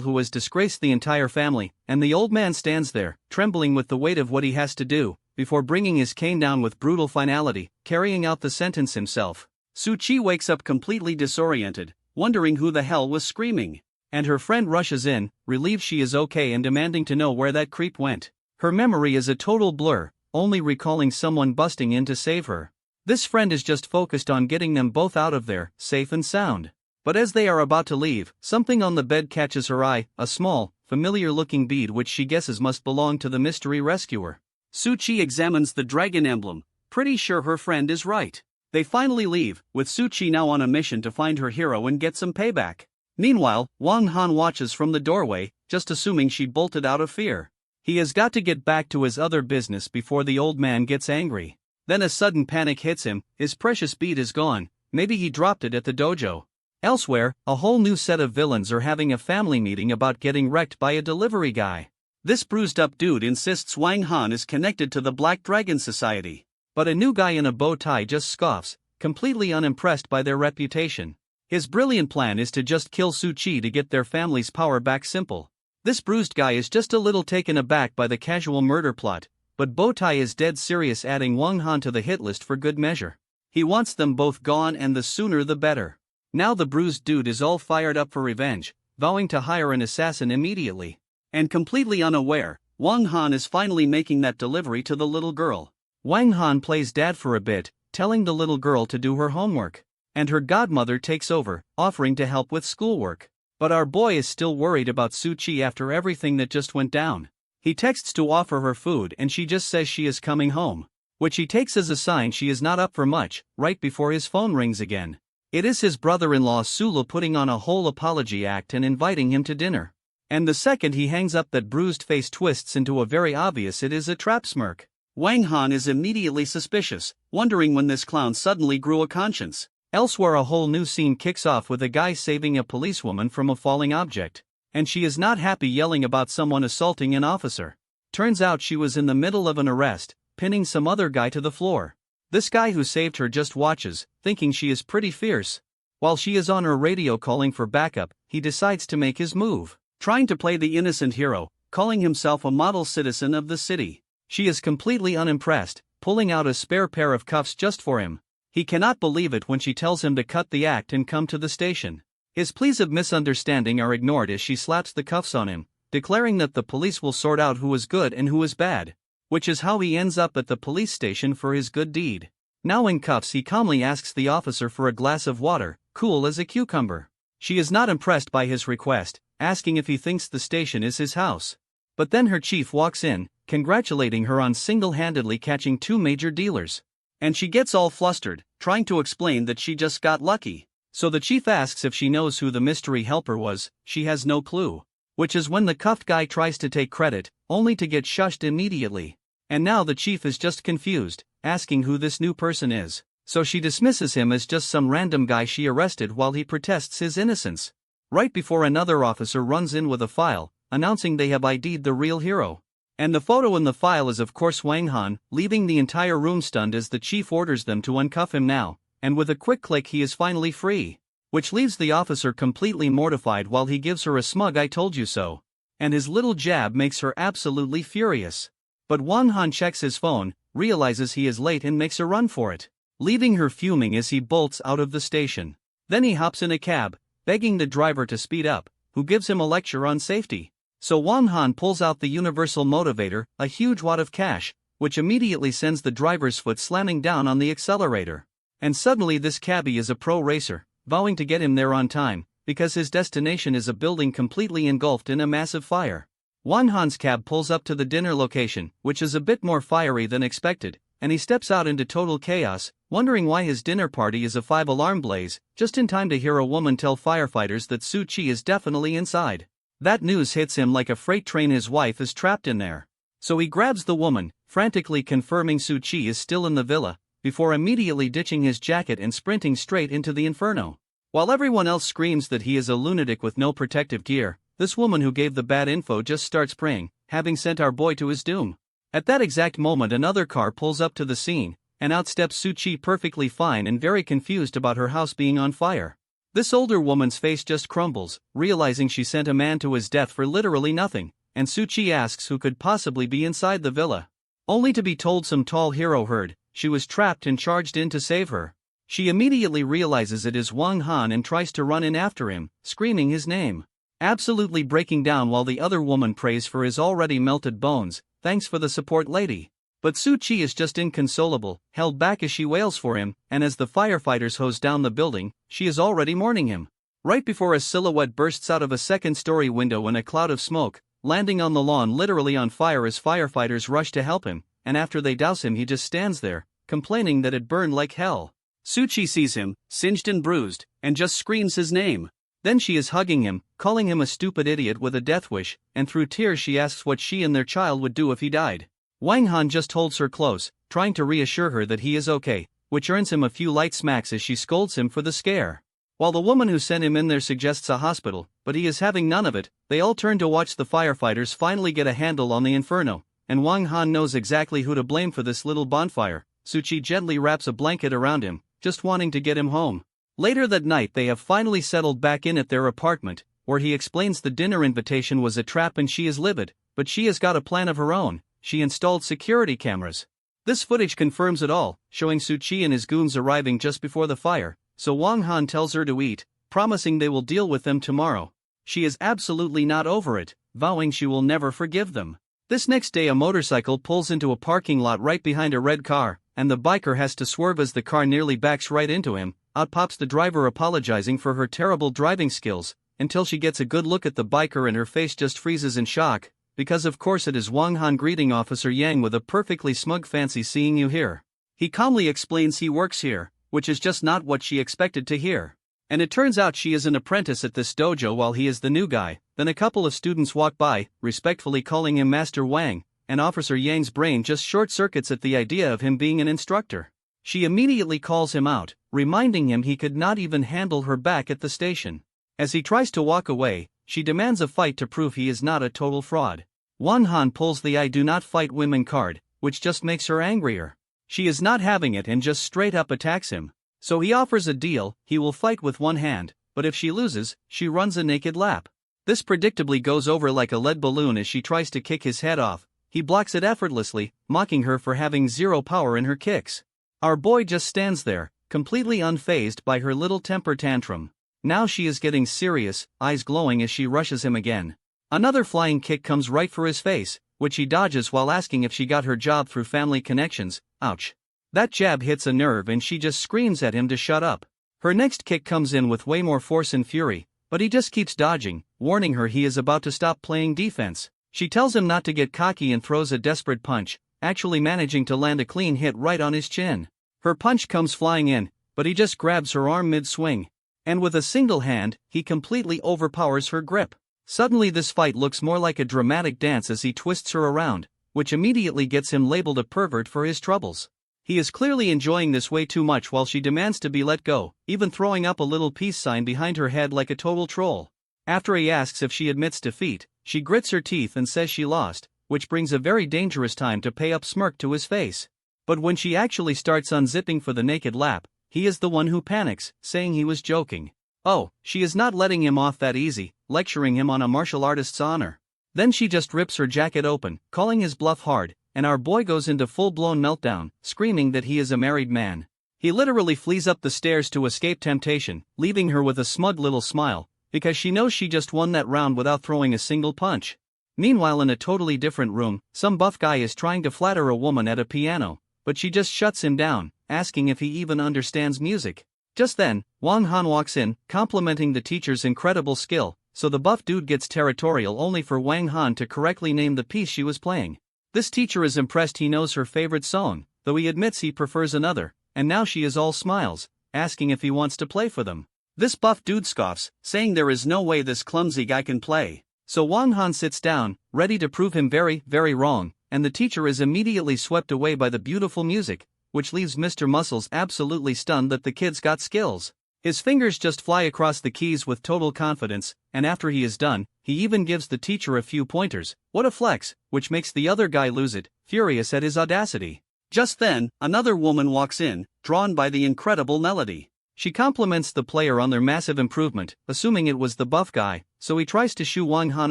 who has disgraced the entire family, and the old man stands there, trembling with the weight of what he has to do, before bringing his cane down with brutal finality, carrying out the sentence himself. Su-Chi wakes up completely disoriented, wondering who the hell was screaming. And her friend rushes in, relieved she is okay and demanding to know where that creep went. Her memory is a total blur, only recalling someone busting in to save her. This friend is just focused on getting them both out of there, safe and sound. But as they are about to leave, something on the bed catches her eye, a small, familiar-looking bead which she guesses must belong to the mystery rescuer. Su-Chi examines the dragon emblem, pretty sure her friend is right. They finally leave, with Su-Chi now on a mission to find her hero and get some payback. Meanwhile, Han watches from the doorway, just assuming she bolted out of fear. He has got to get back to his other business before the old man gets angry. Then a sudden panic hits him, his precious bead is gone, maybe he dropped it at the dojo. Elsewhere, a whole new set of villains are having a family meeting about getting wrecked by a delivery guy. This bruised-up dude insists Han is connected to the Black Dragon Society. But a new guy in a bow tie just scoffs, completely unimpressed by their reputation. His brilliant plan is to just kill Su-Chi to get their family's power back simple. This bruised guy is just a little taken aback by the casual murder plot, but Bowtie is dead serious, adding Han to the hit list for good measure. He wants them both gone, and the sooner the better. Now the bruised dude is all fired up for revenge, vowing to hire an assassin immediately. And completely unaware, Han is finally making that delivery to the little girl. Han plays dad for a bit, telling the little girl to do her homework. And her godmother takes over, offering to help with schoolwork. But our boy is still worried about Su-Chi after everything that just went down. He texts to offer her food and she just says she is coming home, which he takes as a sign she is not up for much, right before his phone rings again. It is his brother-in-law Sulu putting on a whole apology act and inviting him to dinner. And the second he hangs up, that bruised face twists into a very obvious it is a trap smirk. Han is immediately suspicious, wondering when this clown suddenly grew a conscience. Elsewhere, a whole new scene kicks off with a guy saving a policewoman from a falling object. And she is not happy, yelling about someone assaulting an officer. Turns out she was in the middle of an arrest, pinning some other guy to the floor. This guy who saved her just watches, thinking she is pretty fierce. While she is on her radio calling for backup, he decides to make his move, trying to play the innocent hero, calling himself a model citizen of the city. She is completely unimpressed, pulling out a spare pair of cuffs just for him. He cannot believe it when she tells him to cut the act and come to the station. His pleas of misunderstanding are ignored as she slaps the cuffs on him, declaring that the police will sort out who is good and who is bad, which is how he ends up at the police station for his good deed. Now in cuffs, he calmly asks the officer for a glass of water, cool as a cucumber. She is not impressed by his request, asking if he thinks the station is his house. But then her chief walks in, congratulating her on single-handedly catching 2 major dealers. And she gets all flustered, trying to explain that she just got lucky. So the chief asks if she knows who the mystery helper was. She has no clue. Which is when the cuffed guy tries to take credit, only to get shushed immediately. And now the chief is just confused, asking who this new person is. So she dismisses him as just some random guy she arrested while he protests his innocence. Right before another officer runs in with a file, announcing they have ID'd the real hero. And the photo in the file is of course Wang Han, leaving the entire room stunned as the chief orders them to uncuff him now, and with a quick click he is finally free. Which leaves the officer completely mortified while he gives her a smug "I told you so." And his little jab makes her absolutely furious. But Wang Han checks his phone, realizes he is late and makes a run for it, leaving her fuming as he bolts out of the station. Then he hops in a cab, begging the driver to speed up, who gives him a lecture on safety. So Wang Han pulls out the universal motivator, a huge wad of cash, which immediately sends the driver's foot slamming down on the accelerator. And suddenly this cabbie is a pro racer, vowing to get him there on time, because his destination is a building completely engulfed in a massive fire. Wang Han's cab pulls up to the dinner location, which is a bit more fiery than expected, and he steps out into total chaos, wondering why his dinner party is a 5-alarm blaze, just in time to hear a woman tell firefighters that Su Chi is definitely inside. That news hits him like a freight train. His wife is trapped in there. So he grabs the woman, frantically confirming Su Chi is still in the villa, before immediately ditching his jacket and sprinting straight into the inferno. While everyone else screams that he is a lunatic with no protective gear, this woman who gave the bad info just starts praying, having sent our boy to his doom. At that exact moment another car pulls up to the scene, and out steps Su Chi perfectly fine and very confused about her house being on fire. This older woman's face just crumbles, realizing she sent a man to his death for literally nothing, and Su Chi asks who could possibly be inside the villa. Only to be told some tall hero heard she was trapped and charged in to save her. She immediately realizes it is Wang Han and tries to run in after him, screaming his name. Absolutely breaking down while the other woman prays for his already melted bones. Thanks for the support, lady. But Su Chi is just inconsolable, held back as she wails for him, and as the firefighters hose down the building, she is already mourning him. Right before a silhouette bursts out of a second-story window in a cloud of smoke, landing on the lawn literally on fire as firefighters rush to help him, and after they douse him he just stands there, complaining that it burned like hell. Su Chi sees him, singed and bruised, and just screams his name. Then she is hugging him, calling him a stupid idiot with a death wish, and through tears she asks what she and their child would do if he died. Wang Han just holds her close, trying to reassure her that he is okay, which earns him a few light smacks as she scolds him for the scare. While the woman who sent him in there suggests a hospital, but he is having none of it, they all turn to watch the firefighters finally get a handle on the inferno, and Wang Han knows exactly who to blame for this little bonfire. Su Chi gently wraps a blanket around him, just wanting to get him home. Later that night they have finally settled back in at their apartment, where he explains the dinner invitation was a trap and she is livid, but she has got a plan of her own. She installed security cameras. This footage confirms it all, showing Su Chi and his goons arriving just before the fire, so Wang Han tells her to eat, promising they will deal with them tomorrow. She is absolutely not over it, vowing she will never forgive them. This next day a motorcycle pulls into a parking lot right behind a red car, and the biker has to swerve as the car nearly backs right into him. Out pops the driver apologizing for her terrible driving skills, until she gets a good look at the biker and her face just freezes in shock, because of course it is Wang Han greeting Officer Yang with a perfectly smug "fancy seeing you here." He calmly explains he works here, which is just not what she expected to hear. And it turns out she is an apprentice at this dojo while he is the new guy. Then a couple of students walk by, respectfully calling him Master Wang, and Officer Yang's brain just short-circuits at the idea of him being an instructor. She immediately calls him out, reminding him he could not even handle her back at the station. As he tries to walk away, she demands a fight to prove he is not a total fraud. Wang Han pulls the "I do not fight women" card, which just makes her angrier. She is not having it and just straight up attacks him. So he offers a deal: he will fight with one hand, but if she loses, she runs a naked lap. This predictably goes over like a lead balloon as she tries to kick his head off. He blocks it effortlessly, mocking her for having zero power in her kicks. Our boy just stands there, completely unfazed by her little temper tantrum. Now she is getting serious, eyes glowing as she rushes him again. Another flying kick comes right for his face, which he dodges while asking if she got her job through family connections. Ouch. That jab hits a nerve and she just screams at him to shut up. Her next kick comes in with way more force and fury, but he just keeps dodging, warning her he is about to stop playing defense. She tells him not to get cocky and throws a desperate punch, actually managing to land a clean hit right on his chin. Her punch comes flying in, but he just grabs her arm mid-swing. And with a single hand, he completely overpowers her grip. Suddenly this fight looks more like a dramatic dance as he twists her around, which immediately gets him labeled a pervert for his troubles. He is clearly enjoying this way too much while she demands to be let go, even throwing up a little peace sign behind her head like a total troll. After he asks if she admits defeat, she grits her teeth and says she lost, which brings a very dangerous time to pay up smirk to his face. But when she actually starts unzipping for the naked lap, he is the one who panics, saying he was joking. Oh, she is not letting him off that easy, lecturing him on a martial artist's honor. Then she just rips her jacket open, calling his bluff hard, and our boy goes into full-blown meltdown, screaming that he is a married man. He literally flees up the stairs to escape temptation, leaving her with a smug little smile, because she knows she just won that round without throwing a single punch. Meanwhile, in a totally different room, some buff guy is trying to flatter a woman at a piano, but she just shuts him down, asking if he even understands music. Just then, Wang Han walks in, complimenting the teacher's incredible skill, so the buff dude gets territorial only for Wang Han to correctly name the piece she was playing. This teacher is impressed he knows her favorite song, though he admits he prefers another, and now she is all smiles, asking if he wants to play for them. This buff dude scoffs, saying there is no way this clumsy guy can play. So Wang Han sits down, ready to prove him very, very wrong, and the teacher is immediately swept away by the beautiful music, which leaves Mr. Muscles absolutely stunned that the kid's got skills. His fingers just fly across the keys with total confidence, and after he is done, he even gives the teacher a few pointers. What a flex, which makes the other guy lose it, furious at his audacity. Just then, another woman walks in, drawn by the incredible melody. She compliments the player on their massive improvement, assuming it was the buff guy, so he tries to shoo Wang Han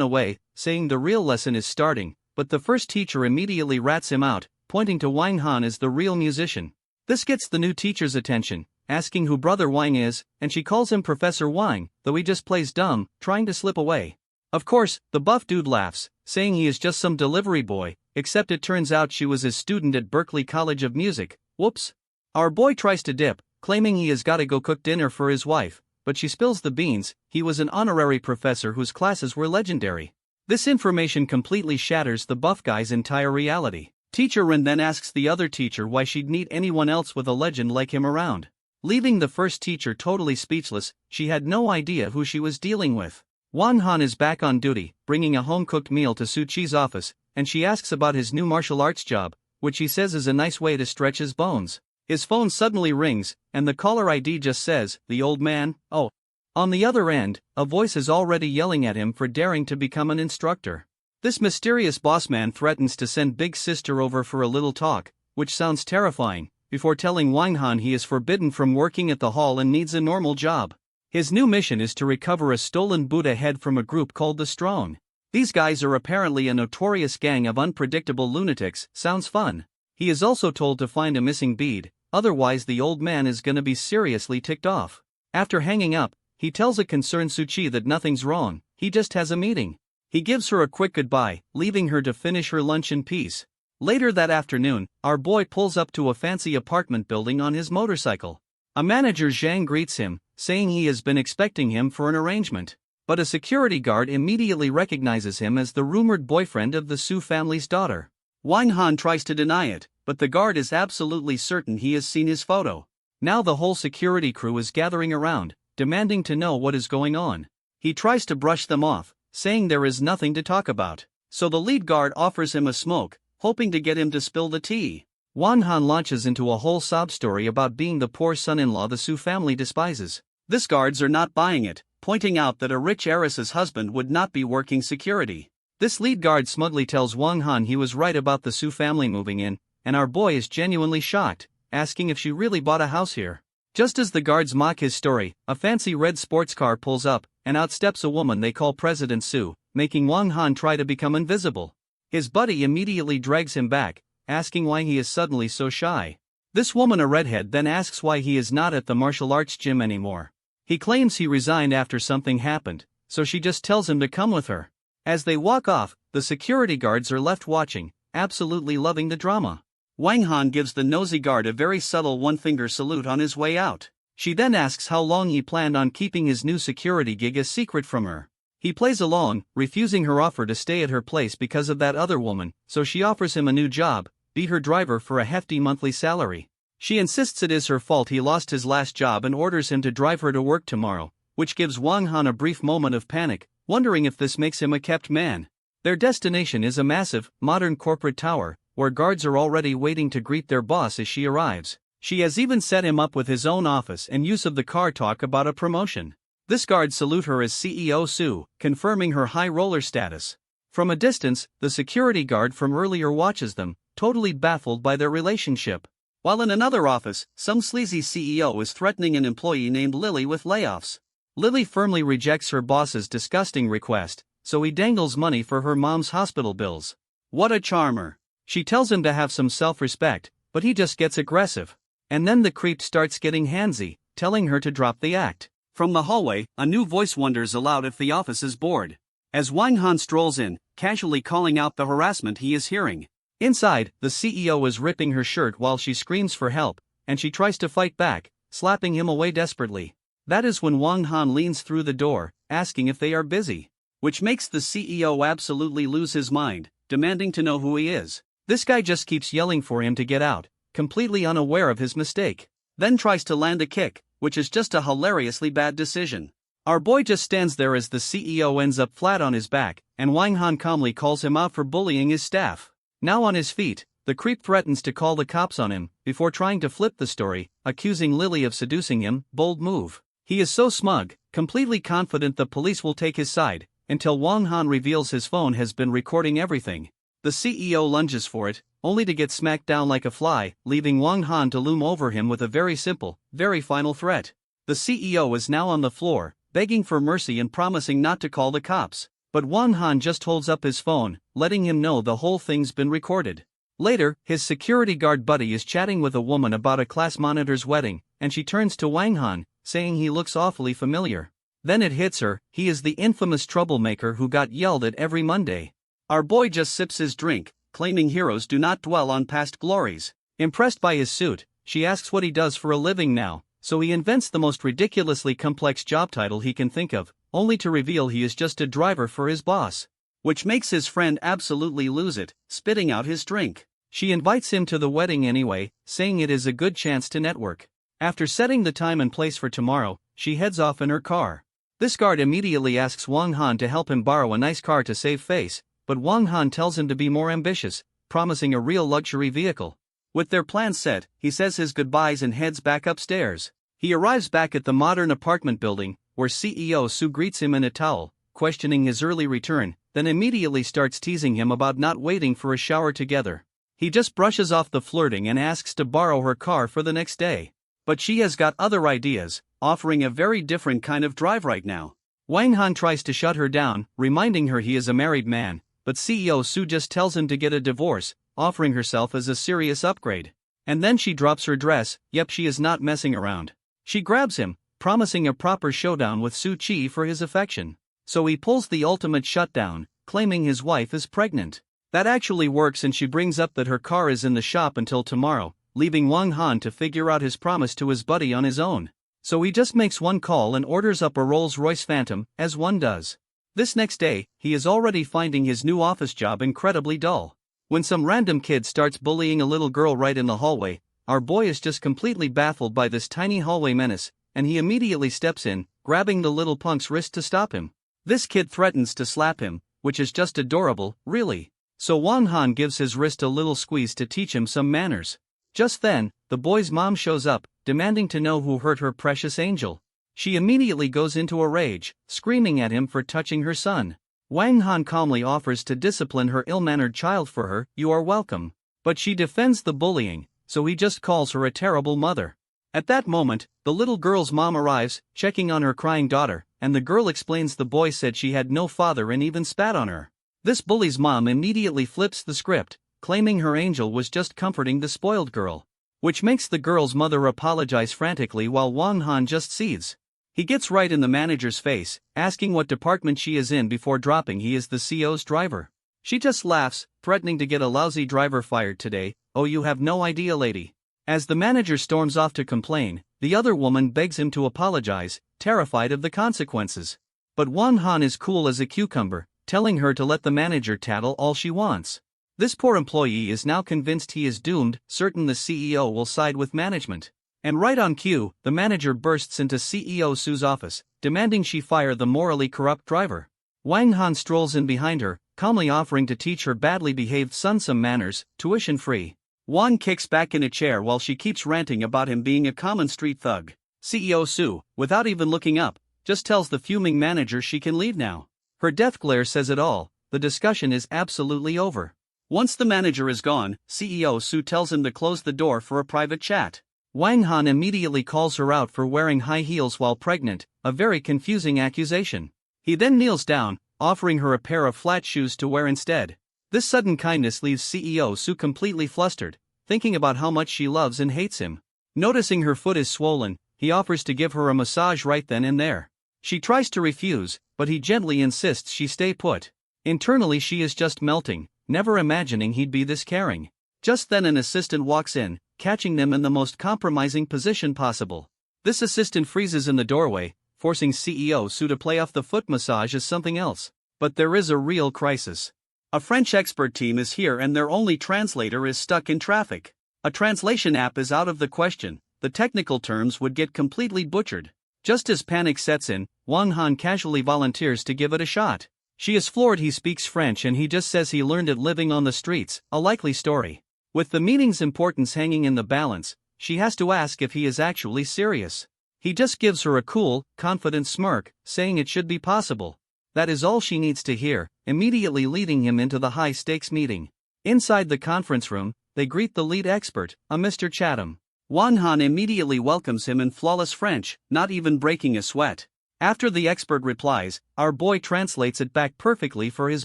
away, saying the real lesson is starting, but the first teacher immediately rats him out, pointing to Wang Han as the real musician. This gets the new teacher's attention, asking who Brother Wang is, and she calls him Professor Wang, though he just plays dumb, trying to slip away. Of course, the buff dude laughs, saying he is just some delivery boy, except it turns out she was his student at Berkeley College of Music. Whoops. Our boy tries to dip, claiming he has got to go cook dinner for his wife, but she spills the beans. He was an honorary professor whose classes were legendary. This information completely shatters the buff guy's entire reality. Teacher Ren then asks the other teacher why she'd need anyone else with a legend like him around. Leaving the first teacher totally speechless, she had no idea who she was dealing with. Wang Han is back on duty, bringing a home-cooked meal to Su Chi's office, and she asks about his new martial arts job, which he says is a nice way to stretch his bones. His phone suddenly rings, and the caller ID just says, "The old man." Oh. On the other end, a voice is already yelling at him for daring to become an instructor. This mysterious boss man threatens to send Big Sister over for a little talk, which sounds terrifying, before telling Wang Han he is forbidden from working at the hall and needs a normal job. His new mission is to recover a stolen Buddha head from a group called the Strong. These guys are apparently a notorious gang of unpredictable lunatics. Sounds fun. He is also told to find a missing bead, otherwise the old man is gonna be seriously ticked off. After hanging up, he tells a concerned Su Chi that nothing's wrong, he just has a meeting. He gives her a quick goodbye, leaving her to finish her lunch in peace. Later that afternoon, our boy pulls up to a fancy apartment building on his motorcycle. A manager Zhang greets him, saying he has been expecting him for an arrangement. But a security guard immediately recognizes him as the rumored boyfriend of the Su family's daughter. Wang Han tries to deny it, but the guard is absolutely certain he has seen his photo. Now the whole security crew is gathering around, demanding to know what is going on. He tries to brush them off, saying there is nothing to talk about. So the lead guard offers him a smoke, hoping to get him to spill the tea. Wang Han launches into a whole sob story about being the poor son-in-law the Su family despises. This guards are not buying it, pointing out that a rich heiress's husband would not be working security. This lead guard smugly tells Wang Han he was right about the Su family moving in, and our boy is genuinely shocked, asking if she really bought a house here. Just as the guards mock his story, a fancy red sports car pulls up, and out steps a woman they call President Su, making Wang Han try to become invisible. His buddy immediately drags him back, asking why he is suddenly so shy. This woman, a redhead, then asks why he is not at the martial arts gym anymore. He claims he resigned after something happened, so she just tells him to come with her. As they walk off, the security guards are left watching, absolutely loving the drama. Wang Han gives the nosy guard a very subtle one-finger salute on his way out. She then asks how long he planned on keeping his new security gig a secret from her. He plays along, refusing her offer to stay at her place because of that other woman, so she offers him a new job, be her driver for a hefty monthly salary. She insists it is her fault he lost his last job and orders him to drive her to work tomorrow, which gives Wang Han a brief moment of panic, wondering if this makes him a kept man. Their destination is a massive, modern corporate tower, where guards are already waiting to greet their boss as she arrives. She has even set him up with his own office and use of the car talk about a promotion. This guard salute her as CEO Su, confirming her high roller status. From a distance, the security guard from earlier watches them, totally baffled by their relationship. While in another office, some sleazy CEO is threatening an employee named Lily with layoffs. Lily firmly rejects her boss's disgusting request, so he dangles money for her mom's hospital bills. What a charmer. She tells him to have some self-respect, but he just gets aggressive. And then the creep starts getting handsy, telling her to drop the act. From the hallway, a new voice wonders aloud if the office is bored. As Wang Han strolls in, casually calling out the harassment he is hearing. Inside, the CEO is ripping her shirt while she screams for help, and she tries to fight back, slapping him away desperately. That is when Wang Han leans through the door, asking if they are busy. Which makes the CEO absolutely lose his mind, demanding to know who he is. This guy just keeps yelling for him to get out, completely unaware of his mistake. Then tries to land a kick, which is just a hilariously bad decision. Our boy just stands there as the CEO ends up flat on his back, and Wang Han calmly calls him out for bullying his staff. Now on his feet, the creep threatens to call the cops on him, before trying to flip the story, accusing Lily of seducing him. Bold move. He is so smug, completely confident the police will take his side, until Wang Han reveals his phone has been recording everything. The CEO lunges for it, only to get smacked down like a fly, leaving Wang Han to loom over him with a very simple, very final threat. The CEO is now on the floor, begging for mercy and promising not to call the cops. But Wang Han just holds up his phone, letting him know the whole thing's been recorded. Later, his security guard buddy is chatting with a woman about a class monitor's wedding, and she turns to Wang Han, saying he looks awfully familiar. Then it hits her, he is the infamous troublemaker who got yelled at every Monday. Our boy just sips his drink, claiming heroes do not dwell on past glories. Impressed by his suit, she asks what he does for a living now, so he invents the most ridiculously complex job title he can think of, only to reveal he is just a driver for his boss. Which makes his friend absolutely lose it, spitting out his drink. She invites him to the wedding anyway, saying it is a good chance to network. After setting the time and place for tomorrow, she heads off in her car. This guard immediately asks Wang Han to help him borrow a nice car to save face, but Wang Han tells him to be more ambitious, promising a real luxury vehicle. With their plans set, he says his goodbyes and heads back upstairs. He arrives back at the modern apartment building, where CEO Su greets him in a towel, questioning his early return, then immediately starts teasing him about not waiting for a shower together. He just brushes off the flirting and asks to borrow her car for the next day. But she has got other ideas, offering a very different kind of drive right now. Wang Han tries to shut her down, reminding her he is a married man, but CEO Su just tells him to get a divorce, offering herself as a serious upgrade. And then she drops her dress. Yep, she is not messing around. She grabs him, promising a proper showdown with Su Chi for his affection. So he pulls the ultimate shutdown, claiming his wife is pregnant. That actually works, and she brings up that her car is in the shop until tomorrow, leaving Wang Han to figure out his promise to his buddy on his own. So he just makes one call and orders up a Rolls-Royce Phantom, as one does. This next day, he is already finding his new office job incredibly dull. When some random kid starts bullying a little girl right in the hallway, our boy is just completely baffled by this tiny hallway menace, and he immediately steps in, grabbing the little punk's wrist to stop him. This kid threatens to slap him, which is just adorable, really. So Wang Han gives his wrist a little squeeze to teach him some manners. Just then, the boy's mom shows up, demanding to know who hurt her precious angel. She immediately goes into a rage, screaming at him for touching her son. Wang Han calmly offers to discipline her ill-mannered child for her. You are welcome. But she defends the bullying, so he just calls her a terrible mother. At that moment, the little girl's mom arrives, checking on her crying daughter, and the girl explains the boy said she had no father and even spat on her. This bully's mom immediately flips the script, claiming her angel was just comforting the spoiled girl. Which makes the girl's mother apologize frantically while Wang Han just seethes. He gets right in the manager's face, asking what department she is in before dropping he is the CO's driver. She just laughs, threatening to get a lousy driver fired today. "Oh, you have no idea, lady." As the manager storms off to complain, the other woman begs him to apologize, terrified of the consequences. But Won Han is cool as a cucumber, telling her to let the manager tattle all she wants. This poor employee is now convinced he is doomed, certain the CEO will side with management. And right on cue, the manager bursts into CEO Su's office, demanding she fire the morally corrupt driver. Wang Han strolls in behind her, calmly offering to teach her badly behaved son some manners, tuition free. Wan kicks back in a chair while she keeps ranting about him being a common street thug. CEO Su, without even looking up, just tells the fuming manager she can leave now. Her death glare says it all, the discussion is absolutely over. Once the manager is gone, CEO Su tells him to close the door for a private chat. Wang Han immediately calls her out for wearing high heels while pregnant, a very confusing accusation. He then kneels down, offering her a pair of flat shoes to wear instead. This sudden kindness leaves CEO Su completely flustered, thinking about how much she loves and hates him. Noticing her foot is swollen, he offers to give her a massage right then and there. She tries to refuse, but he gently insists she stay put. Internally she is just melting, never imagining he'd be this caring. Just then an assistant walks in, catching them in the most compromising position possible. This assistant freezes in the doorway, forcing CEO Su to play off the foot massage as something else. But there is a real crisis. A French expert team is here and their only translator is stuck in traffic. A translation app is out of the question, the technical terms would get completely butchered. Just as panic sets in, Wang Han casually volunteers to give it a shot. She is floored he speaks French and he just says he learned it living on the streets, a likely story. With the meeting's importance hanging in the balance, she has to ask if he is actually serious. He just gives her a cool, confident smirk, saying it should be possible. That is all she needs to hear, immediately leading him into the high-stakes meeting. Inside the conference room, they greet the lead expert, a Mr. Chatham. Wang Han immediately welcomes him in flawless French, not even breaking a sweat. After the expert replies, our boy translates it back perfectly for his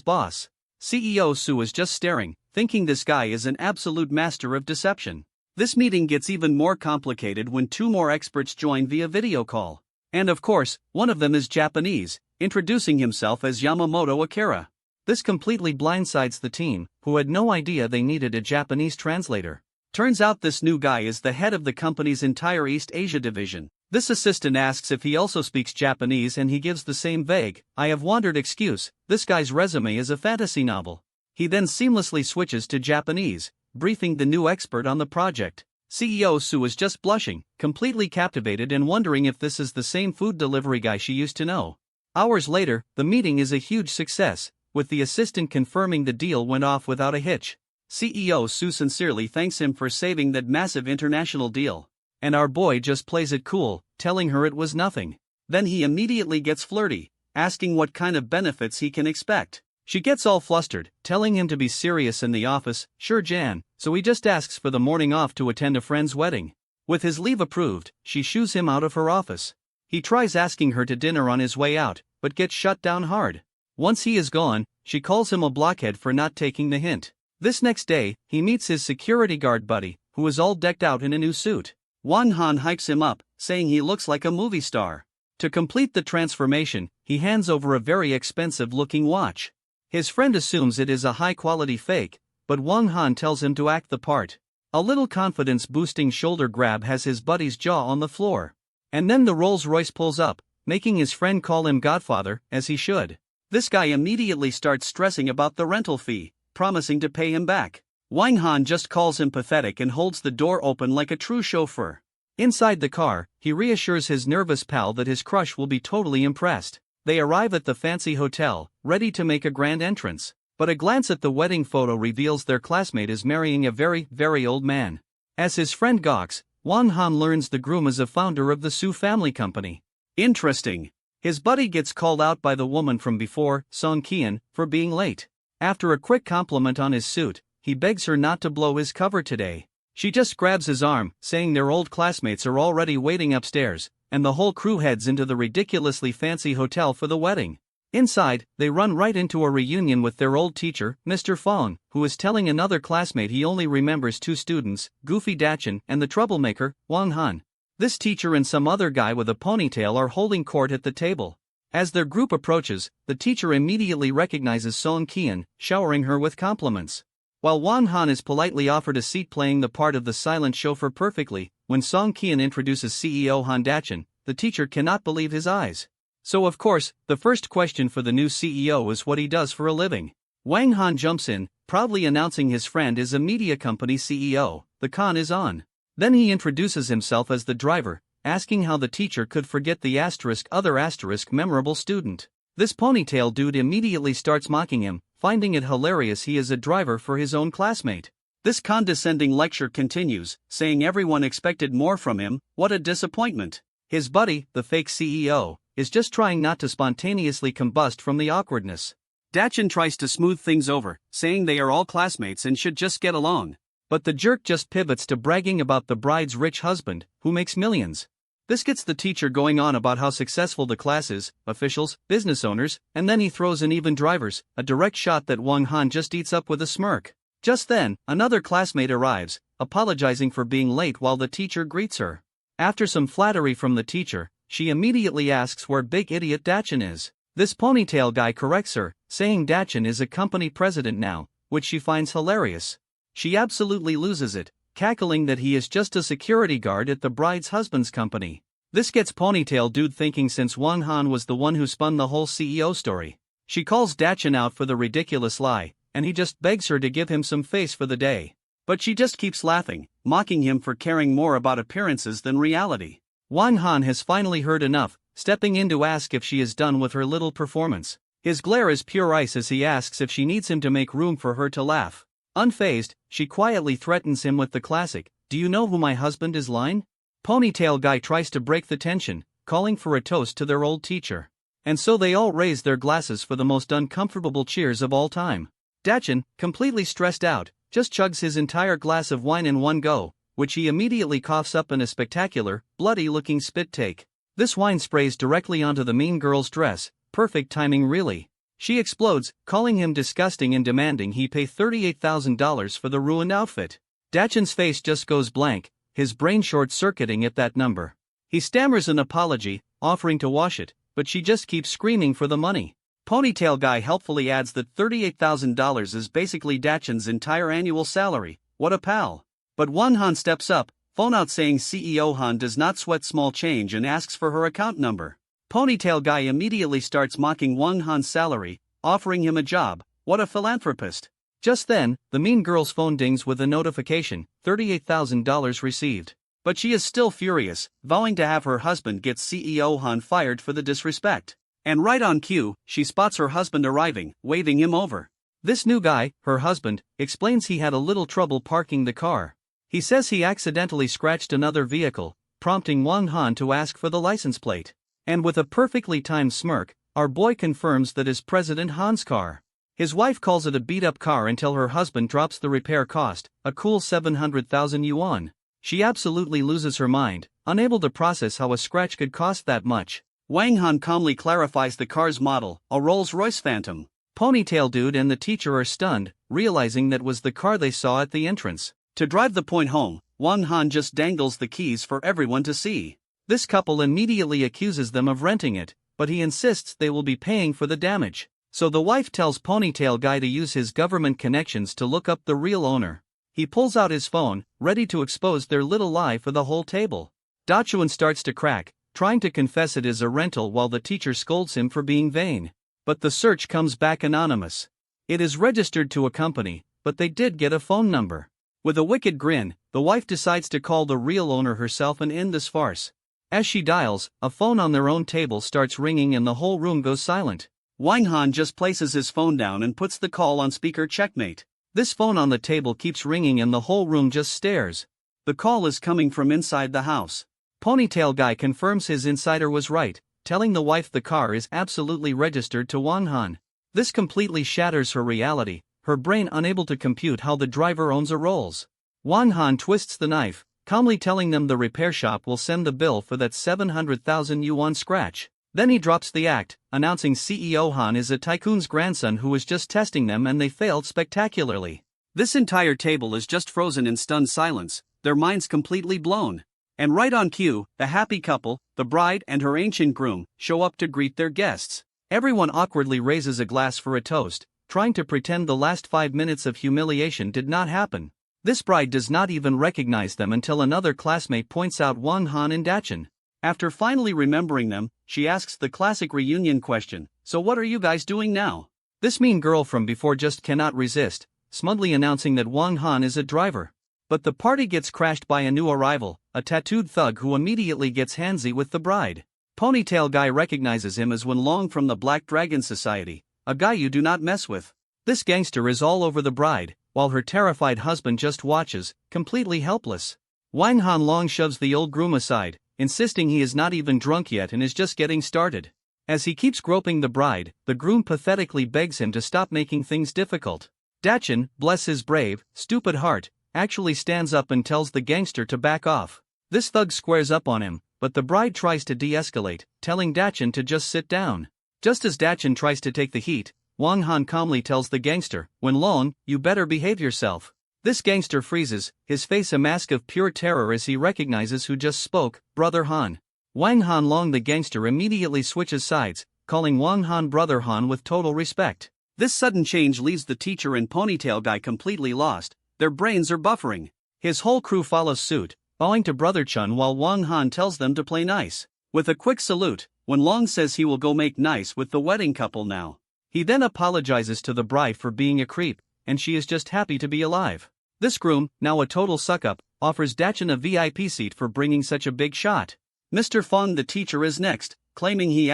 boss. CEO Su is just staring, thinking this guy is an absolute master of deception. This meeting gets even more complicated when two more experts join via video call. And of course, one of them is Japanese, introducing himself as Yamamoto Akira. This completely blindsides the team, who had no idea they needed a Japanese translator. Turns out this new guy is the head of the company's entire East Asia division. This assistant asks if he also speaks Japanese and he gives the same vague, "I have wandered" excuse. This guy's resume is a fantasy novel. He then seamlessly switches to Japanese, briefing the new expert on the project. CEO Su is just blushing, completely captivated and wondering if this is the same food delivery guy she used to know. Hours later, the meeting is a huge success, with the assistant confirming the deal went off without a hitch. CEO Su sincerely thanks him for saving that massive international deal. And our boy just plays it cool, telling her it was nothing. Then he immediately gets flirty, asking what kind of benefits he can expect. She gets all flustered, telling him to be serious in the office. Sure Jan, so he just asks for the morning off to attend a friend's wedding. With his leave approved, she shoos him out of her office. He tries asking her to dinner on his way out, but gets shut down hard. Once he is gone, she calls him a blockhead for not taking the hint. This next day, he meets his security guard buddy, who is all decked out in a new suit. Wang Han hypes him up, saying he looks like a movie star. To complete the transformation, he hands over a very expensive-looking watch. His friend assumes it is a high-quality fake, but Wang Han tells him to act the part. A little confidence-boosting shoulder grab has his buddy's jaw on the floor. And then the Rolls-Royce pulls up, making his friend call him Godfather, as he should. This guy immediately starts stressing about the rental fee, promising to pay him back. Wang Han just calls him pathetic and holds the door open like a true chauffeur. Inside the car, he reassures his nervous pal that his crush will be totally impressed. They arrive at the fancy hotel, ready to make a grand entrance. But a glance at the wedding photo reveals their classmate is marrying a very, very old man. As his friend gawks, Wang Han learns the groom is a founder of the Su family company. Interesting. His buddy gets called out by the woman from before, Song Kian, for being late. After a quick compliment on his suit, he begs her not to blow his cover today. She just grabs his arm, saying their old classmates are already waiting upstairs, and the whole crew heads into the ridiculously fancy hotel for the wedding. Inside, they run right into a reunion with their old teacher, Mr. Fong, who is telling another classmate he only remembers two students, Goofy Dachin and the troublemaker, Wang Han. This teacher and some other guy with a ponytail are holding court at the table. As their group approaches, the teacher immediately recognizes Song Kian, showering her with compliments. While Won Han is politely offered a seat playing the part of the silent chauffeur perfectly, when Song Kian introduces CEO Han Dachin, the teacher cannot believe his eyes. So of course, the first question for the new CEO is what he does for a living. Wang Han jumps in, proudly announcing his friend is a media company CEO. The con is on. Then he introduces himself as the driver, asking how the teacher could forget the other memorable student. This ponytail dude immediately starts mocking him, finding it hilarious he is a driver for his own classmate. This condescending lecture continues, saying everyone expected more from him. What a disappointment. His buddy, the fake CEO, is just trying not to spontaneously combust from the awkwardness. Dachin tries to smooth things over, saying they are all classmates and should just get along. But the jerk just pivots to bragging about the bride's rich husband, who makes millions. This gets the teacher going on about how successful the class is, officials, business owners, and then he throws in even drivers, a direct shot that Wang Han just eats up with a smirk. Just then, another classmate arrives, apologizing for being late while the teacher greets her. After some flattery from the teacher, she immediately asks where big idiot Dachin is. This ponytail guy corrects her, saying Dachin is a company president now, which she finds hilarious. She absolutely loses it, cackling that he is just a security guard at the bride's husband's company. This gets ponytail dude thinking since Wang Han was the one who spun the whole CEO story. She calls Dachin out for the ridiculous lie, and he just begs her to give him some face for the day. But she just keeps laughing, mocking him for caring more about appearances than reality. Wang Han has finally heard enough, stepping in to ask if she is done with her little performance. His glare is pure ice as he asks if she needs him to make room for her to laugh. Unfazed, she quietly threatens him with the classic, "Do you know who my husband is?" line. Ponytail guy tries to break the tension, calling for a toast to their old teacher. And so they all raise their glasses for the most uncomfortable cheers of all time. Dachin, completely stressed out, just chugs his entire glass of wine in one go, which he immediately coughs up in a spectacular, bloody-looking spit take. This wine sprays directly onto the mean girl's dress, perfect timing really. She explodes, calling him disgusting and demanding he pay $38,000 for the ruined outfit. Dachin's face just goes blank, his brain short-circuiting at that number. He stammers an apology, offering to wash it, but she just keeps screaming for the money. Ponytail guy helpfully adds that $38,000 is basically Dachin's entire annual salary. What a pal. But Won Han steps up, phone out saying CEO Han does not sweat small change and asks for her account number. Ponytail guy immediately starts mocking Won Han's salary, offering him a job. What a philanthropist. Just then, the mean girl's phone dings with a notification, $38,000 received. But she is still furious, vowing to have her husband get CEO Han fired for the disrespect. And right on cue, she spots her husband arriving, waving him over. This new guy, her husband, explains he had a little trouble parking the car. He says he accidentally scratched another vehicle, prompting Wang Han to ask for the license plate. And with a perfectly timed smirk, our boy confirms that is President Han's car. His wife calls it a beat-up car until her husband drops the repair cost, a cool 700,000 yuan. She absolutely loses her mind, unable to process how a scratch could cost that much. Wang Han calmly clarifies the car's model, a Rolls-Royce Phantom. Ponytail dude and the teacher are stunned, realizing that was the car they saw at the entrance. To drive the point home, Wang Han just dangles the keys for everyone to see. This couple immediately accuses them of renting it, but he insists they will be paying for the damage. So the wife tells Ponytail guy to use his government connections to look up the real owner. He pulls out his phone, ready to expose their little lie for the whole table. Dachuan starts to crack, trying to confess it is a rental while the teacher scolds him for being vain. But the search comes back anonymous. It is registered to a company, but they did get a phone number. With a wicked grin, the wife decides to call the real owner herself and end this farce. As she dials, a phone on their own table starts ringing and the whole room goes silent. Wang Han just places his phone down and puts the call on speaker checkmate. This phone on the table keeps ringing and the whole room just stares. The call is coming from inside the house. Ponytail guy confirms his insider was right, telling the wife the car is absolutely registered to Wang Han. This completely shatters her reality, her brain unable to compute how the driver owns a Rolls. Wang Han twists the knife, calmly telling them the repair shop will send the bill for that 700,000 yuan scratch. Then he drops the act, announcing CEO Han is a tycoon's grandson who was just testing them and they failed spectacularly. This entire table is just frozen in stunned silence, their minds completely blown. And right on cue, the happy couple, the bride and her ancient groom, show up to greet their guests. Everyone awkwardly raises a glass for a toast, trying to pretend the last 5 minutes of humiliation did not happen. This bride does not even recognize them until another classmate points out Won Han and Dachin. After finally remembering them, she asks the classic reunion question, "So what are you guys doing now?" This mean girl from before just cannot resist, smugly announcing that Won Han is a driver. But the party gets crashed by a new arrival, a tattooed thug who immediately gets handsy with the bride. Ponytail guy recognizes him as Wen Long from the Black Dragon Society, a guy you do not mess with. This gangster is all over the bride, while her terrified husband just watches, completely helpless. Wang Han Long shoves the old groom aside, insisting he is not even drunk yet and is just getting started. As he keeps groping the bride, the groom pathetically begs him to stop making things difficult. Dachin, bless his brave, stupid heart, actually stands up and tells the gangster to back off. This thug squares up on him, but the bride tries to de-escalate, telling Dachin to just sit down. Just as Dachin tries to take the heat, Wang Han calmly tells the gangster, "Wen Long, you better behave yourself." This gangster freezes, his face a mask of pure terror as he recognizes who just spoke, Brother Han. Wang Han Long the gangster immediately switches sides, calling Wang Han Brother Han with total respect. This sudden change leaves the teacher and ponytail guy completely lost, their brains are buffering. His whole crew follows suit, bowing to Brother Chun while Wang Han tells them to play nice. With a quick salute, Wen Long says he will go make nice with the wedding couple now. He then apologizes to the bride for being a creep, and she is just happy to be alive. This groom, now a total suck-up, offers Dachin a VIP seat for bringing such a big shot. Mr. Fong the teacher is next, claiming he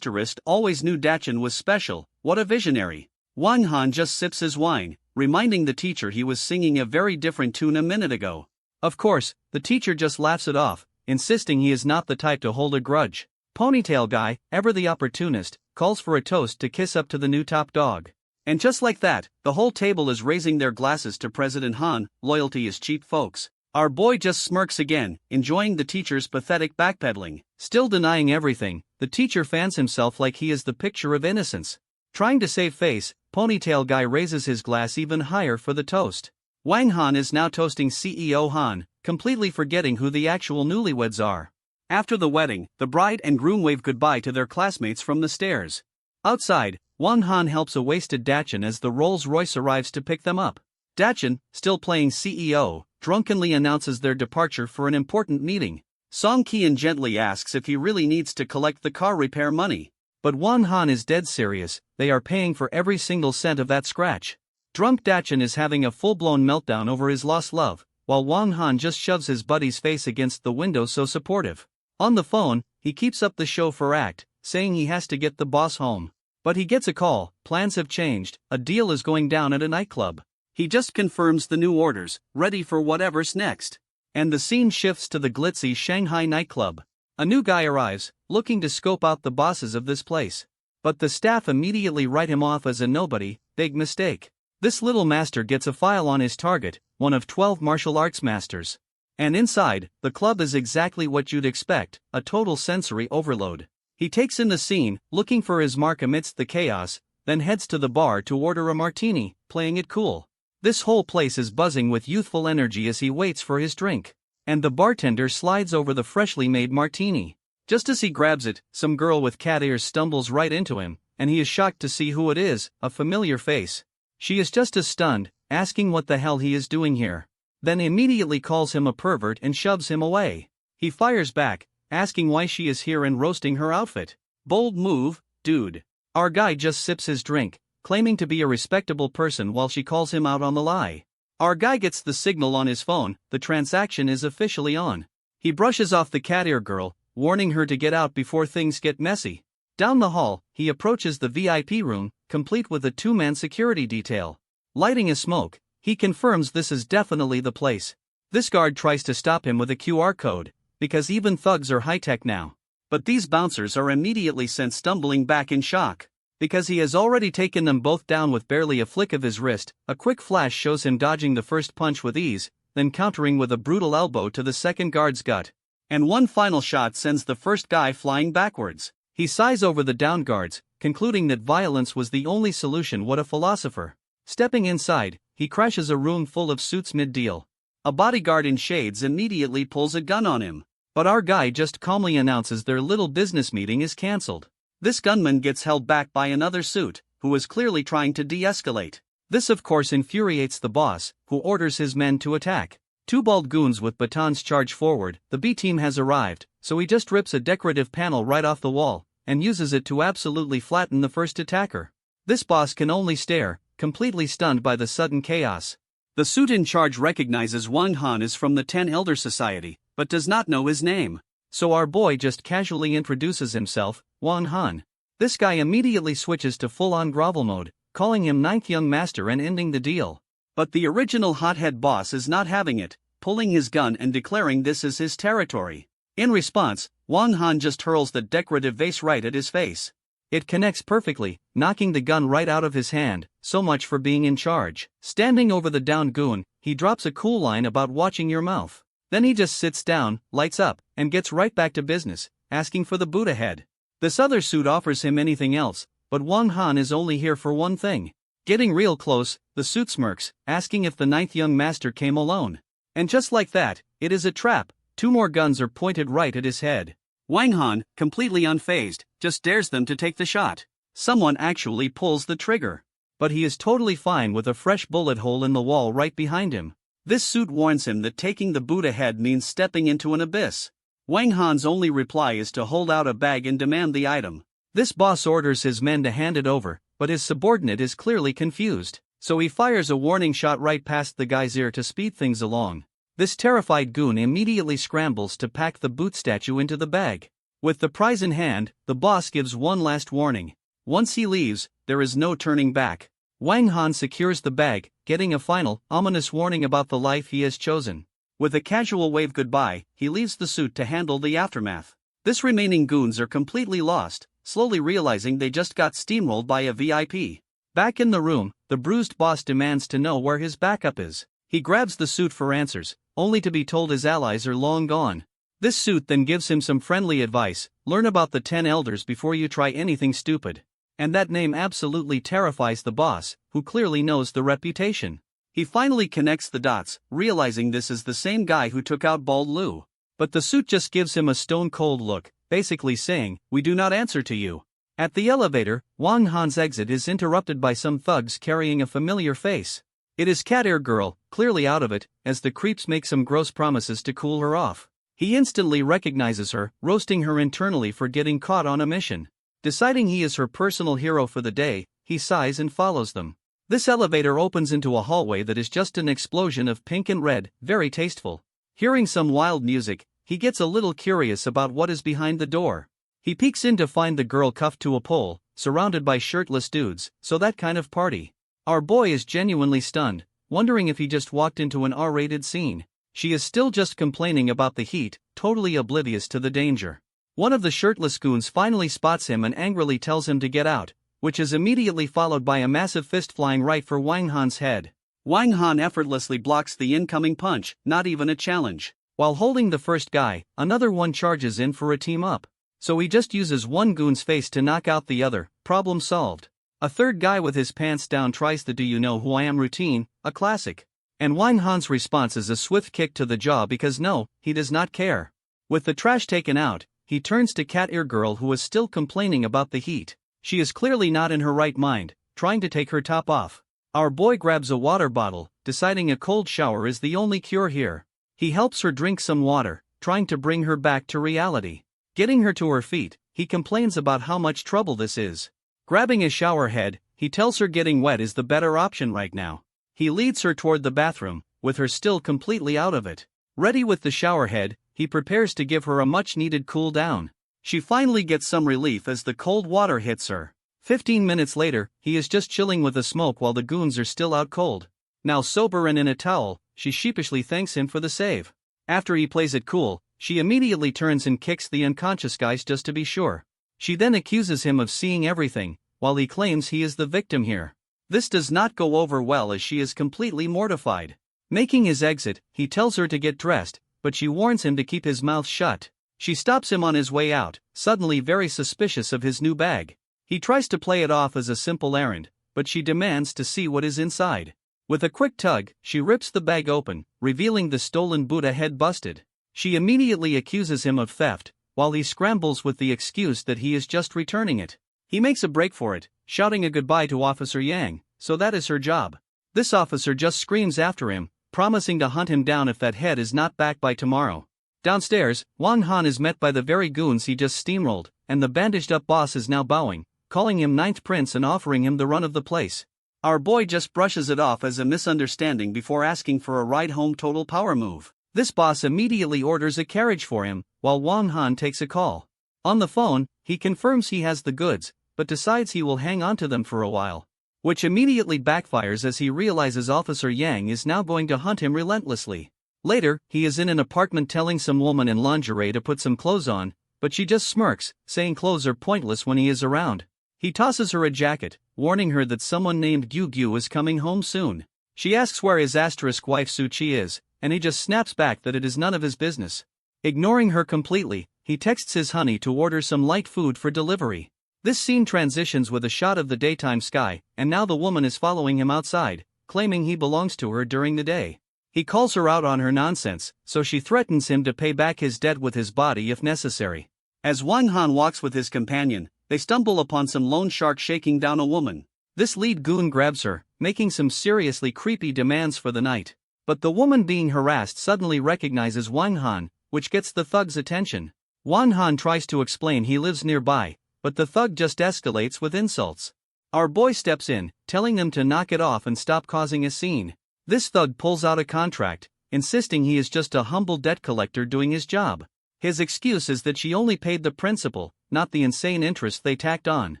always knew Dachin was special. What a visionary. Wang Han just sips his wine, reminding the teacher he was singing a very different tune a minute ago. Of course, the teacher just laughs it off, insisting he is not the type to hold a grudge. Ponytail guy, ever the opportunist, calls for a toast to kiss up to the new top dog. And just like that, the whole table is raising their glasses to President Han. Loyalty is cheap, folks. Our boy just smirks again, enjoying the teacher's pathetic backpedaling. Still denying everything, the teacher fans himself like he is the picture of innocence. Trying to save face, Ponytail guy raises his glass even higher for the toast. Wang Han is now toasting CEO Han, completely forgetting who the actual newlyweds are. After the wedding, the bride and groom wave goodbye to their classmates from the stairs. Outside, Wang Han helps a wasted Dachin as the Rolls-Royce arrives to pick them up. Dachin, still playing CEO, drunkenly announces their departure for an important meeting. Song Kian gently asks if he really needs to collect the car repair money. But Wang Han is dead serious, they are paying for every single cent of that scratch. Drunk Dachin is having a full-blown meltdown over his lost love, while Wang Han just shoves his buddy's face against the window so supportive. On the phone, he keeps up the show for act, saying he has to get the boss home. But he gets a call, plans have changed, a deal is going down at a nightclub. He just confirms the new orders, ready for whatever's next. And the scene shifts to the glitzy Shanghai nightclub. A new guy arrives, looking to scope out the bosses of this place. But the staff immediately write him off as a nobody, big mistake. This little master gets a file on his target, one of 12 martial arts masters. And inside, the club is exactly what you'd expect, a total sensory overload. He takes in the scene, looking for his mark amidst the chaos, then heads to the bar to order a martini, playing it cool. This whole place is buzzing with youthful energy as he waits for his drink. And the bartender slides over the freshly made martini. Just as he grabs it, some girl with cat ears stumbles right into him, and he is shocked to see who it is, a familiar face. She is just as stunned, asking what the hell he is doing here. Then immediately calls him a pervert and shoves him away. He fires back, asking why she is here and roasting her outfit. Bold move, dude. Our guy just sips his drink, claiming to be a respectable person while she calls him out on the lie. Our guy gets the signal on his phone, the transaction is officially on. He brushes off the cat ear girl, warning her to get out before things get messy. Down the hall, he approaches the VIP room, complete with a two-man security detail. Lighting a smoke, he confirms this is definitely the place. This guard tries to stop him with a QR code, because even thugs are high-tech now. But these bouncers are immediately sent stumbling back in shock. Because he has already taken them both down with barely a flick of his wrist, a quick flash shows him dodging the first punch with ease, then countering with a brutal elbow to the second guard's gut. And one final shot sends the first guy flying backwards. He sighs over the downed guards, concluding that violence was the only solution. What a philosopher. Stepping inside, he crashes a room full of suits mid-deal. A bodyguard in shades immediately pulls a gun on him. But our guy just calmly announces their little business meeting is cancelled. This gunman gets held back by another suit, who is clearly trying to de-escalate. This of course infuriates the boss, who orders his men to attack. Two bald goons with batons charge forward. The B team has arrived, so he just rips a decorative panel right off the wall, and uses it to absolutely flatten the first attacker. This boss can only stare, completely stunned by the sudden chaos. The suit in charge recognizes Wang Han is from the 10 Elder Society, but does not know his name. So our boy just casually introduces himself, Wang Han. This guy immediately switches to full-on grovel mode, calling him ninth young master and ending the deal. But the original hothead boss is not having it, pulling his gun and declaring this is his territory. In response, Wang Han just hurls the decorative vase right at his face. It connects perfectly, knocking the gun right out of his hand. So much for being in charge. Standing over the downed goon, he drops a cool line about watching your mouth. Then he just sits down, lights up, and gets right back to business, asking for the Buddha head. This other suit offers him anything else, but Wang Han is only here for one thing. Getting real close, the suit smirks, asking if the ninth young master came alone. And just like that, it is a trap. Two more guns are pointed right at his head. Wang Han, completely unfazed, just dares them to take the shot. Someone actually pulls the trigger. But he is totally fine with a fresh bullet hole in the wall right behind him. This suit warns him that taking the Buddha head means stepping into an abyss. Wang Han's only reply is to hold out a bag and demand the item. This boss orders his men to hand it over, but his subordinate is clearly confused. So he fires a warning shot right past the guy's ear to speed things along. This terrified goon immediately scrambles to pack the boot statue into the bag. With the prize in hand, the boss gives one last warning. Once he leaves, there is no turning back. Wang Han secures the bag, getting a final, ominous warning about the life he has chosen. With a casual wave goodbye, he leaves the suit to handle the aftermath. This remaining goons are completely lost, slowly realizing they just got steamrolled by a VIP. Back in the room, the bruised boss demands to know where his backup is. He grabs the suit for answers, only to be told his allies are long gone. This suit then gives him some friendly advice: learn about the 10 elders before you try anything stupid. And that name absolutely terrifies the boss, who clearly knows the reputation. He finally connects the dots, realizing this is the same guy who took out Bald Lu. But the suit just gives him a stone-cold look, basically saying, "We do not answer to you." At the elevator, Wang Han's exit is interrupted by some thugs carrying a familiar face. It is Cat Ear Girl, clearly out of it, as the creeps make some gross promises to cool her off. He instantly recognizes her, roasting her internally for getting caught on a mission. Deciding he is her personal hero for the day, he sighs and follows them. This elevator opens into a hallway that is just an explosion of pink and red, very tasteful. Hearing some wild music, he gets a little curious about what is behind the door. He peeks in to find the girl cuffed to a pole, surrounded by shirtless dudes. So that kind of party. Our boy is genuinely stunned, wondering if he just walked into an R-rated scene. She is still just complaining about the heat, totally oblivious to the danger. One of the shirtless goons finally spots him and angrily tells him to get out, which is immediately followed by a massive fist flying right for Wang Han's head. Wang Han effortlessly blocks the incoming punch, not even a challenge. While holding the first guy, another one charges in for a team up. So he just uses one goon's face to knock out the other. Problem solved. A third guy with his pants down tries the "do you know who I am" routine, a classic. And Wang Han's response is a swift kick to the jaw because no, he does not care. With the trash taken out, he turns to Cat Ear Girl, who is still complaining about the heat. She is clearly not in her right mind, trying to take her top off. Our boy grabs a water bottle, deciding a cold shower is the only cure here. He helps her drink some water, trying to bring her back to reality. Getting her to her feet, he complains about how much trouble this is. Grabbing a shower head, he tells her getting wet is the better option right now. He leads her toward the bathroom, with her still completely out of it. Ready with the shower head, he prepares to give her a much-needed cool down. She finally gets some relief as the cold water hits her. 15 minutes later, he is just chilling with a smoke while the goons are still out cold. Now sober and in a towel, she sheepishly thanks him for the save. After he plays it cool, she immediately turns and kicks the unconscious guys just to be sure. She then accuses him of seeing everything, while he claims he is the victim here. This does not go over well as she is completely mortified. Making his exit, he tells her to get dressed, but she warns him to keep his mouth shut. She stops him on his way out, suddenly very suspicious of his new bag. He tries to play it off as a simple errand, but she demands to see what is inside. With a quick tug, she rips the bag open, revealing the stolen Buddha head busted. She immediately accuses him of theft, while he scrambles with the excuse that he is just returning it. He makes a break for it, shouting a goodbye to Officer Yang, so that is her job. This officer just screams after him, promising to hunt him down if that head is not back by tomorrow. Downstairs, Wang Han is met by the very goons he just steamrolled, and the bandaged-up boss is now bowing, calling him Ninth Prince and offering him the run of the place. Our boy just brushes it off as a misunderstanding before asking for a ride home total power move. This boss immediately orders a carriage for him, while Wang Han takes a call. On the phone, he confirms he has the goods, but decides he will hang on to them for a while. Which immediately backfires as he realizes Officer Yang is now going to hunt him relentlessly. Later, he is in an apartment telling some woman in lingerie to put some clothes on, but she just smirks, saying clothes are pointless when he is around. He tosses her a jacket, warning her that someone named Gyu Gyu is coming home soon. She asks where his asterisk wife Suchi is, and he just snaps back that it is none of his business. Ignoring her completely, he texts his honey to order some light food for delivery. This scene transitions with a shot of the daytime sky, and now the woman is following him outside, claiming he belongs to her during the day. He calls her out on her nonsense, so she threatens him to pay back his debt with his body if necessary. As Wang Han walks with his companion, they stumble upon some loan shark shaking down a woman. This lead goon grabs her, making some seriously creepy demands for the night. But the woman being harassed suddenly recognizes Wang Han, which gets the thug's attention. Wang Han tries to explain he lives nearby, but the thug just escalates with insults. Our boy steps in, telling them to knock it off and stop causing a scene. This thug pulls out a contract, insisting he is just a humble debt collector doing his job. His excuse is that she only paid the principal, not the insane interest they tacked on.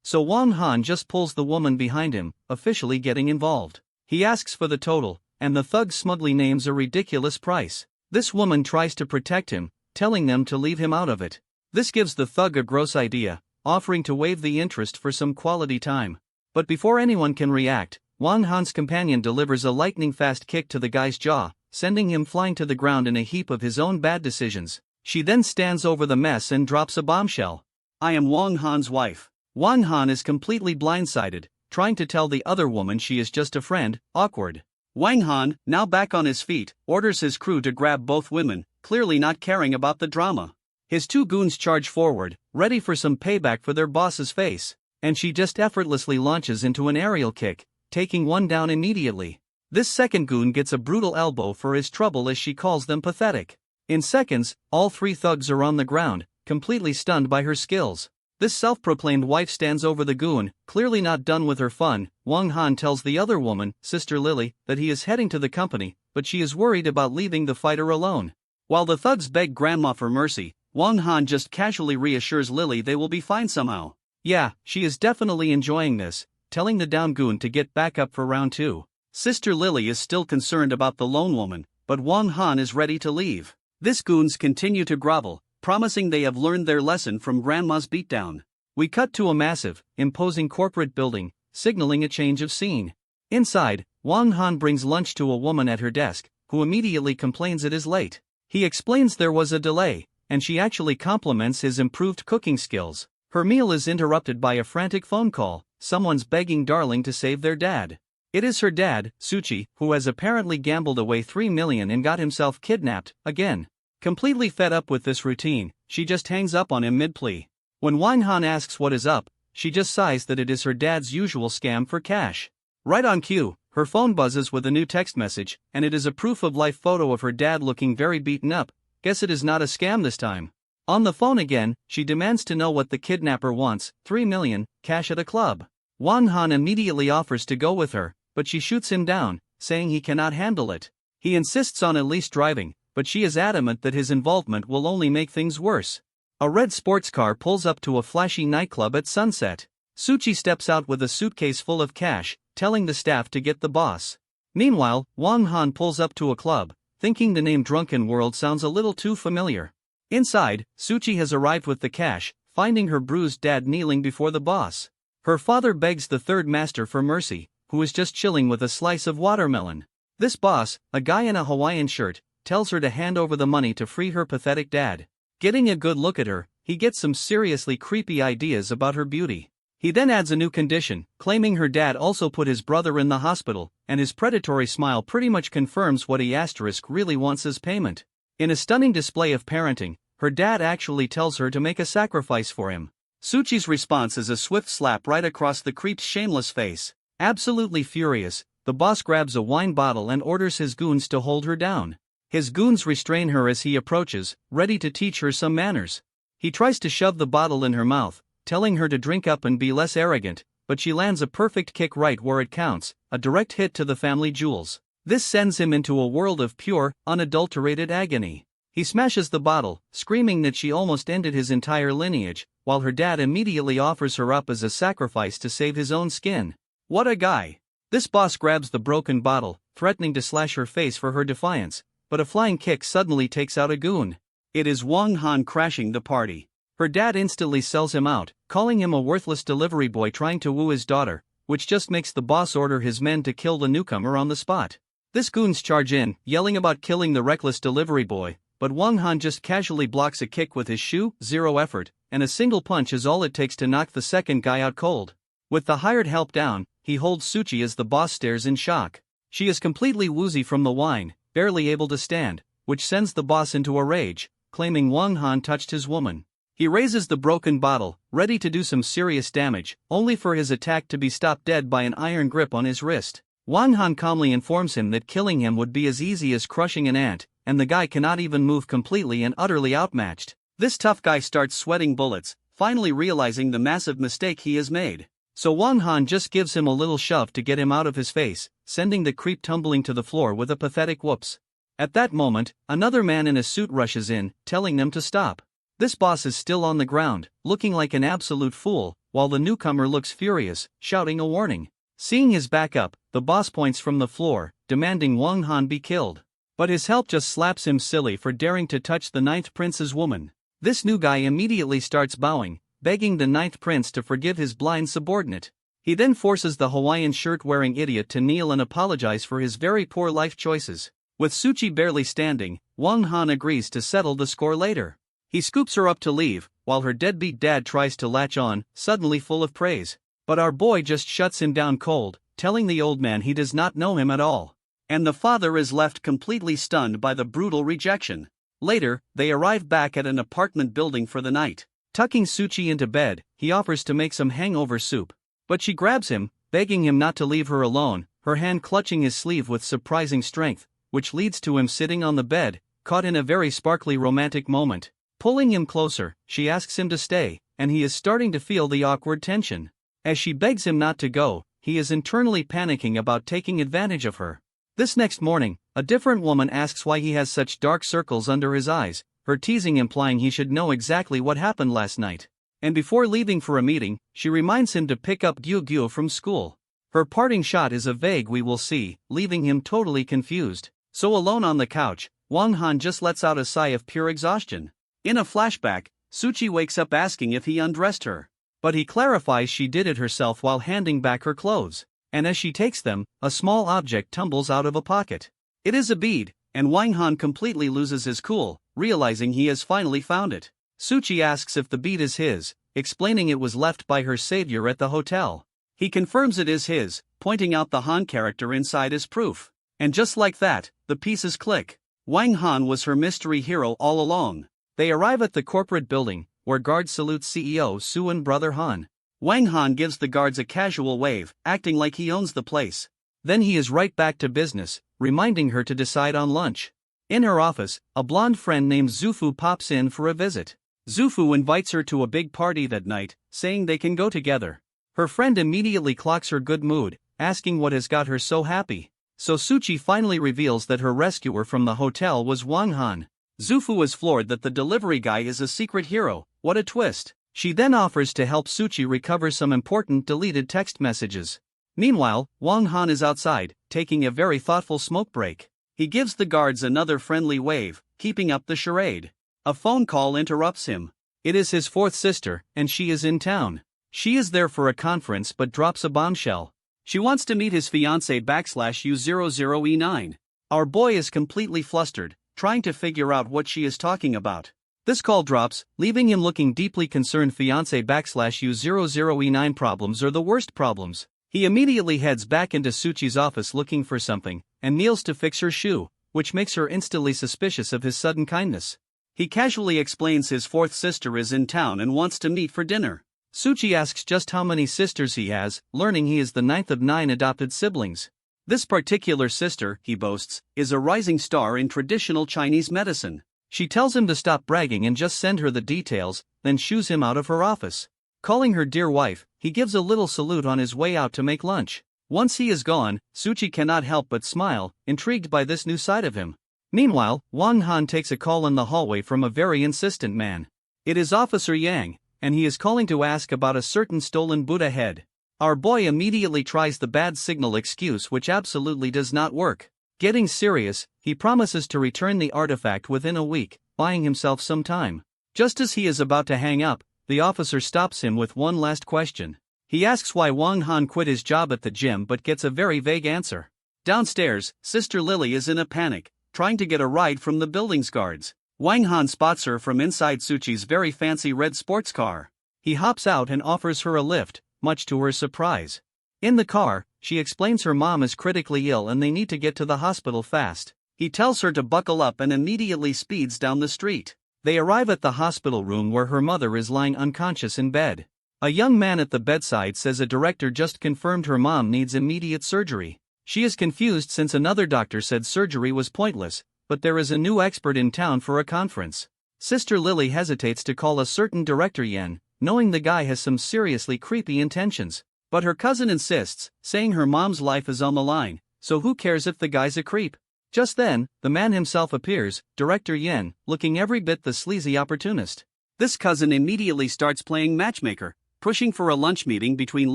So Wang Han just pulls the woman behind him, officially getting involved. He asks for the total, and the thug smugly names a ridiculous price. This woman tries to protect him, telling them to leave him out of it. This gives the thug a gross idea, offering to waive the interest for some quality time. But before anyone can react, Wang Han's companion delivers a lightning-fast kick to the guy's jaw, sending him flying to the ground in a heap of his own bad decisions. She then stands over the mess and drops a bombshell. "I am Wang Han's wife." Wang Han is completely blindsided, trying to tell the other woman she is just a friend, awkward. Wang Han, now back on his feet, orders his crew to grab both women, clearly not caring about the drama. His two goons charge forward, ready for some payback for their boss's face, and she just effortlessly launches into an aerial kick, taking one down immediately. This second goon gets a brutal elbow for his trouble as she calls them pathetic. In seconds, all three thugs are on the ground, completely stunned by her skills. This self-proclaimed wife stands over the goon, clearly not done with her fun. Wang Han tells the other woman, Sister Lily, that he is heading to the company, but she is worried about leaving the fighter alone. While the thugs beg Grandma for mercy, Wang Han just casually reassures Lily they will be fine somehow. Yeah, she is definitely enjoying this, telling the down goon to get back up for round 2. Sister Lily is still concerned about the lone woman, but Wang Han is ready to leave. This goons continue to grovel, promising they have learned their lesson from Grandma's beatdown. We cut to a massive, imposing corporate building, signaling a change of scene. Inside, Wang Han brings lunch to a woman at her desk, who immediately complains it is late. He explains there was a delay, and she actually compliments his improved cooking skills. Her meal is interrupted by a frantic phone call. Someone's begging Darling to save their dad. It is her dad, Suchi, who has apparently gambled away 3 million and got himself kidnapped, again. Completely fed up with this routine, she just hangs up on him mid-plea. When Wang Han asks what is up, she just sighs that it is her dad's usual scam for cash. Right on cue, her phone buzzes with a new text message, and it is a proof-of-life photo of her dad looking very beaten up. Guess it is not a scam this time. On the phone again, she demands to know what the kidnapper wants, 3 million, cash at a club. Wang Han immediately offers to go with her, but she shoots him down, saying he cannot handle it. He insists on at least driving, but she is adamant that his involvement will only make things worse. A red sports car pulls up to a flashy nightclub at sunset. Suchi steps out with a suitcase full of cash, telling the staff to get the boss. Meanwhile, Wang Han pulls up to a club, thinking the name Drunken World sounds a little too familiar. Inside, Suchi has arrived with the cash, finding her bruised dad kneeling before the boss. Her father begs the third master for mercy, who is just chilling with a slice of watermelon. This boss, a guy in a Hawaiian shirt, tells her to hand over the money to free her pathetic dad. Getting a good look at her, he gets some seriously creepy ideas about her beauty. He then adds a new condition, claiming her dad also put his brother in the hospital, and his predatory smile pretty much confirms what he ** really wants as payment. In a stunning display of parenting, her dad actually tells her to make a sacrifice for him. Suchi's response is a swift slap right across the creep's shameless face. Absolutely furious, the boss grabs a wine bottle and orders his goons to hold her down. His goons restrain her as he approaches, ready to teach her some manners. He tries to shove the bottle in her mouth, telling her to drink up and be less arrogant, but she lands a perfect kick right where it counts, a direct hit to the family jewels. This sends him into a world of pure, unadulterated agony. He smashes the bottle, screaming that she almost ended his entire lineage, while her dad immediately offers her up as a sacrifice to save his own skin. What a guy! This boss grabs the broken bottle, threatening to slash her face for her defiance, but a flying kick suddenly takes out a goon. It is Wang Han crashing the party. Her dad instantly sells him out, calling him a worthless delivery boy trying to woo his daughter, which just makes the boss order his men to kill the newcomer on the spot. This goons charge in, yelling about killing the reckless delivery boy, but Wang Han just casually blocks a kick with his shoe, zero effort, and a single punch is all it takes to knock the second guy out cold. With the hired help down, he holds Suchi as the boss stares in shock. She is completely woozy from the wine, barely able to stand, which sends the boss into a rage, claiming Wang Han touched his woman. He raises the broken bottle, ready to do some serious damage, only for his attack to be stopped dead by an iron grip on his wrist. Wang Han calmly informs him that killing him would be as easy as crushing an ant, and the guy cannot even move completely and utterly outmatched. This tough guy starts sweating bullets, finally realizing the massive mistake he has made. So Wang Han just gives him a little shove to get him out of his face, sending the creep tumbling to the floor with a pathetic whoops. At that moment, another man in a suit rushes in, telling them to stop. This boss is still on the ground, looking like an absolute fool, while the newcomer looks furious, shouting a warning. Seeing his back up, the boss points from the floor, demanding Wang Han be killed. But his help just slaps him silly for daring to touch the ninth prince's woman. This new guy immediately starts bowing, begging the ninth prince to forgive his blind subordinate. He then forces the Hawaiian shirt-wearing idiot to kneel and apologize for his very poor life choices. With Suchi barely standing, Wang Han agrees to settle the score later. He scoops her up to leave, while her deadbeat dad tries to latch on, suddenly full of praise. But our boy just shuts him down cold, telling the old man he does not know him at all. And the father is left completely stunned by the brutal rejection. Later, they arrive back at an apartment building for the night. Tucking Suchi into bed, he offers to make some hangover soup. But she grabs him, begging him not to leave her alone, her hand clutching his sleeve with surprising strength, which leads to him sitting on the bed, caught in a very sparkly romantic moment. Pulling him closer, she asks him to stay, and he is starting to feel the awkward tension. As she begs him not to go, he is internally panicking about taking advantage of her. This next morning, a different woman asks why he has such dark circles under his eyes, her teasing implying he should know exactly what happened last night. And before leaving for a meeting, she reminds him to pick up Gyu from school. Her parting shot is a vague "we will see," leaving him totally confused. So alone on the couch, Wang Han just lets out a sigh of pure exhaustion. In a flashback, Suchi wakes up asking if he undressed her. But he clarifies she did it herself while handing back her clothes. And as she takes them, a small object tumbles out of a pocket. It is a bead, and Wang Han completely loses his cool, realizing he has finally found it. Suchi asks if the bead is his, explaining it was left by her savior at the hotel. He confirms it is his, pointing out the Han character inside as proof. And just like that, the pieces click. Wang Han was her mystery hero all along. They arrive at the corporate building, where guards salute CEO Su and brother Han. Wang Han gives the guards a casual wave, acting like he owns the place. Then he is right back to business, reminding her to decide on lunch. In her office, a blonde friend named Zufu pops in for a visit. Zufu invites her to a big party that night, saying they can go together. Her friend immediately clocks her good mood, asking what has got her so happy. So Suchi finally reveals that her rescuer from the hotel was Wang Han. Zufu is floored that the delivery guy is a secret hero. What a twist. She then offers to help Suchi recover some important deleted text messages. Meanwhile, Wang Han is outside, taking a very thoughtful smoke break. He gives the guards another friendly wave, keeping up the charade. A phone call interrupts him. It is his fourth sister, and she is in town. She is there for a conference but drops a bombshell. She wants to meet his fiancée /U00E9. Our boy is completely flustered, trying to figure out what she is talking about. This call drops, leaving him looking deeply concerned. Fiancé /U00E9 problems are the worst problems. He immediately heads back into Suchi's office looking for something, and kneels to fix her shoe, which makes her instantly suspicious of his sudden kindness. He casually explains his fourth sister is in town and wants to meet for dinner. Suchi asks just how many sisters he has, learning he is the ninth of 9 adopted siblings. This particular sister, he boasts, is a rising star in traditional Chinese medicine. She tells him to stop bragging and just send her the details, then shoos him out of her office. Calling her dear wife, he gives a little salute on his way out to make lunch. Once he is gone, Suchi cannot help but smile, intrigued by this new side of him. Meanwhile, Wang Han takes a call in the hallway from a very insistent man. It is Officer Yang, and he is calling to ask about a certain stolen Buddha head. Our boy immediately tries the bad signal excuse, which absolutely does not work. Getting serious, he promises to return the artifact within a week, buying himself some time. Just as he is about to hang up, the officer stops him with one last question. He asks why Wang Han quit his job at the gym but gets a very vague answer. Downstairs, Sister Lily is in a panic, trying to get a ride from the building's guards. Wang Han spots her from inside Suchi's very fancy red sports car. He hops out and offers her a lift, much to her surprise. In the car, she explains her mom is critically ill and they need to get to the hospital fast. He tells her to buckle up and immediately speeds down the street. They arrive at the hospital room where her mother is lying unconscious in bed. A young man at the bedside says a director just confirmed her mom needs immediate surgery. She is confused since another doctor said surgery was pointless, but there is a new expert in town for a conference. Sister Lily hesitates to call a certain Director Yen, knowing the guy has some seriously creepy intentions. But her cousin insists, saying her mom's life is on the line, so who cares if the guy's a creep? Just then, the man himself appears, Director Yen, looking every bit the sleazy opportunist. This cousin immediately starts playing matchmaker, pushing for a lunch meeting between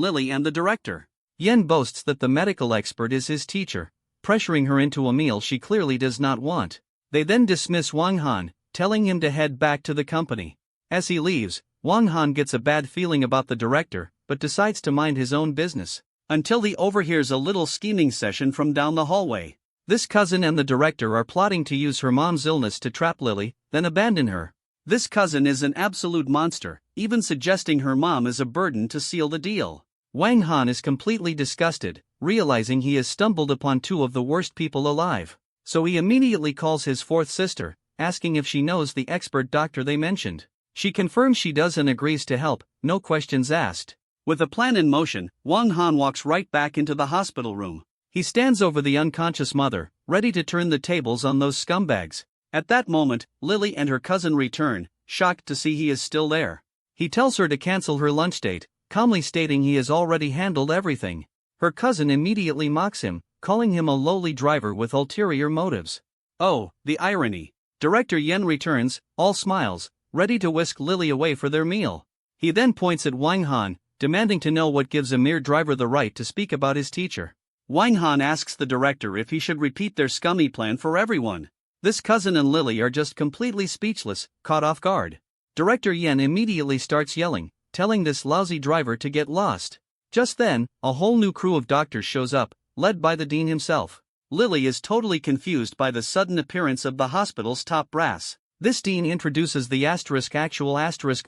Lily and the director. Yen boasts that the medical expert is his teacher, pressuring her into a meal she clearly does not want. They then dismiss Wang Han, telling him to head back to the company. As he leaves, Wang Han gets a bad feeling about the director, but decides to mind his own business, until he overhears a little scheming session from down the hallway. This cousin and the director are plotting to use her mom's illness to trap Lily, then abandon her. This cousin is an absolute monster, even suggesting her mom is a burden to seal the deal. Wang Han is completely disgusted, realizing he has stumbled upon two of the worst people alive. So he immediately calls his fourth sister, asking if she knows the expert doctor they mentioned. She confirms she does and agrees to help, no questions asked. With a plan in motion, Wang Han walks right back into the hospital room. He stands over the unconscious mother, ready to turn the tables on those scumbags. At that moment, Lily and her cousin return, shocked to see he is still there. He tells her to cancel her lunch date, calmly stating he has already handled everything. Her cousin immediately mocks him, calling him a lowly driver with ulterior motives. Oh, the irony. Director Yen returns, all smiles, ready to whisk Lily away for their meal. He then points at Wang Han, demanding to know what gives a mere driver the right to speak about his teacher. Wang Han asks the director if he should repeat their scummy plan for everyone. This cousin and Lily are just completely speechless, caught off guard. Director Yen immediately starts yelling, telling this lousy driver to get lost. Just then, a whole new crew of doctors shows up, led by the dean himself. Lily is totally confused by the sudden appearance of the hospital's top brass. This dean introduces the actual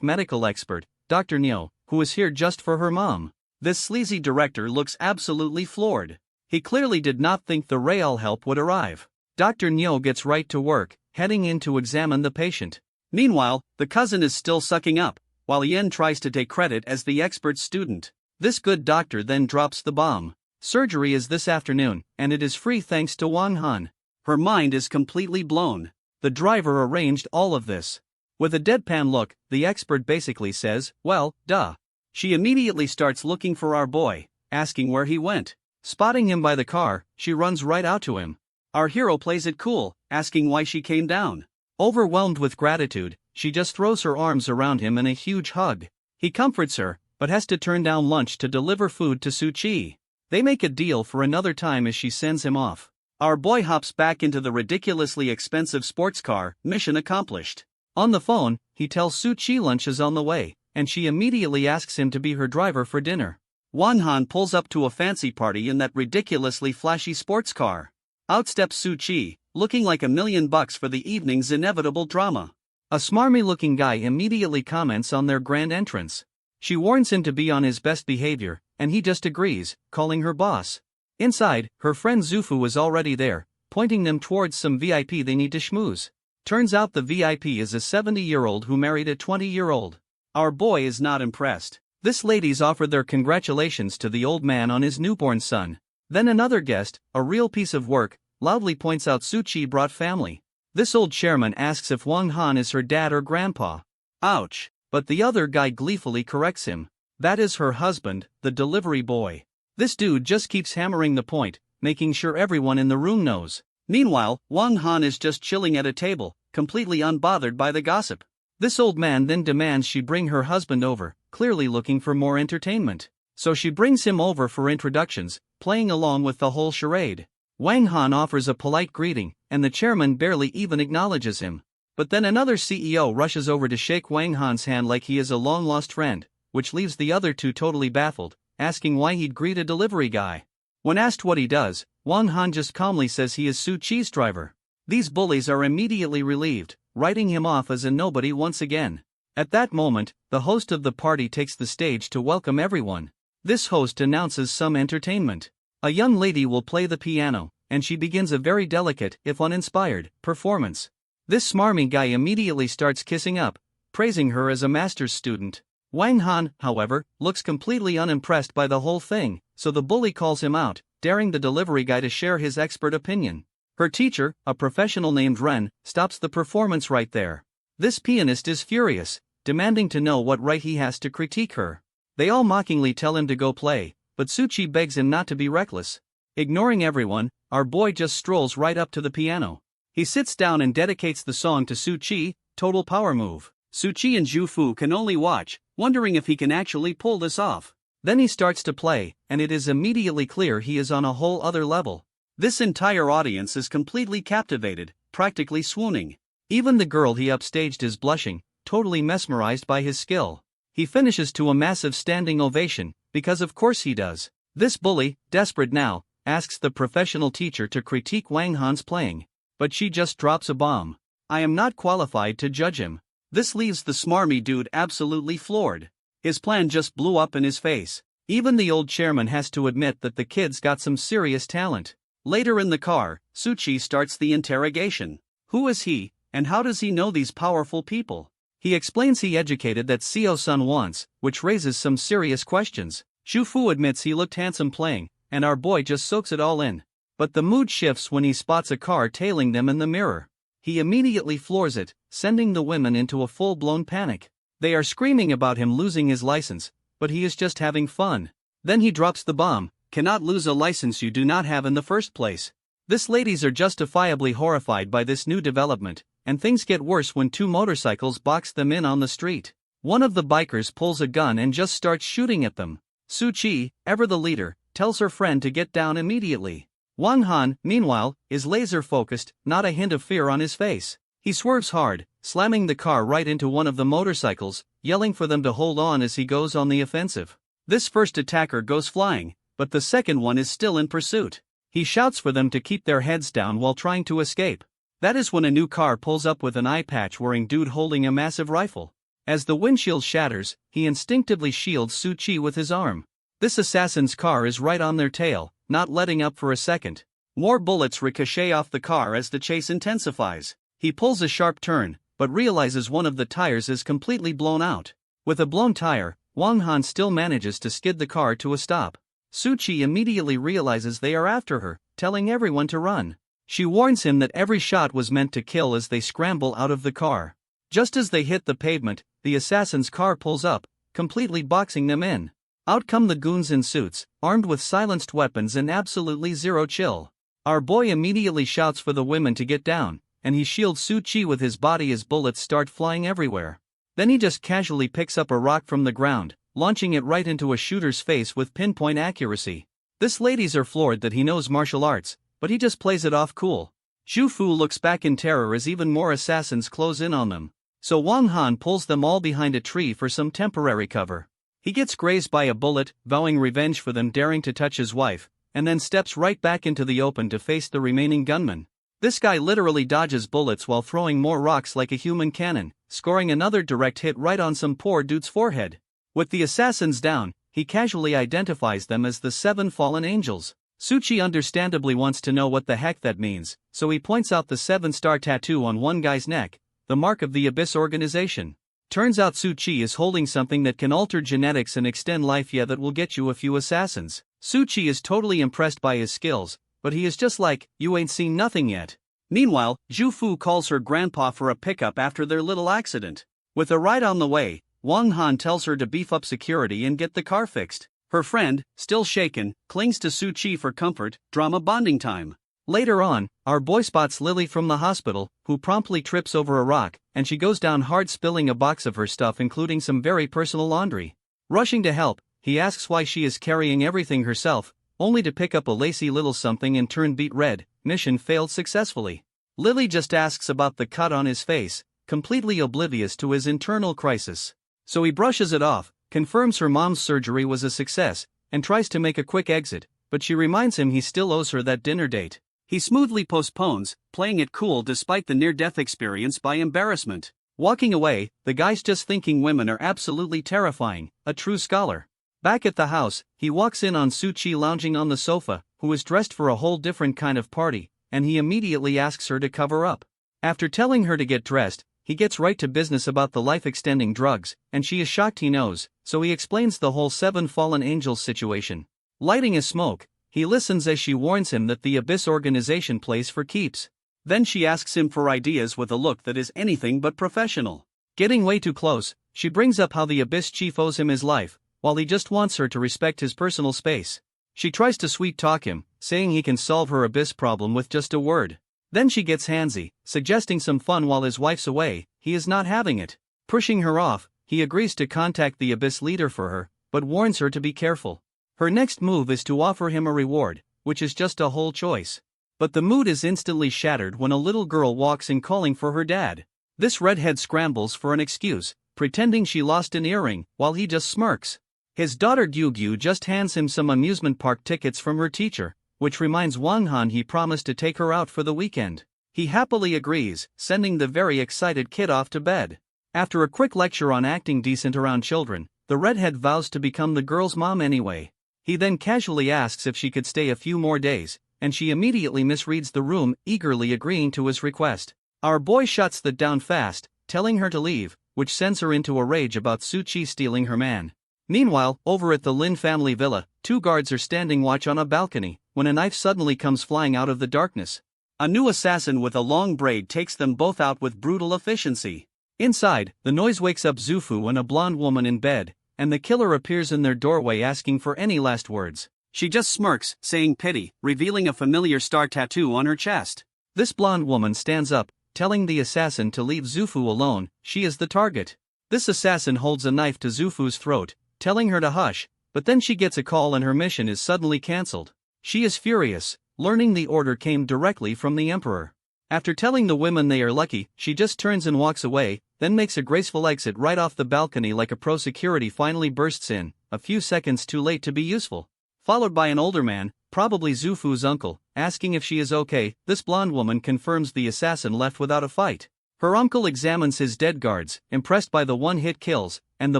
medical expert, Dr. Nyo, who is here just for her mom. This sleazy director looks absolutely floored. He clearly did not think the real help would arrive. Dr. Nyo gets right to work, heading in to examine the patient. Meanwhile, the cousin is still sucking up, while Yen tries to take credit as the expert student. This good doctor then drops the bomb. Surgery is this afternoon, and it is free thanks to Wang Han. Her mind is completely blown. The driver arranged all of this. With a deadpan look, the expert basically says, well, duh. She immediately starts looking for our boy, asking where he went. Spotting him by the car, she runs right out to him. Our hero plays it cool, asking why she came down. Overwhelmed with gratitude, she just throws her arms around him in a huge hug. He comforts her, but has to turn down lunch to deliver food to Suchi. They make a deal for another time as she sends him off. Our boy hops back into the ridiculously expensive sports car, mission accomplished. On the phone, he tells Suchi lunch is on the way, and she immediately asks him to be her driver for dinner. Wang Han pulls up to a fancy party in that ridiculously flashy sports car. Out steps Suchi, looking like $1 million for the evening's inevitable drama. A smarmy-looking guy immediately comments on their grand entrance. She warns him to be on his best behavior, and he just agrees, calling her boss. Inside, her friend Zufu is already there, pointing them towards some VIP they need to schmooze. Turns out the VIP is a 70-year-old who married a 20-year-old. Our boy is not impressed. This lady's offered their congratulations to the old man on his newborn son. Then another guest, a real piece of work, loudly points out Suchi brought family. This old chairman asks if Wang Han is her dad or grandpa. Ouch. But the other guy gleefully corrects him. That is her husband, the delivery boy. This dude just keeps hammering the point, making sure everyone in the room knows. Meanwhile, Wang Han is just chilling at a table, completely unbothered by the gossip. This old man then demands she bring her husband over, clearly looking for more entertainment. So she brings him over for introductions, playing along with the whole charade. Wang Han offers a polite greeting, and the chairman barely even acknowledges him. But then another CEO rushes over to shake Wang Han's hand like he is a long-lost friend, which leaves the other two totally baffled, asking why he'd greet a delivery guy. When asked what he does, Wang Han just calmly says he is Su Chi's driver. These bullies are immediately relieved, writing him off as a nobody once again. At that moment, the host of the party takes the stage to welcome everyone. This host announces some entertainment. A young lady will play the piano, and she begins a very delicate, if uninspired, performance. This smarmy guy immediately starts kissing up, praising her as a master's student. Wang Han, however, looks completely unimpressed by the whole thing, so the bully calls him out, daring the delivery guy to share his expert opinion. Her teacher, a professional named Ren, stops the performance right there. This pianist is furious, demanding to know what right he has to critique her. They all mockingly tell him to go play, but Suchi begs him not to be reckless. Ignoring everyone, our boy just strolls right up to the piano. He sits down and dedicates the song to Suchi, total power move. Suchi and Zhu Fu can only watch, wondering if he can actually pull this off. Then he starts to play, and it is immediately clear he is on a whole other level. This entire audience is completely captivated, practically swooning. Even the girl he upstaged is blushing, totally mesmerized by his skill. He finishes to a massive standing ovation, because of course he does. This bully, desperate now, asks the professional teacher to critique Wang Han's playing. But she just drops a bomb. I am not qualified to judge him. This leaves the smarmy dude absolutely floored. His plan just blew up in his face. Even the old chairman has to admit that the kid's got some serious talent. Later in the car, Suchi starts the interrogation. Who is he, and how does he know these powerful people? He explains he educated that Seo-sun once, which raises some serious questions. Zhu Fu admits he looked handsome playing, and our boy just soaks it all in. But the mood shifts when he spots a car tailing them in the mirror. He immediately floors it, sending the women into a full-blown panic. They are screaming about him losing his license, but he is just having fun. Then he drops the bomb. Cannot lose a license you do not have in the first place. This ladies are justifiably horrified by this new development, and things get worse when two motorcycles box them in on the street. One of the bikers pulls a gun and just starts shooting at them. Suchi, ever the leader, tells her friend to get down immediately. Wang Han, meanwhile, is laser-focused, not a hint of fear on his face. He swerves hard, slamming the car right into one of the motorcycles, yelling for them to hold on as he goes on the offensive. This first attacker goes flying, but the second one is still in pursuit. He shouts for them to keep their heads down while trying to escape. That is when a new car pulls up with an eye patch-wearing dude holding a massive rifle. As the windshield shatters, he instinctively shields Suchi with his arm. This assassin's car is right on their tail, not letting up for a second. More bullets ricochet off the car as the chase intensifies. He pulls a sharp turn, but realizes one of the tires is completely blown out. With a blown tire, Wang Han still manages to skid the car to a stop. Suchi immediately realizes they are after her, telling everyone to run. She warns him that every shot was meant to kill as they scramble out of the car. Just as they hit the pavement, the assassin's car pulls up, completely boxing them in. Out come the goons in suits, armed with silenced weapons and absolutely zero chill. Our boy immediately shouts for the women to get down, and he shields Suchi with his body as bullets start flying everywhere. Then he just casually picks up a rock from the ground, launching it right into a shooter's face with pinpoint accuracy. This ladies are floored that he knows martial arts, but he just plays it off cool. Zhu Fu looks back in terror as even more assassins close in on them. So Wang Han pulls them all behind a tree for some temporary cover. He gets grazed by a bullet, vowing revenge for them daring to touch his wife, and then steps right back into the open to face the remaining gunmen. This guy literally dodges bullets while throwing more rocks like a human cannon, scoring another direct hit right on some poor dude's forehead. With the assassins down, he casually identifies them as the 7 fallen angels. Suchi understandably wants to know what the heck that means, so he points out the 7-star tattoo on one guy's neck, the mark of the Abyss organization. Turns out Suchi is holding something that can alter genetics and extend life, yeah, that will get you a few assassins. Suchi is totally impressed by his skills, but he is just like, you ain't seen nothing yet. Meanwhile, Zhu Fu calls her grandpa for a pickup after their little accident. With a ride on the way, Wang Han tells her to beef up security and get the car fixed. Her friend, still shaken, clings to Suchi for comfort. Drama bonding time. Later on, our boy spots Lily from the hospital, who promptly trips over a rock, and she goes down hard, spilling a box of her stuff including some very personal laundry. Rushing to help, he asks why she is carrying everything herself, only to pick up a lacy little something and turn beet red. Mission failed successfully. Lily just asks about the cut on his face, completely oblivious to his internal crisis. So he brushes it off, confirms her mom's surgery was a success, and tries to make a quick exit, but she reminds him he still owes her that dinner date. He smoothly postpones, playing it cool despite the near-death experience by embarrassment. Walking away, the guy's just thinking women are absolutely terrifying, a true scholar. Back at the house, he walks in on Suchi lounging on the sofa, who is dressed for a whole different kind of party, and he immediately asks her to cover up. After telling her to get dressed, he gets right to business about the life-extending drugs, and she is shocked he knows, so he explains the whole 7 fallen angels situation. Lighting a smoke, he listens as she warns him that the Abyss organization plays for keeps. Then she asks him for ideas with a look that is anything but professional. Getting way too close, she brings up how the Abyss chief owes him his life, while he just wants her to respect his personal space. She tries to sweet-talk him, saying he can solve her Abyss problem with just a word. Then she gets handsy, suggesting some fun while his wife's away. He is not having it. Pushing her off, he agrees to contact the Abyss leader for her, but warns her to be careful. Her next move is to offer him a reward, which is just a whole choice. But the mood is instantly shattered when a little girl walks in calling for her dad. This redhead scrambles for an excuse, pretending she lost an earring, while he just smirks. His daughter Gyugyu just hands him some amusement park tickets from her teacher, which reminds Wang Han he promised to take her out for the weekend. He happily agrees, sending the very excited kid off to bed. After a quick lecture on acting decent around children, the redhead vows to become the girl's mom anyway. He then casually asks if she could stay a few more days, and she immediately misreads the room, eagerly agreeing to his request. Our boy shuts that down fast, telling her to leave, which sends her into a rage about Suchi stealing her man. Meanwhile, over at the Lin family villa, 2 guards are standing watch on a balcony, when a knife suddenly comes flying out of the darkness. A new assassin with a long braid takes them both out with brutal efficiency. Inside, the noise wakes up Zufu and a blonde woman in bed, and the killer appears in their doorway asking for any last words. She just smirks, saying pity, revealing a familiar star tattoo on her chest. This blonde woman stands up, telling the assassin to leave Zufu alone. She is the target. This assassin holds a knife to Zufu's throat, telling her to hush, but then she gets a call and her mission is suddenly cancelled. She is furious, learning the order came directly from the emperor. After telling the women they are lucky, she just turns and walks away, then makes a graceful exit right off the balcony like a pro. Security finally bursts in, a few seconds too late to be useful. Followed by an older man, probably Zufu's uncle, asking if she is okay. This blonde woman confirms the assassin left without a fight. Her uncle examines his dead guards, impressed by the one-hit kills, and the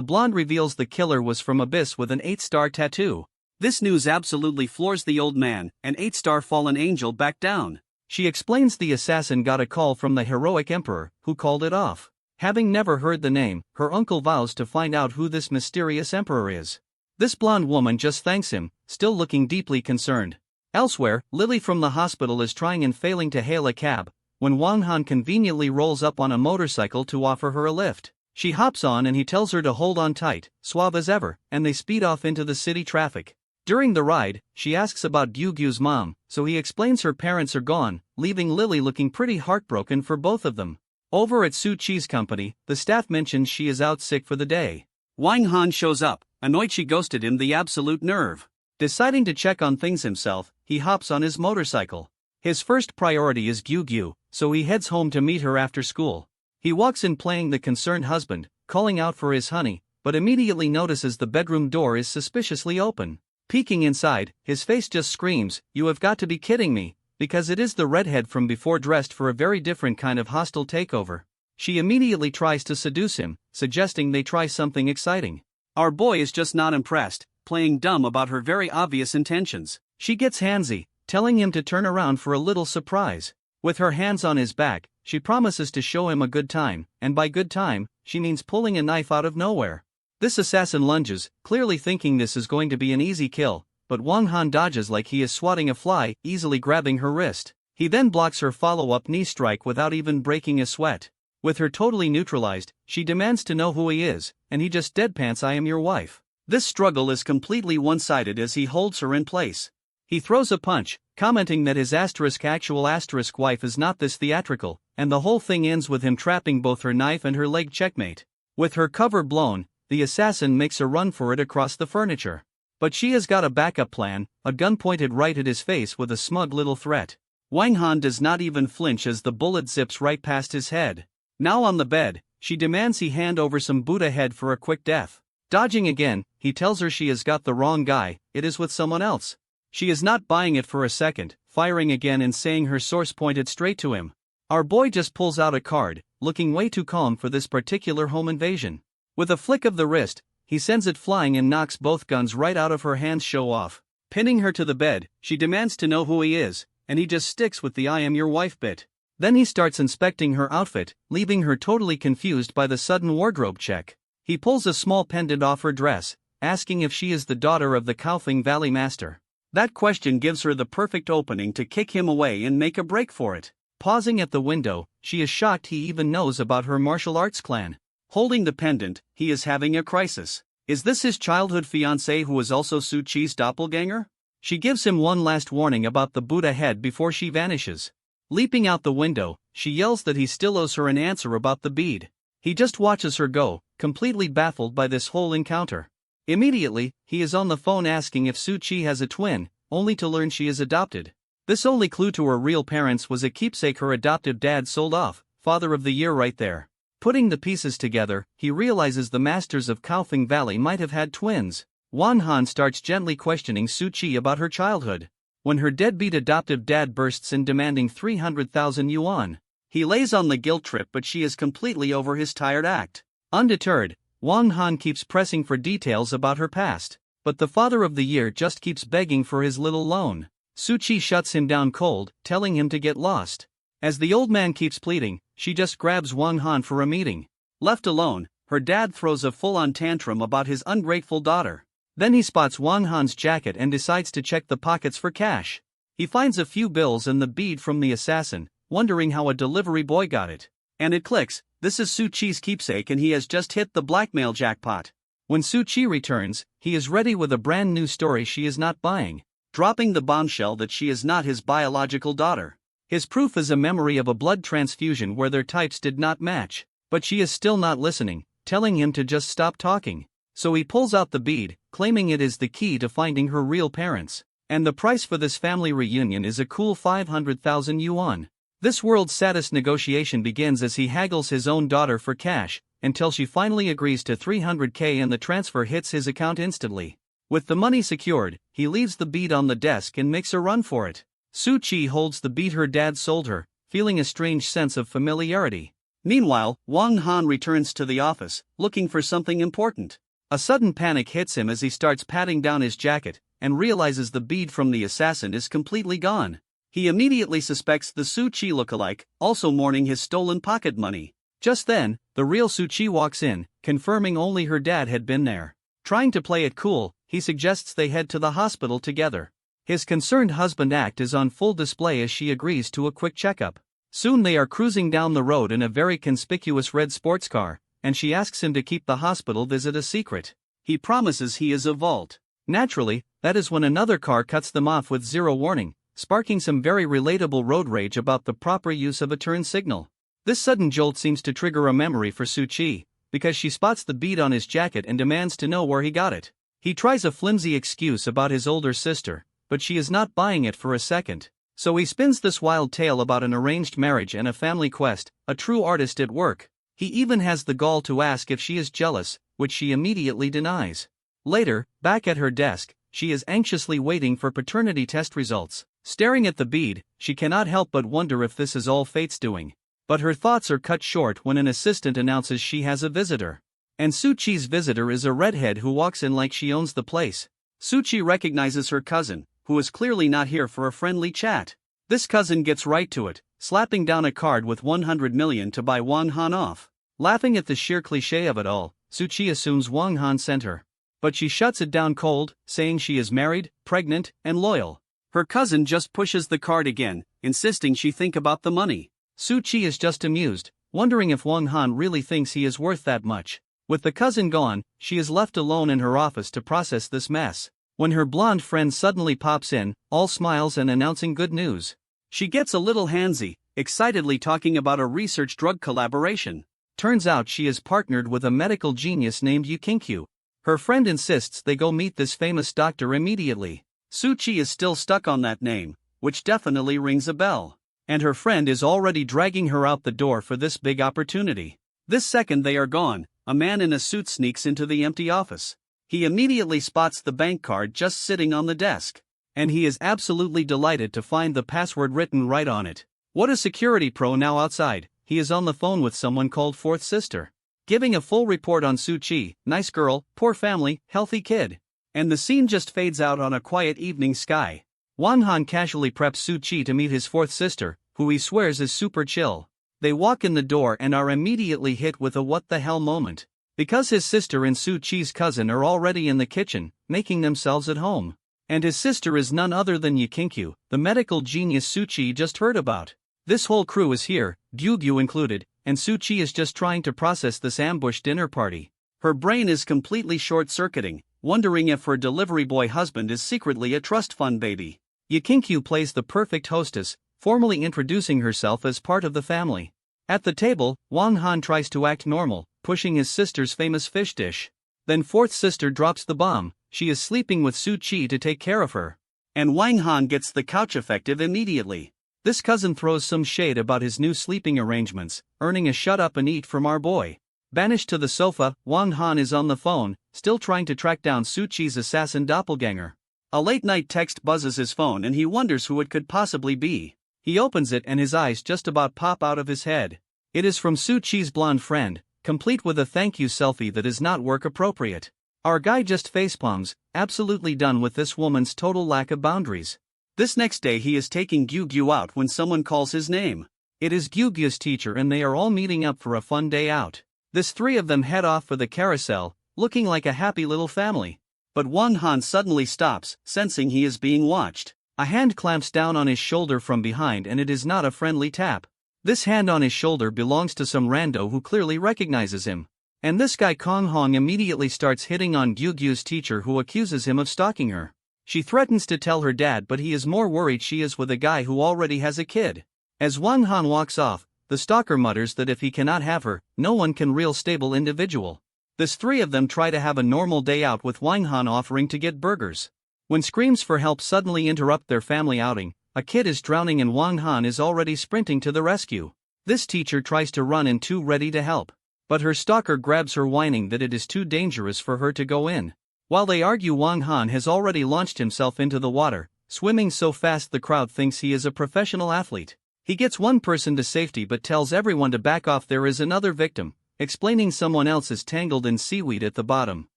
blonde reveals the killer was from Abyss with an 8-star tattoo. This news absolutely floors the old man, an 8-star fallen angel back down. She explains the assassin got a call from the heroic emperor, who called it off. Having never heard the name, her uncle vows to find out who this mysterious emperor is. This blonde woman just thanks him, still looking deeply concerned. Elsewhere, Lily from the hospital is trying and failing to hail a cab, when Wang Han conveniently rolls up on a motorcycle to offer her a lift. She hops on and he tells her to hold on tight, suave as ever, and they speed off into the city traffic. During the ride, she asks about Gyugyu's mom, so he explains her parents are gone, leaving Lily looking pretty heartbroken for both of them. Over at Su Chi's company, the staff mentions she is out sick for the day. Wang Han shows up, annoyed she ghosted him, the absolute nerve. Deciding to check on things himself, he hops on his motorcycle. His first priority is Gyugyu, so he heads home to meet her after school. He walks in playing the concerned husband, calling out for his honey, but immediately notices the bedroom door is suspiciously open. Peeking inside, his face just screams, "You have got to be kidding me," because it is the redhead from before dressed for a very different kind of hostile takeover. She immediately tries to seduce him, suggesting they try something exciting. Our boy is just not impressed, playing dumb about her very obvious intentions. She gets handsy, telling him to turn around for a little surprise. With her hands on his back, she promises to show him a good time, and by good time, she means pulling a knife out of nowhere. This assassin lunges, clearly thinking this is going to be an easy kill, but Wang Han dodges like he is swatting a fly, easily grabbing her wrist. He then blocks her follow-up knee strike without even breaking a sweat. With her totally neutralized, she demands to know who he is, and he just deadpans, "I am your wife." This struggle is completely one-sided as he holds her in place. He throws a punch, commenting that his actual wife is not this theatrical, and the whole thing ends with him trapping both her knife and her leg. Checkmate. With her cover blown, the assassin makes a run for it across the furniture. But she has got a backup plan, a gun pointed right at his face with a smug little threat. Wang Han does not even flinch as the bullet zips right past his head. Now on the bed, she demands he hand over some Buddha head for a quick death. Dodging again, he tells her she has got the wrong guy, it is with someone else. She is not buying it for a second, firing again and saying her source pointed straight to him. Our boy just pulls out a card, looking way too calm for this particular home invasion. With a flick of the wrist, he sends it flying and knocks both guns right out of her hands. Show off. Pinning her to the bed, she demands to know who he is, and he just sticks with the "I am your wife" bit. Then he starts inspecting her outfit, leaving her totally confused by the sudden wardrobe check. He pulls a small pendant off her dress, asking if she is the daughter of the Kaofeng Valley master. That question gives her the perfect opening to kick him away and make a break for it. Pausing at the window, she is shocked he even knows about her martial arts clan. Holding the pendant, he is having a crisis. Is this his childhood fiancée who is also Su Chi's doppelganger? She gives him one last warning about the Buddha head before she vanishes. Leaping out the window, she yells that he still owes her an answer about the bead. He just watches her go, completely baffled by this whole encounter. Immediately, he is on the phone asking if Su Chi has a twin, only to learn she is adopted. This only clue to her real parents was a keepsake her adoptive dad sold off, father of the year right there. Putting the pieces together, he realizes the masters of Kaofeng Valley might have had twins. Wan Han starts gently questioning Su Chi about her childhood. When her deadbeat adoptive dad bursts in demanding 300,000 yuan. He lays on the guilt trip, but she is completely over his tired act. Undeterred, Wang Han keeps pressing for details about her past, but the father of the year just keeps begging for his little loan. Su Chi shuts him down cold, telling him to get lost. As the old man keeps pleading, she just grabs Wang Han for a meeting. Left alone, her dad throws a full-on tantrum about his ungrateful daughter. Then he spots Wang Han's jacket and decides to check the pockets for cash. He finds a few bills and the bead from the assassin, wondering how a delivery boy got it. And it clicks. This is Su Chi's keepsake and he has just hit the blackmail jackpot. When Su Chi returns, he is ready with a brand new story she is not buying, dropping the bombshell that she is not his biological daughter. His proof is a memory of a blood transfusion where their types did not match, but she is still not listening, telling him to just stop talking. So he pulls out the bead, claiming it is the key to finding her real parents. And the price for this family reunion is a cool 500,000 yuan. This world's saddest negotiation begins as he haggles his own daughter for cash, until she finally agrees to 300k and the transfer hits his account instantly. With the money secured, he leaves the bead on the desk and makes a run for it. Su Chi holds the bead her dad sold her, feeling a strange sense of familiarity. Meanwhile, Wang Han returns to the office, looking for something important. A sudden panic hits him as he starts patting down his jacket, and realizes the bead from the assassin is completely gone. He immediately suspects the Su Chi lookalike, also mourning his stolen pocket money. Just then, the real Su Chi walks in, confirming only her dad had been there. Trying to play it cool, he suggests they head to the hospital together. His concerned husband act is on full display as she agrees to a quick checkup. Soon they are cruising down the road in a very conspicuous red sports car, and she asks him to keep the hospital visit a secret. He promises he is a vault. Naturally, that is when another car cuts them off with zero warning, sparking some very relatable road rage about the proper use of a turn signal. This sudden jolt seems to trigger a memory for Su Chi, because she spots the bead on his jacket and demands to know where he got it. He tries a flimsy excuse about his older sister, but she is not buying it for a second. So he spins this wild tale about an arranged marriage and a family quest, a true artist at work. He even has the gall to ask if she is jealous, which she immediately denies. Later, back at her desk, she is anxiously waiting for paternity test results. Staring at the bead, she cannot help but wonder if this is all fate's doing. But her thoughts are cut short when an assistant announces she has a visitor. And Su Chi's visitor is a redhead who walks in like she owns the place. Su Chi recognizes her cousin, who is clearly not here for a friendly chat. This cousin gets right to it, slapping down a card with 100 million to buy Wang Han off. Laughing at the sheer cliché of it all, Suchi assumes Wang Han sent her. But she shuts it down cold, saying she is married, pregnant, and loyal. Her cousin just pushes the card again, insisting she think about the money. Suchi is just amused, wondering if Wang Han really thinks he is worth that much. With the cousin gone, she is left alone in her office to process this mess. When her blonde friend suddenly pops in, all smiles and announcing good news. She gets a little handsy, excitedly talking about a research drug collaboration. Turns out she is partnered with a medical genius named Yukinkyu. Her friend insists they go meet this famous doctor immediately. Suchi is still stuck on that name, which definitely rings a bell. And her friend is already dragging her out the door for this big opportunity. This second they are gone, a man in a suit sneaks into the empty office. He immediately spots the bank card just sitting on the desk. And he is absolutely delighted to find the password written right on it. What a security pro now outside, he is on the phone with someone called Fourth Sister. Giving a full report on Suchi, nice girl, poor family, healthy kid. And the scene just fades out on a quiet evening sky. Wang Han casually preps Suchi to meet his fourth sister, who he swears is super chill. They walk in the door and are immediately hit with a what the hell moment. Because his sister and Suchi's cousin are already in the kitchen, making themselves at home. And his sister is none other than Yukinkyu, the medical genius Suchi just heard about. This whole crew is here, Gyugyu included, and Suchi is just trying to process this ambush dinner party. Her brain is completely short-circuiting, wondering if her delivery boy husband is secretly a trust fund baby. Yukinkyu plays the perfect hostess, formally introducing herself as part of the family. At the table, Wang Han tries to act normal, pushing his sister's famous fish dish. Then fourth sister drops the bomb, she is sleeping with Suchi to take care of her. And Wang Han gets the couch effective immediately. This cousin throws some shade about his new sleeping arrangements, earning a shut up and eat from our boy. Banished to the sofa, Wang Han is on the phone, still trying to track down Suchi's assassin doppelganger. A late-night text buzzes his phone and he wonders who it could possibly be. He opens it and his eyes just about pop out of his head. It is from Suchi's blonde friend, complete with a thank you selfie that is not work appropriate. Our guy just facepalms, absolutely done with this woman's total lack of boundaries. This next day he is taking Gyugyu out when someone calls his name. It is Gyugyu's teacher and they are all meeting up for a fun day out. This three of them head off for the carousel, looking like a happy little family. But Wang Han suddenly stops, sensing he is being watched. A hand clamps down on his shoulder from behind and it is not a friendly tap. This hand on his shoulder belongs to some rando who clearly recognizes him. And this guy Kong Hong immediately starts hitting on Gyugyu's teacher who accuses him of stalking her. She threatens to tell her dad but he is more worried she is with a guy who already has a kid. As Wang Han walks off, the stalker mutters that if he cannot have her, no one can real stable individual. This three of them try to have a normal day out with Wang Han offering to get burgers. When screams for help suddenly interrupt their family outing, a kid is drowning and Wang Han is already sprinting to the rescue. This teacher tries to run in too ready to help. But her stalker grabs her whining that it is too dangerous for her to go in. While they argue Wang Han has already launched himself into the water, swimming so fast the crowd thinks he is a professional athlete. He gets one person to safety but tells everyone to back off. There is another victim, explaining someone else is tangled in seaweed at the bottom.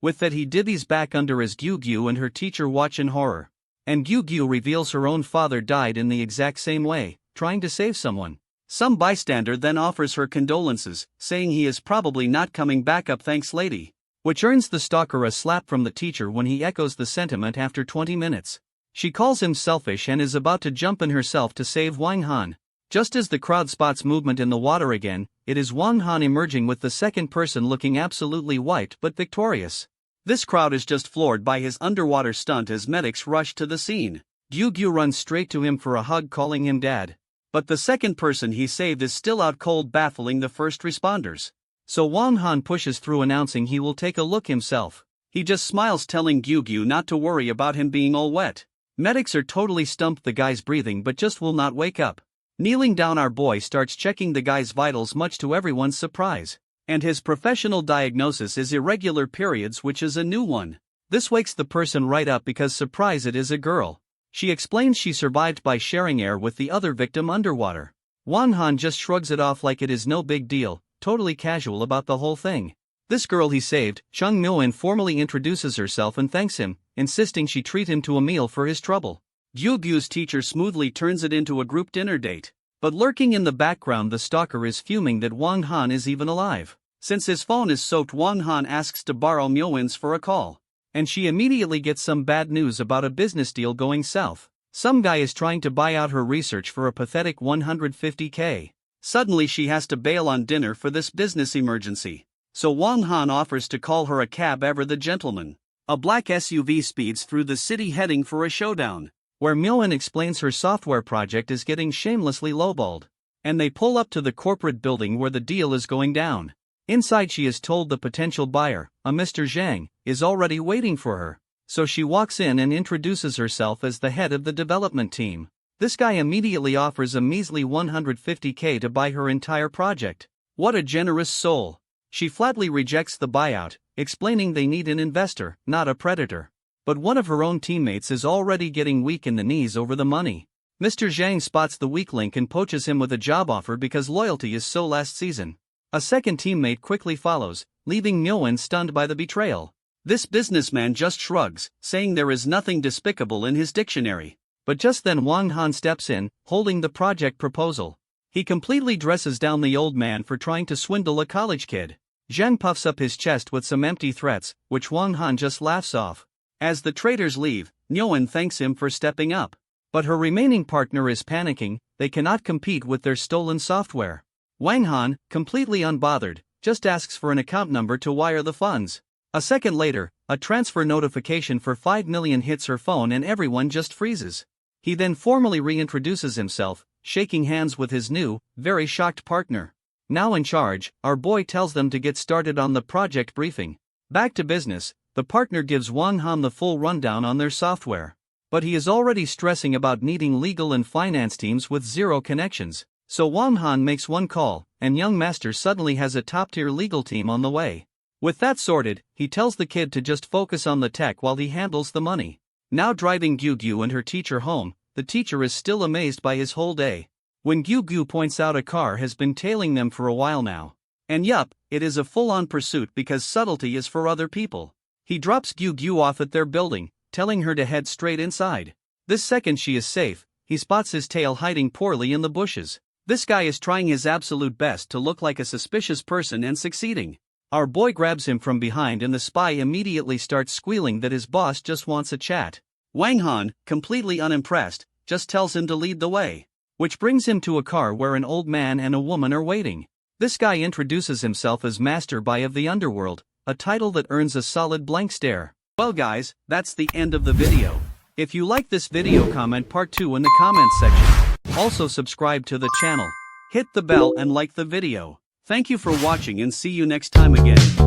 With that he divvies back under as Gyugyu and her teacher watch in horror. And Gyugyu reveals her own father died in the exact same way, trying to save someone. Some bystander then offers her condolences, saying he is probably not coming back up, thanks lady. Which earns the stalker a slap from the teacher when he echoes the sentiment after 20 minutes. She calls him selfish and is about to jump in herself to save Wang Han. Just as the crowd spots movement in the water again, it is Wang Han emerging with the second person looking absolutely white but victorious. This crowd is just floored by his underwater stunt as medics rush to the scene. Gyugyu runs straight to him for a hug, calling him dad. But the second person he saved is still out cold, baffling the first responders. So Wang Han pushes through, announcing he will take a look himself. He just smiles, telling Gyugyu not to worry about him being all wet. Medics are totally stumped, the guy's breathing but just will not wake up. Kneeling down, our boy starts checking the guy's vitals, much to everyone's surprise. And his professional diagnosis is irregular periods, which is a new one. This wakes the person right up because, surprise, it is a girl. She explains she survived by sharing air with the other victim underwater. Wang Han just shrugs it off like it is no big deal, totally casual about the whole thing. This girl he saved, Chung Myoin, formally introduces herself and thanks him, insisting she treat him to a meal for his trouble. Gyugyu's teacher smoothly turns it into a group dinner date. But lurking in the background, the stalker is fuming that Wang Han is even alive. Since his phone is soaked, Wang Han asks to borrow Myoin's for a call. And she immediately gets some bad news about a business deal going south. Some guy is trying to buy out her research for a pathetic 150k. Suddenly she has to bail on dinner for this business emergency. So Wang Han offers to call her a cab. Ever the gentleman. A black SUV speeds through the city heading for a showdown, where Myoin explains her software project is getting shamelessly lowballed. And they pull up to the corporate building where the deal is going down. Inside, she is told the potential buyer, a Mr. Zhang, is already waiting for her. So she walks in and introduces herself as the head of the development team. This guy immediately offers a measly 150k to buy her entire project. What a generous soul. She flatly rejects the buyout, explaining they need an investor, not a predator. But one of her own teammates is already getting weak in the knees over the money. Mr. Zhang spots the weak link and poaches him with a job offer because loyalty is so last season. A second teammate quickly follows, leaving Myoin stunned by the betrayal. This businessman just shrugs, saying there is nothing despicable in his dictionary. But just then Wang Han steps in, holding the project proposal. He completely dresses down the old man for trying to swindle a college kid. Zhang puffs up his chest with some empty threats, which Wang Han just laughs off. As the traders leave, Myoin thanks him for stepping up. But her remaining partner is panicking. They cannot compete with their stolen software. Wang Han, completely unbothered, just asks for an account number to wire the funds. A second later, a transfer notification for 5 million hits her phone and everyone just freezes. He then formally reintroduces himself, shaking hands with his new, very shocked partner. Now in charge, our boy tells them to get started on the project briefing. Back to business, the partner gives Wang Han the full rundown on their software. But he is already stressing about needing legal and finance teams with zero connections. So Wang Han makes one call, and young master suddenly has a top-tier legal team on the way. With that sorted, he tells the kid to just focus on the tech while he handles the money. Now driving Gyugyu and her teacher home, the teacher is still amazed by his whole day. When Gyugyu points out a car has been tailing them for a while now. And yup, it is a full-on pursuit because subtlety is for other people. He drops Gyugyu off at their building, telling her to head straight inside. This second she is safe, he spots his tail hiding poorly in the bushes. This guy is trying his absolute best to look like a suspicious person and succeeding. Our boy grabs him from behind and the spy immediately starts squealing that his boss just wants a chat. Wang Han, completely unimpressed, just tells him to lead the way. Which brings him to a car where an old man and a woman are waiting. This guy introduces himself as Master Bai of the Underworld, a title that earns a solid blank stare. Well guys, that's the end of the video. If you like this video, comment part 2 in the comments section. Also subscribe to the channel. Hit the bell and like the video. Thank you for watching and see you next time again.